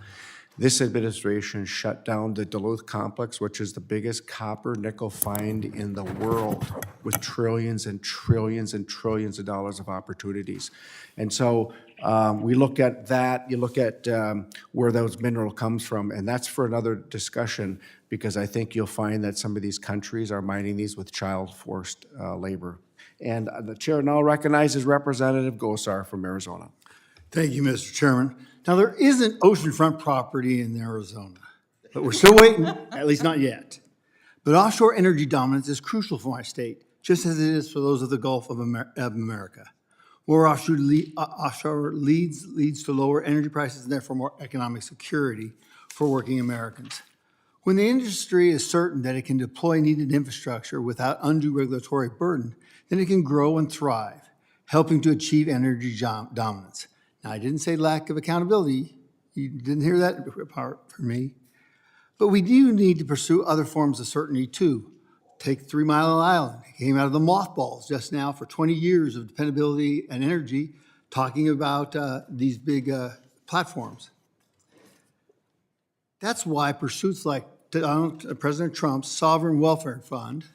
Speaker 1: This administration shut down the Duluth complex, which is the biggest copper nickel find in the world, with trillions and trillions and trillions of dollars of opportunities. And so we look at that, you look at where those mineral comes from, and that's for another discussion, because I think you'll find that some of these countries are mining these with child forced labor. And the chair now recognizes Representative Gosar from Arizona.
Speaker 3: Thank you, Mr. Chairman. Now, there isn't oceanfront property in Arizona, but we're still waiting, at least not yet. But offshore energy dominance is crucial for my state, just as it is for those of the Gulf of America. More offshore leads to lower energy prices and therefore more economic security for working Americans. When the industry is certain that it can deploy needed infrastructure without undue regulatory burden, then it can grow and thrive, helping to achieve energy dominance. Now, I didn't say lack of accountability. You didn't hear that part from me. But we do need to pursue other forms of certainty, too. Take 3 Mile Island. It came out of the mothballs just now for 20 years of dependability and energy, talking about these big platforms. That's why pursuits like President Trump's Sovereign Welfare Fund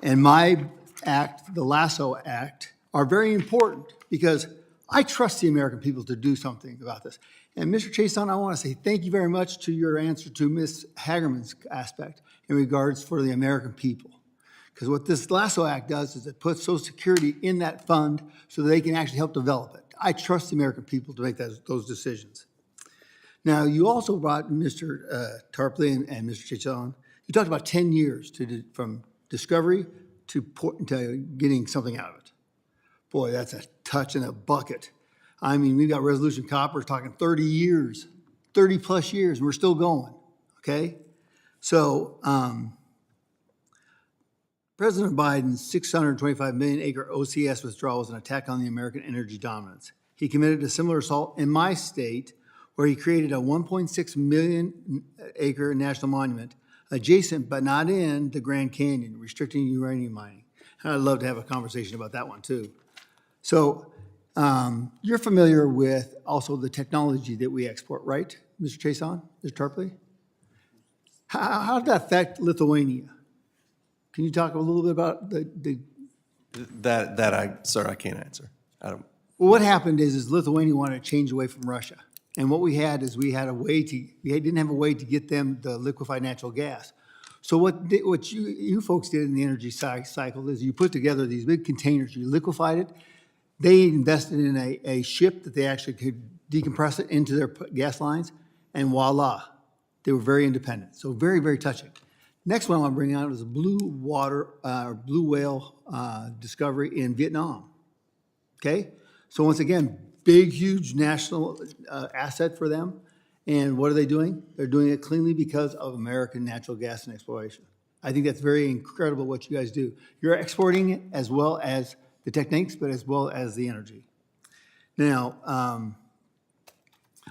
Speaker 3: and my act, the Lasso Act, are very important, because I trust the American people to do something about this. And Mr. Chason, I want to say thank you very much to your answer to Ms. Hagerman's aspect in regards for the American people. Because what this Lasso Act does is it puts Social Security in that fund so that they can actually help develop it. I trust the American people to make those decisions. Now, you also brought Mr. Tarpley and Mr. Chason. You talked about 10 years from discovery to getting something out of it. Boy, that's a touch in a bucket. I mean, we've got Resolution Copper talking 30 years, 30 plus years, and we're still going, okay? So President Biden's 625 million acre OCS withdrawal was an attack on the American energy dominance. He committed a similar assault in my state, where he created a 1.6 million acre national monument adjacent but not in the Grand Canyon, restricting uranium mining. And I'd love to have a conversation about that one too. So you're familiar with also the technology that we export, right, Mr. Chason, Mr. Tarpley? How did that affect Lithuania? Can you talk a little bit about
Speaker 5: Sir, I can't answer.
Speaker 3: Well, what happened is Lithuania wanted to change away from Russia. And what we had is we didn't have a way to get them the liquefied natural gas. So what you folks did in the energy cycle is you put together these big containers, you liquefied it. They invested in a ship that they actually could decompress it into their gas lines, and voila, they were very independent. So very, very touching. Next one I want to bring out is a blue whale discovery in Vietnam. Okay? So once again, big, huge national asset for them. And what are they doing? They're doing it cleanly because of American natural gas and exploration. I think that's very incredible what you guys do. You're exporting it as well as the techniques, but as well as the energy. Now,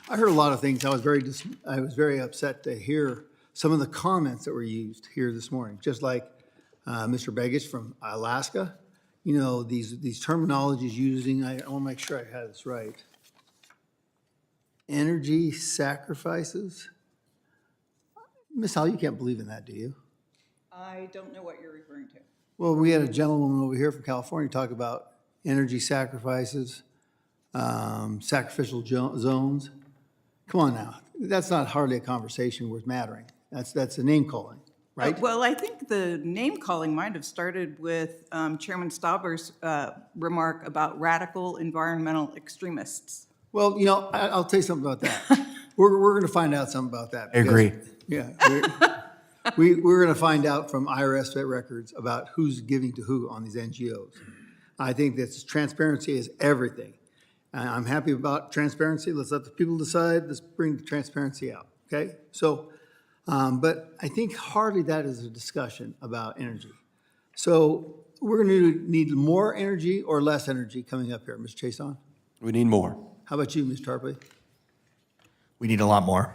Speaker 3: I heard a lot of things. I was very upset to hear some of the comments that were used here this morning, just like Mr. Begich from Alaska. You know, these terminologies using, I want to make sure I had this right. Energy sacrifices. Ms. Howell, you can't believe in that, do you?
Speaker 7: I don't know what you're referring to.
Speaker 3: Well, we had a gentleman over here from California talk about energy sacrifices, sacrificial zones. Come on now, that's not hardly a conversation worth mattering. That's a name calling, right?
Speaker 7: Well, I think the name calling might have started with Chairman Stauber's remark about radical environmental extremists.
Speaker 3: Well, you know, I'll tell you something about that. We're going to find out something about that.
Speaker 8: I agree.
Speaker 3: Yeah. We're going to find out from IRS records about who's giving to who on these NGOs. I think that transparency is everything. I'm happy about transparency. Let's let the people decide. Let's bring the transparency out, okay? So, but I think hardly that is a discussion about energy. So we're going to need more energy or less energy coming up here, Mr. Chason?
Speaker 5: We need more.
Speaker 3: How about you, Ms. Tarpley?
Speaker 8: We need a lot more.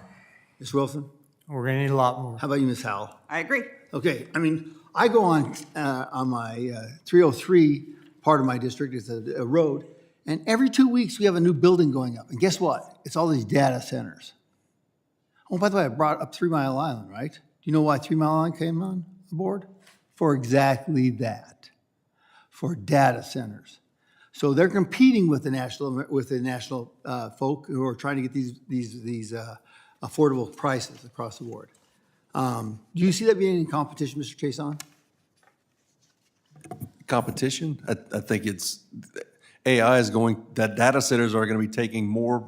Speaker 3: Ms. Wilson?
Speaker 6: We're going to need a lot more.
Speaker 3: How about you, Ms. Howell?
Speaker 7: I agree.
Speaker 3: Okay, I mean, I go on my 303 part of my district, it's a road, and every 2 weeks we have a new building going up. And guess what? It's all these data centers. Oh, by the way, I brought up 3 Mile Island, right? Do you know why 3 Mile Island came on board? For exactly that, for data centers. So they're competing with the national folk who are trying to get these affordable prices across the board. Do you see that being in competition, Mr. Chason?
Speaker 5: Competition? I think it's, AI is going, that data centers are going to be taking more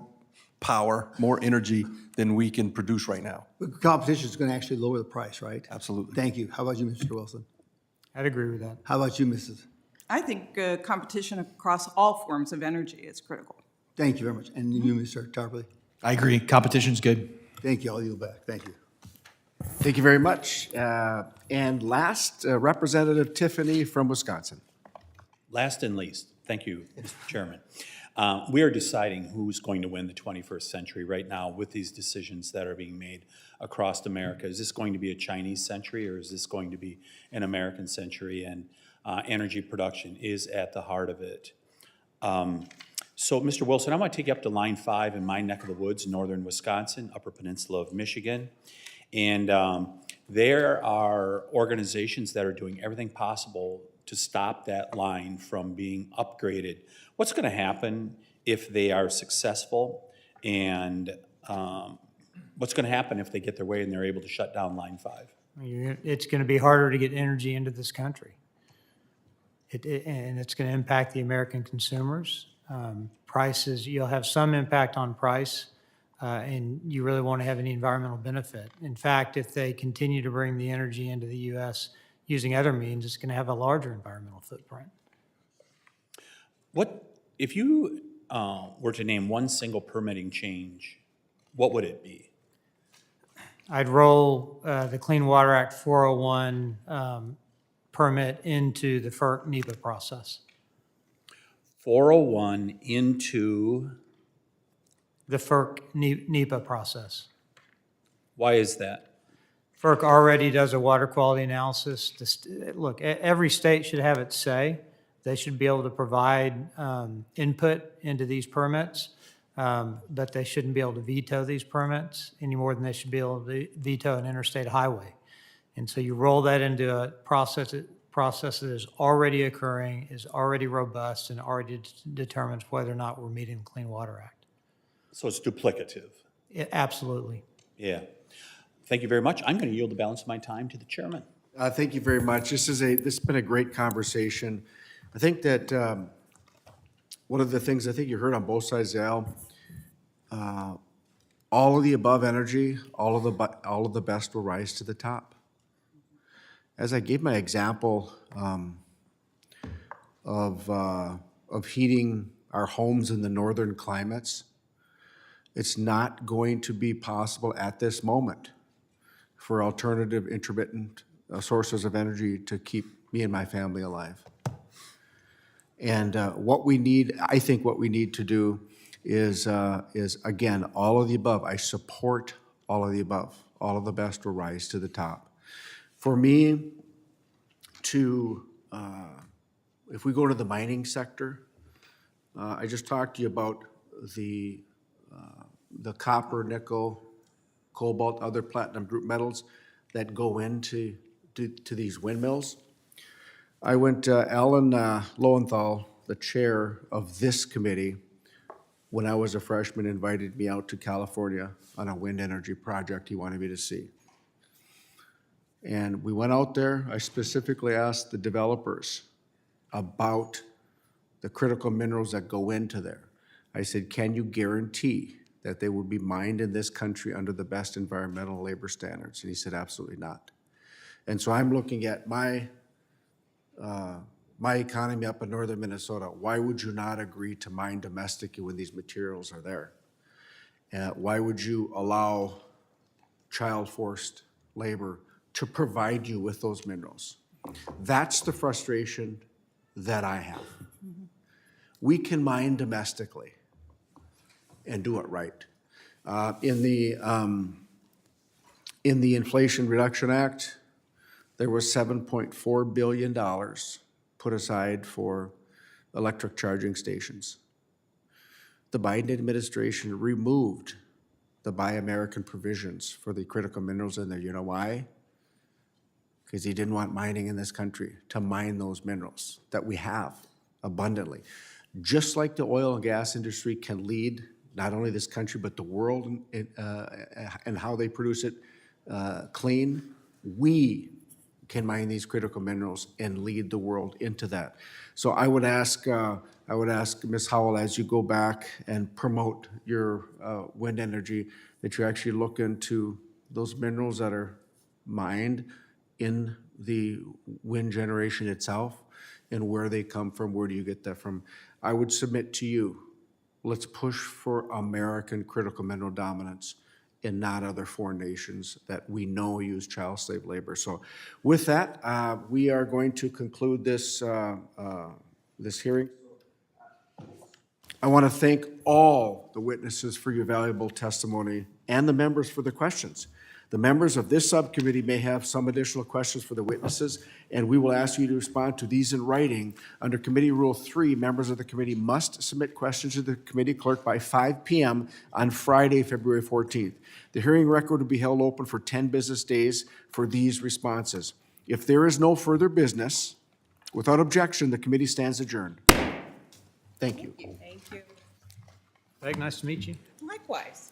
Speaker 5: power, more energy than we can produce right now.
Speaker 3: But competition is going to actually lower the price, right?
Speaker 5: Absolutely.
Speaker 3: Thank you. How about you, Mr. Wilson?
Speaker 6: I'd agree with that.
Speaker 3: How about you, Mrs.?
Speaker 7: I think competition across all forms of energy is critical.
Speaker 3: Thank you very much. And you, Mr. Tarpley?
Speaker 8: I agree. Competition's good.
Speaker 3: Thank you. I'll yield back. Thank you.
Speaker 1: Thank you very much. And last, Representative Tiffany from Wisconsin.
Speaker 9: Last and least, thank you, Mr. Chairman. We are deciding who's going to win the 21st century right now with these decisions that are being made across America. Is this going to be a Chinese century, or is this going to be an American century? And energy production is at the heart of it. So, Mr. Wilson, I want to take you up to Line 5 in my neck of the woods, northern Wisconsin, Upper Peninsula of Michigan. And there are organizations that are doing everything possible to stop that line from being upgraded. What's going to happen if they are successful? And what's going to happen if they get their way and they're able to shut down Line 5?
Speaker 6: It's going to be harder to get energy into this country. And it's going to impact the American consumers. Prices, you'll have some impact on price, and you really won't have any environmental benefit. In fact, if they continue to bring the energy into the U.S. using other means, it's going to have a larger environmental footprint.
Speaker 9: What, if you were to name one single permitting change, what would it be?
Speaker 6: I'd roll the Clean Water Act 401 permit into the FERC NEPA process.
Speaker 9: 401 into?
Speaker 6: The FERC NEPA process.
Speaker 9: Why is that?
Speaker 6: FERC already does a water quality analysis. Look, every state should have its say. They should be able to provide input into these permits, but they shouldn't be able to veto these permits any more than they should be able to veto an interstate highway. And so you roll that into a process that is already occurring, is already robust, and already determines whether or not we're meeting the Clean Water Act.
Speaker 9: So it's duplicative?
Speaker 6: Absolutely.
Speaker 9: Yeah. Thank you very much. I'm going to yield the balance of my time to the chairman.
Speaker 1: Thank you very much. This has been a great conversation. I think that one of the things I think you heard on both sides of the aisle, all of the above energy, all of the best will rise to the top. As I gave my example of heating our homes in the northern climates, it's not going to be possible at this moment for alternative intermittent sources of energy to keep me and my family alive. And what we need, I think what we need to do is again, all of the above. I support all of the above. All of the best will rise to the top. For me, if we go to the mining sector, I just talked to you about the copper, nickel, cobalt, other platinum group metals that go into these windmills. I went, Alan Lowenthal, the chair of this committee, when I was a freshman, invited me out to California on a wind energy project he wanted me to see. And we went out there. I specifically asked the developers about the critical minerals that go into there. I said, can you guarantee that they will be mined in this country under the best environmental and labor standards? And he said, absolutely not. And so I'm looking at my economy up in northern Minnesota. Why would you not agree to mine domestically when these materials are there? Why would you allow child forced labor to provide you with those minerals? That's the frustration that I have. We can mine domestically and do it right. In the Inflation Reduction Act, there was $7.4 billion put aside for electric charging stations. The Biden administration removed the Buy American provisions for the critical minerals in there. You know why? Because he didn't want mining in this country to mine those minerals that we have abundantly. Just like the oil and gas industry can lead not only this country, but the world and how they produce it clean, we can mine these critical minerals and lead the world into that. So I would ask Ms. Howell, as you go back and promote your wind energy, that you actually look into those minerals that are mined in the wind generation itself and where they come from, where do you get that from. I would submit to you, let's push for American critical mineral dominance and not other foreign nations that we know use child slave labor. So with that, we are going to conclude this, this hearing. I want to thank all the witnesses for your valuable testimony and the members for the questions. The members of this subcommittee may have some additional questions for the witnesses, and we will ask you to respond to these in writing. Under Committee Rule 3, members of the committee must submit questions to the committee clerk by 5 p.m. on Friday, February 14th. The hearing record will be held open for 10 business days for these responses. If there is no further business, without objection, the committee stands adjourned. Thank you.
Speaker 2: Thank you.
Speaker 6: Peg, nice to meet you.
Speaker 7: Likewise.